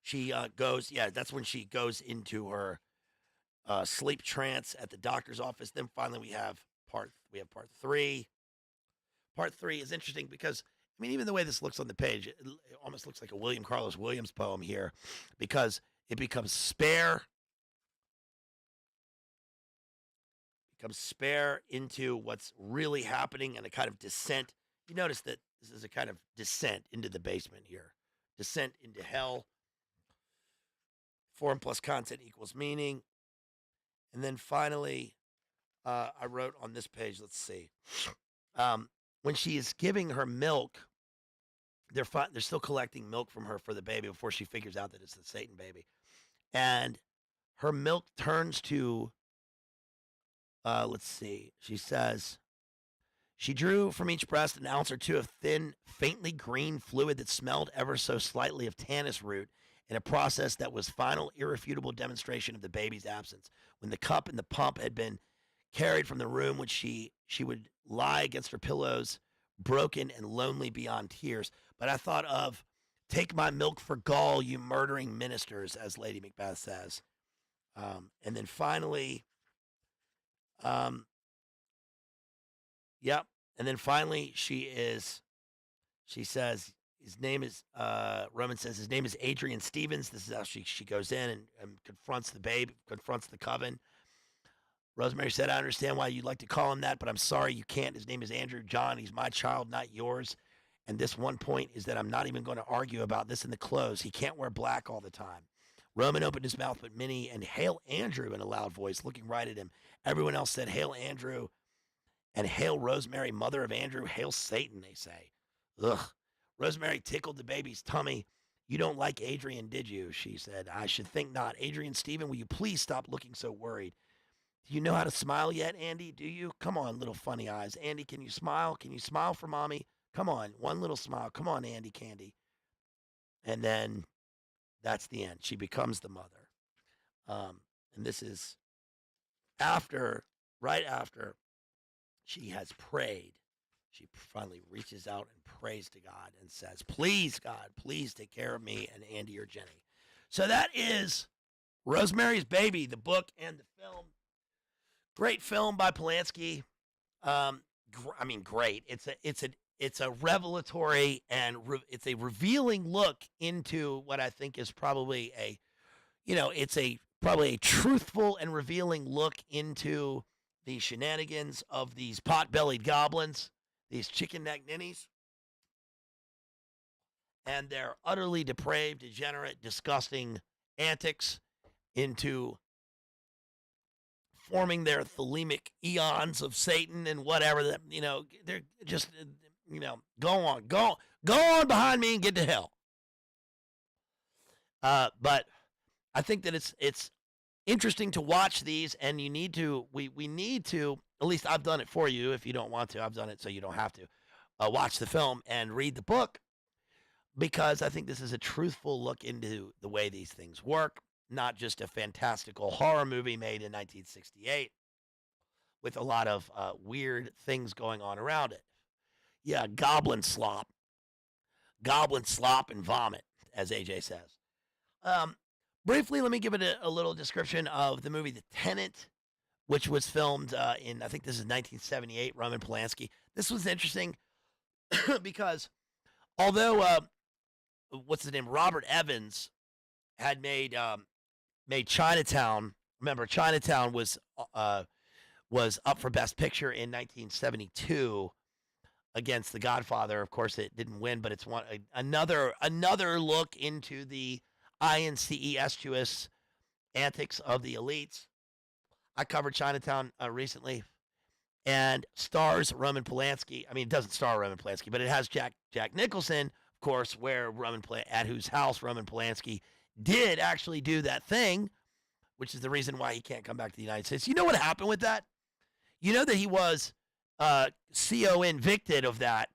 She goes, that's when she goes into her sleep trance at the doctor's office. Then finally we have part 3. Part 3 is interesting because, I mean, even the way this looks on the page, it almost looks like a William Carlos Williams poem here, because it becomes spare into what's really happening, and a kind of descent. You notice that this is a kind of descent into the basement here. Descent into hell. Form plus content equals meaning. And then finally, I wrote on this page, let's see. When she is giving her milk, they're still collecting milk from her for the baby before she figures out that it's the Satan baby. And her milk turns to, let's see, she says, she drew from each breast an ounce or two of thin, faintly green fluid that smelled ever so slightly of Tanis root, in a process that was final, irrefutable demonstration of the baby's absence. When the cup and the pump had been carried from the room, which she would lie against her pillows, broken and lonely beyond tears. But I thought of Take my milk for gall, you murdering ministers, as Lady Macbeth says. And then finally, yep. And then finally, she says, his name is, Roman says his name is Adrian Stevens. This is how she goes in and confronts the babe, confronts the coven. Rosemary said, I understand why you'd like to call him that, but I'm sorry you can't. His name is Andrew John. He's my child, not yours. And this one point is that I'm not even going to argue about this in the close. He can't wear black all the time. Roman opened his mouth, but Minnie and Hail Andrew in a loud voice, looking right at him. Everyone else said, Hail Andrew, and Hail Rosemary, mother of Andrew. Hail Satan, they say. Ugh. Rosemary tickled the baby's tummy. You don't like Adrian, did you? She said. I should think not. Adrian, Stephen, will you please stop looking so worried? Do you know how to smile yet, Andy? Do you? Come on, little funny eyes. Andy, can you smile? Can you smile for mommy? Come on, one little smile. Come on, Andy Candy. And then that's the end. She becomes the mother. And this is right after she has prayed. She finally reaches out and prays to God and says, please, God, please take care of me and Andy or Jenny. So that is Rosemary's Baby, the book and the film. Great film by Polanski. Great. It's a revelatory and it's a revealing look into what I think is probably probably a truthful and revealing look into the shenanigans of these pot-bellied goblins, these chicken neck ninnies, and their utterly depraved, degenerate, disgusting antics into forming their thelemic eons of Satan and whatever that, they're just, go on behind me and get to hell. But I think that it's interesting to watch these, and we need to, at least I've done it for you. If you don't want to, I've done it so you don't have to watch the film and read the book, because I think this is a truthful look into the way these things work. Not just a fantastical horror movie made in 1968 with a lot of weird things going on around it. Yeah, goblin slop and vomit, as AJ says. Briefly, let me give it a little description of the movie The Tenant, which was filmed in, I think this is 1978, Roman Polanski. This was interesting because although, what's his name, Robert Evans had made Chinatown. Remember, Chinatown was up for Best Picture in 1972 against The Godfather. Of course, it didn't win, but it's another look into the incestuous antics of the elites. I covered Chinatown recently, and stars Roman Polanski. I mean, it doesn't star Roman Polanski, but it has Jack Nicholson, of course, at whose house Roman Polanski did actually do that thing, which is the reason why he can't come back to the United States. You know what happened with that? You know that he was CO invicted of that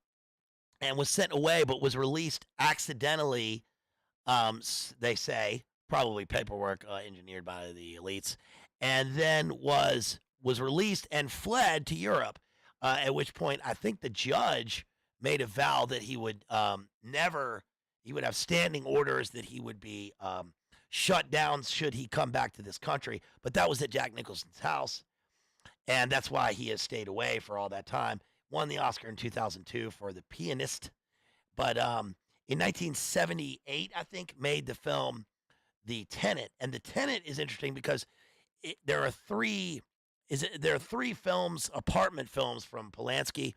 and was sent away, but was released accidentally, they say, probably paperwork engineered by the elites, and then was released and fled to Europe, at which point I think the judge made a vow that he would he would have standing orders that he would be shut down should he come back to this country. But that was at Jack Nicholson's house, and that's why he has stayed away for all that time. Won the Oscar in 2002 for The Pianist, but in 1978, I think, made the film The Tenant. And The Tenant is interesting because there are three films, apartment films from Polanski.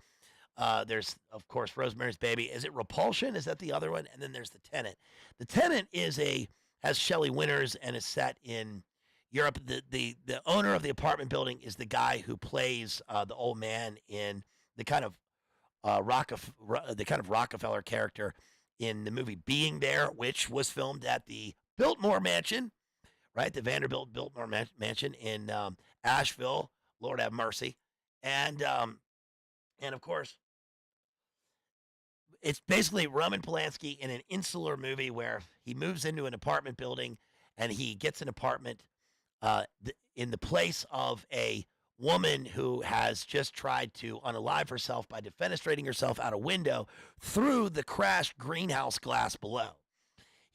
There's, of course, Rosemary's Baby. Is it Repulsion? Is that the other one? And then there's The Tenant. The Tenant has Shelley Winters and is set in Europe. The owner of the apartment building is the guy who plays the old man in the kind of Rockefeller character in the movie Being There, which was filmed at the Biltmore Mansion, right? The Vanderbilt Biltmore Mansion in Asheville. Lord have mercy. And of course, it's basically Roman Polanski in an insular movie where he moves into an apartment building and he gets an apartment in the place of a woman who has just tried to unalive herself by defenestrating herself out a window through the crashed greenhouse glass below.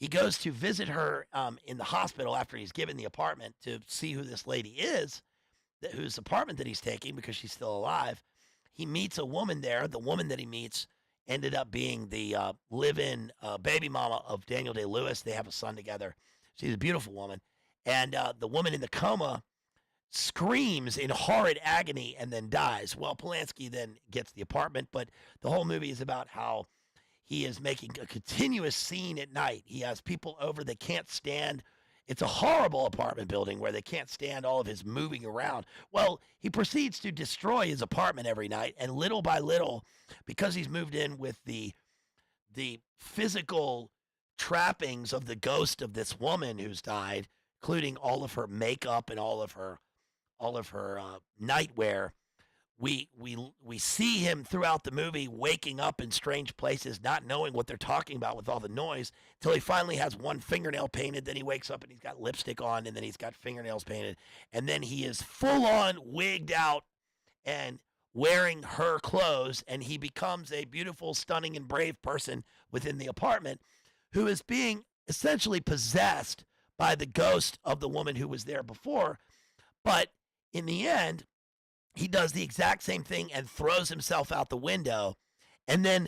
he goes to visit her in the hospital after he's given the apartment to see who this lady is, whose apartment that he's taking because she's still alive. He meets a woman there. The woman that he meets ended up being the live-in baby mama of Daniel Day-Lewis. They have a son together. She's a beautiful woman. And the woman in the coma screams in horrid agony and then dies. Well, Polanski then gets the apartment, but the whole movie is about how he is making a continuous scene at night. He has people over that can't stand. It's a horrible apartment building where they can't stand all of his moving around. Well, he proceeds to destroy his apartment every night, and little by little, because he's moved in with the physical trappings of the ghost of this woman who's died, including all of her makeup and all of her nightwear. We see him throughout the movie waking up in strange places, not knowing what they're talking about with all the noise, until he finally has one fingernail painted. Then he wakes up and he's got lipstick on, and then he's got fingernails painted, and then he is full on wigged out and wearing her clothes, and he becomes a beautiful, stunning, and brave person within the apartment who is being essentially possessed by the ghost of the woman who was there before. But in the end, he does the exact same thing and throws himself out the window, and then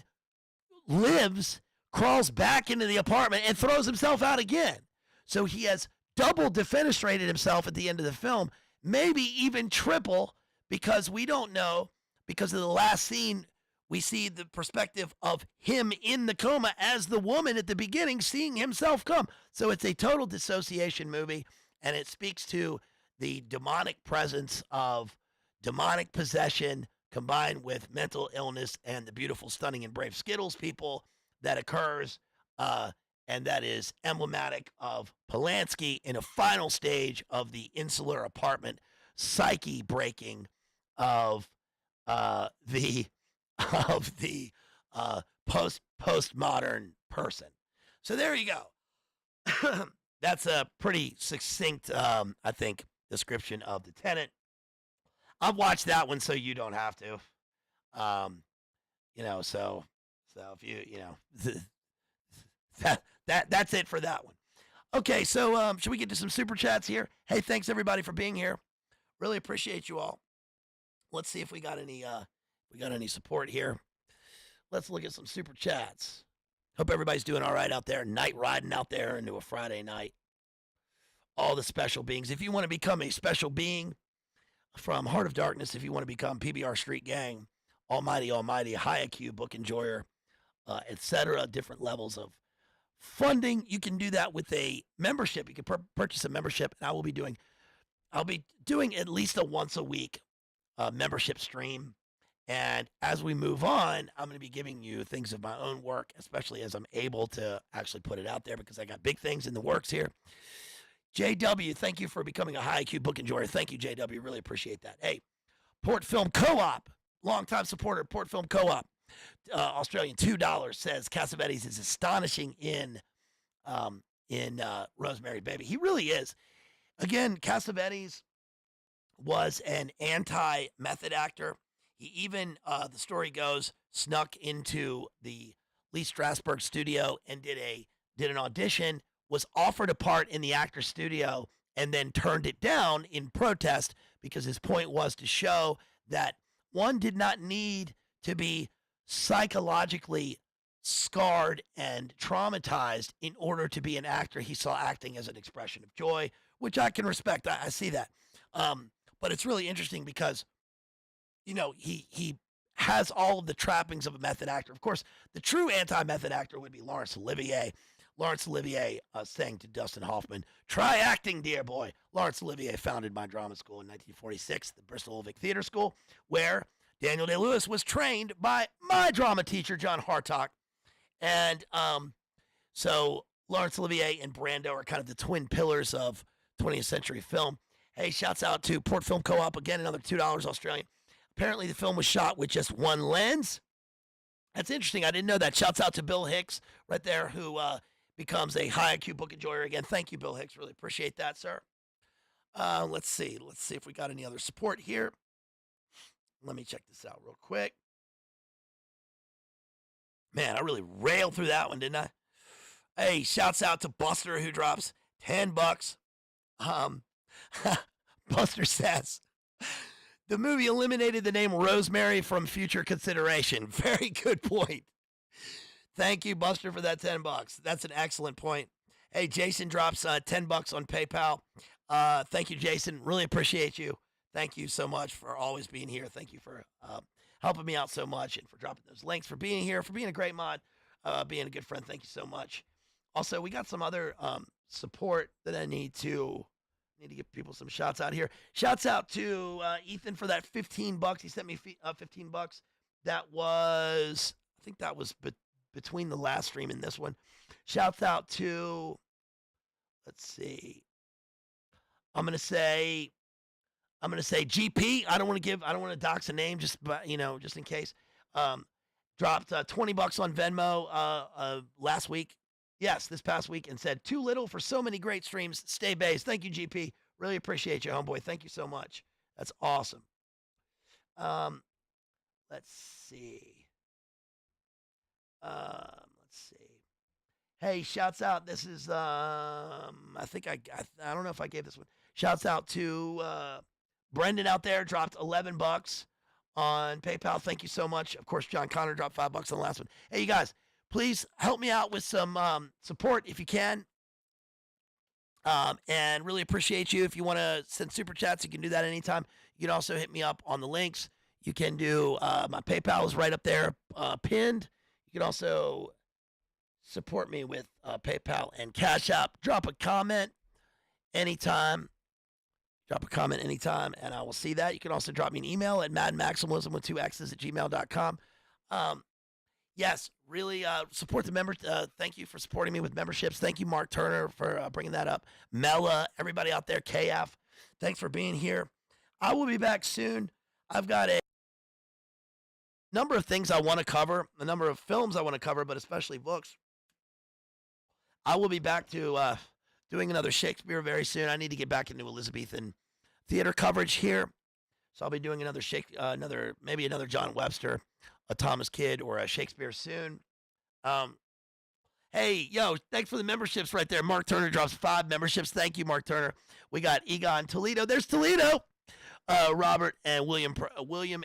crawls back into the apartment and throws himself out again. So he has double defenestrated himself at the end of the film, maybe even triple, because we don't know, because of the last scene, we see the perspective of him in the coma as the woman at the beginning seeing himself come. So it's a total dissociation movie, and it speaks to the demonic presence of demonic possession combined with mental illness and the beautiful, stunning, and brave Skittles people that occurs, and that is emblematic of Polanski in a final stage of the insular apartment psyche breaking of the postmodern person. So there you go. That's a pretty succinct, I think, description of The Tenant. I've watched that one, so you don't have to. So if that's it for that one. Okay, so should we get to some super chats here? Hey, thanks everybody for being here. Really appreciate you all. Let's see if we got any support here. Let's look at some super chats. Hope everybody's doing all right out there, night riding out there into a Friday night. All the special beings. If you want to become a special being from Heart of Darkness, if you want to become PBR Street Gang, Almighty, High IQ, Book Enjoyer, etc., different levels of funding, you can do that with a membership. You can purchase a membership, and I'll be doing at least a once a week membership stream. And as we move on, I'm going to be giving you things of my own work, especially as I'm able to actually put it out there, because I got big things in the works here. JW, thank you for becoming a High IQ Book Enjoyer. Thank you, JW. Really appreciate that. Hey, Port Film Co-op, longtime supporter, Port Film Co-op, Australian $2, says Cassavetes is astonishing in Rosemary's Baby. He really is. Again, Cassavetes was an anti-method actor. He even, the story goes, snuck into the Lee Strasberg studio and did an audition, was offered a part in the actor's studio, and then turned it down in protest, because his point was to show that one did not need to be psychologically scarred and traumatized in order to be an actor. He saw acting as an expression of joy, which I can respect. I see that. But it's really interesting because, he has all of the trappings of a method actor. Of course, the true anti-method actor would be Laurence Olivier. Laurence Olivier saying to Dustin Hoffman, "Try acting, dear boy." Laurence Olivier founded my drama school in 1946, the Bristol Old Vic Theater School, where Daniel Day-Lewis was trained by my drama teacher, John Hartock. And so Laurence Olivier and Brando are kind of the twin pillars of 20th century film. Hey, shouts out to Port Film Co-op. Again, another $2 Australian. Apparently, the film was shot with just one lens. That's interesting. I didn't know that. Shouts out to Bill Hicks right there, who becomes a High IQ Book Enjoyer again. Thank you, Bill Hicks. Really appreciate that, sir. Let's see. Let's see if we got any other support here. Let me check this out real quick. Man, I really railed through that one, didn't Hey, shouts out to Buster who drops $10. Um, Buster says the movie eliminated the name Rosemary from future consideration. Very good point. Thank you, Buster, for that $10. That's an excellent point. Hey, Jason drops $10 on PayPal. Thank you, Jason. Really appreciate you. Thank you so much for always being here. Thank you for helping me out so much and for dropping those links, for being here, for being a great mod, being a good friend. Thank you so much. Also, we got some other support that I need to give people some shouts out here. Shouts out to Ethan for that $15. He sent me $15. That was, I think that was between the last stream and this one. Shouts out to, let's see. I'm gonna say GP. I don't want to dox a name, just in case. Dropped $20 on Venmo last week. Yes, this past week, and said too little for so many great streams. Stay based. Thank you, GP. Really appreciate you, homeboy. Thank you so much. That's awesome. Let's see. Hey, shouts out. This is I think I don't know if I gave this one. Shouts out to Brendan out there, dropped $11 on PayPal. Thank you so much. Of course, John Connor dropped $5 on the last one. Hey, you guys, please help me out with some support if you can. And really appreciate you. If you want to send super chats, you can do that anytime. You can also hit me up on the links. You can do my PayPal is right up there pinned. You can also support me with PayPal and Cash App. Drop a comment anytime. And I will see that. You can also drop me an email at madmaximalism with 2 X's at gmail.com. Yes, really support the members. Thank you for supporting me with memberships. Thank you, Mark Turner, for bringing that up. Mela, everybody out there, KF, thanks for being here. I will be back soon. I've got a number of things I want to cover, a number of films I want to cover, but especially books. I will be back to doing another Shakespeare very soon. I need to get back into Elizabethan theater coverage here. So I'll be doing another maybe another John Webster, a Thomas Kidd, or a Shakespeare soon. Hey, yo, thanks for the memberships right there. Mark Turner drops 5 memberships. Thank you, Mark Turner. We got Egon Toledo. There's Toledo. Robert and William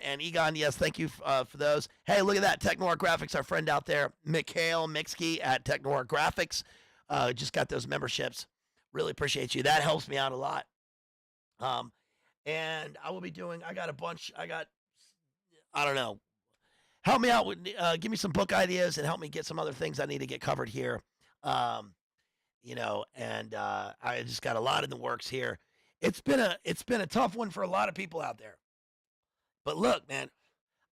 and Egon. Yes, thank you for those. Hey, look at that. Technoir Graphics, our friend out there. Mikhail Mixkey at Technoir Graphics. Just got those memberships. Really appreciate you. That helps me out a lot. And I will be doing, I don't know. Help me out with, give me some book ideas and help me get some other things I need to get covered here. I just got a lot in the works here. It's been a tough one for a lot of people out there. But look, man,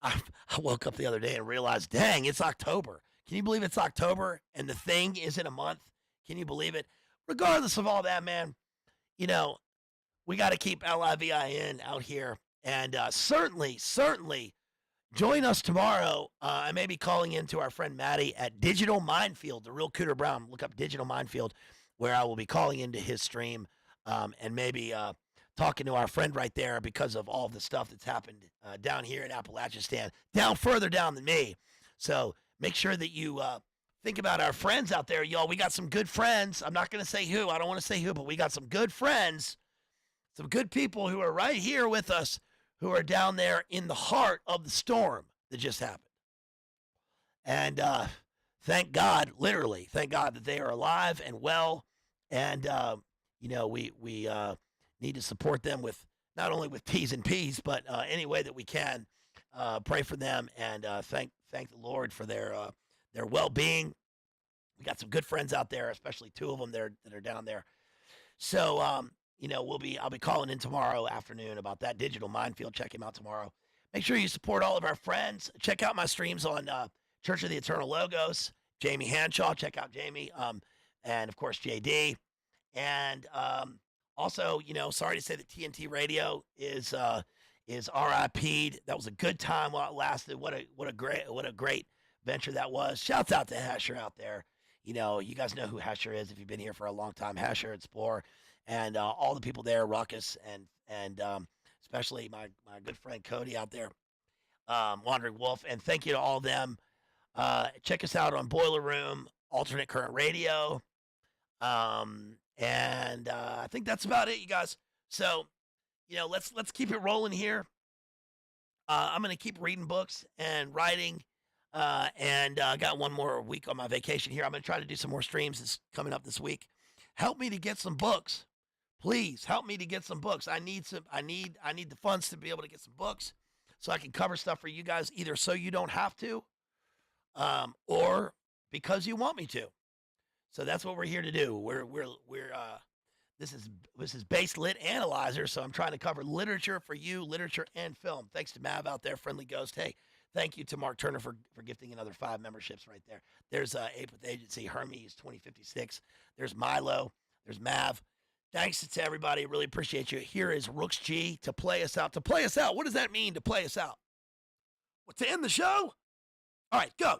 I woke up the other day and realized, dang, it's October. Can you believe it's October and the thing is in a month? Can you believe it? Regardless of all that, man, we got to keep LIVIN out here. And certainly join us tomorrow. I may be calling in to our friend Maddie at Digital Minefield, the real Cooter Brown. Look up Digital Minefield, where I will be calling into his stream and maybe talking to our friend right there because of all the stuff that's happened down here in Appalachian, further down than me. So make sure that you think about our friends out there, y'all. We got some good friends. I'm not going to say who. I don't want to say who, but we got some good friends. Some good people who are right here with us, who are down there in the heart of the storm that just happened. And thank God, literally, thank God that they are alive and well. And, we need to support them with not only with T's and P's, but any way that we can. Pray for them and thank the Lord for their well-being. We got some good friends out there, especially 2 of them that are down there. So, I'll be calling in tomorrow afternoon about that Digital Minefield. Check him out tomorrow. Make sure you support all of our friends. Check out my streams on Church of the Eternal Logos. Jamie Hanshaw. Check out Jamie. And of course JD. And also, sorry to say that TNT Radio is RIP'd. That was a good time while it lasted. What a great venture that was. Shouts out to Hasher out there. You guys know who Hasher is if you've been here for a long time. Hasher, Explorer. And all the people there, Ruckus, and especially my good friend Cody out there, Wandering Wolf. And thank you to all of them. Check us out on Boiler Room, alternate current radio. And I think that's about it, you guys. So, let's keep it rolling here. I'm going to keep reading books and writing. And I got one more week on my vacation here. I'm going to try to do some more streams that's coming up this week. Help me to get some books. Please help me to get some books. I need the funds to be able to get some books so I can cover stuff for you guys, either so you don't have to, or because you want me to. So that's what we're here to do. This is Based Lit Analyzer, so I'm trying to cover literature for you, literature and film. Thanks to Mav out there, Friendly Ghost. Hey, thank you to Mark Turner for gifting another 5 memberships right there. There's Ape with Agency, Hermes 2056. There's Milo. There's Mav. Thanks to everybody. Really appreciate you. Here is Rooks G to play us out. To play us out. What does that mean, to play us out? What, to end the show? All right, go.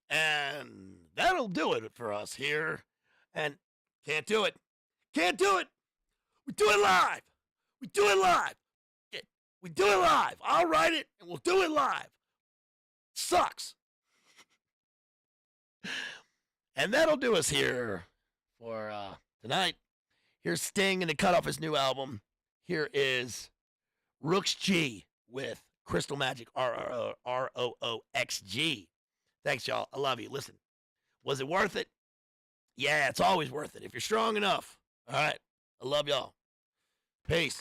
And that'll do it for us here. And can't do it. We do it live. We do it live. I'll write it and we'll do it live. Sucks. And that'll do us here for tonight. Here's Sting, and to cut off his new album, here is Rooks G with Crystal Magic, ROOXG. Thanks, y'all. I love you. Listen, was it worth it? Yeah, it's always worth it if you're strong enough. All right. I love y'all. Peace.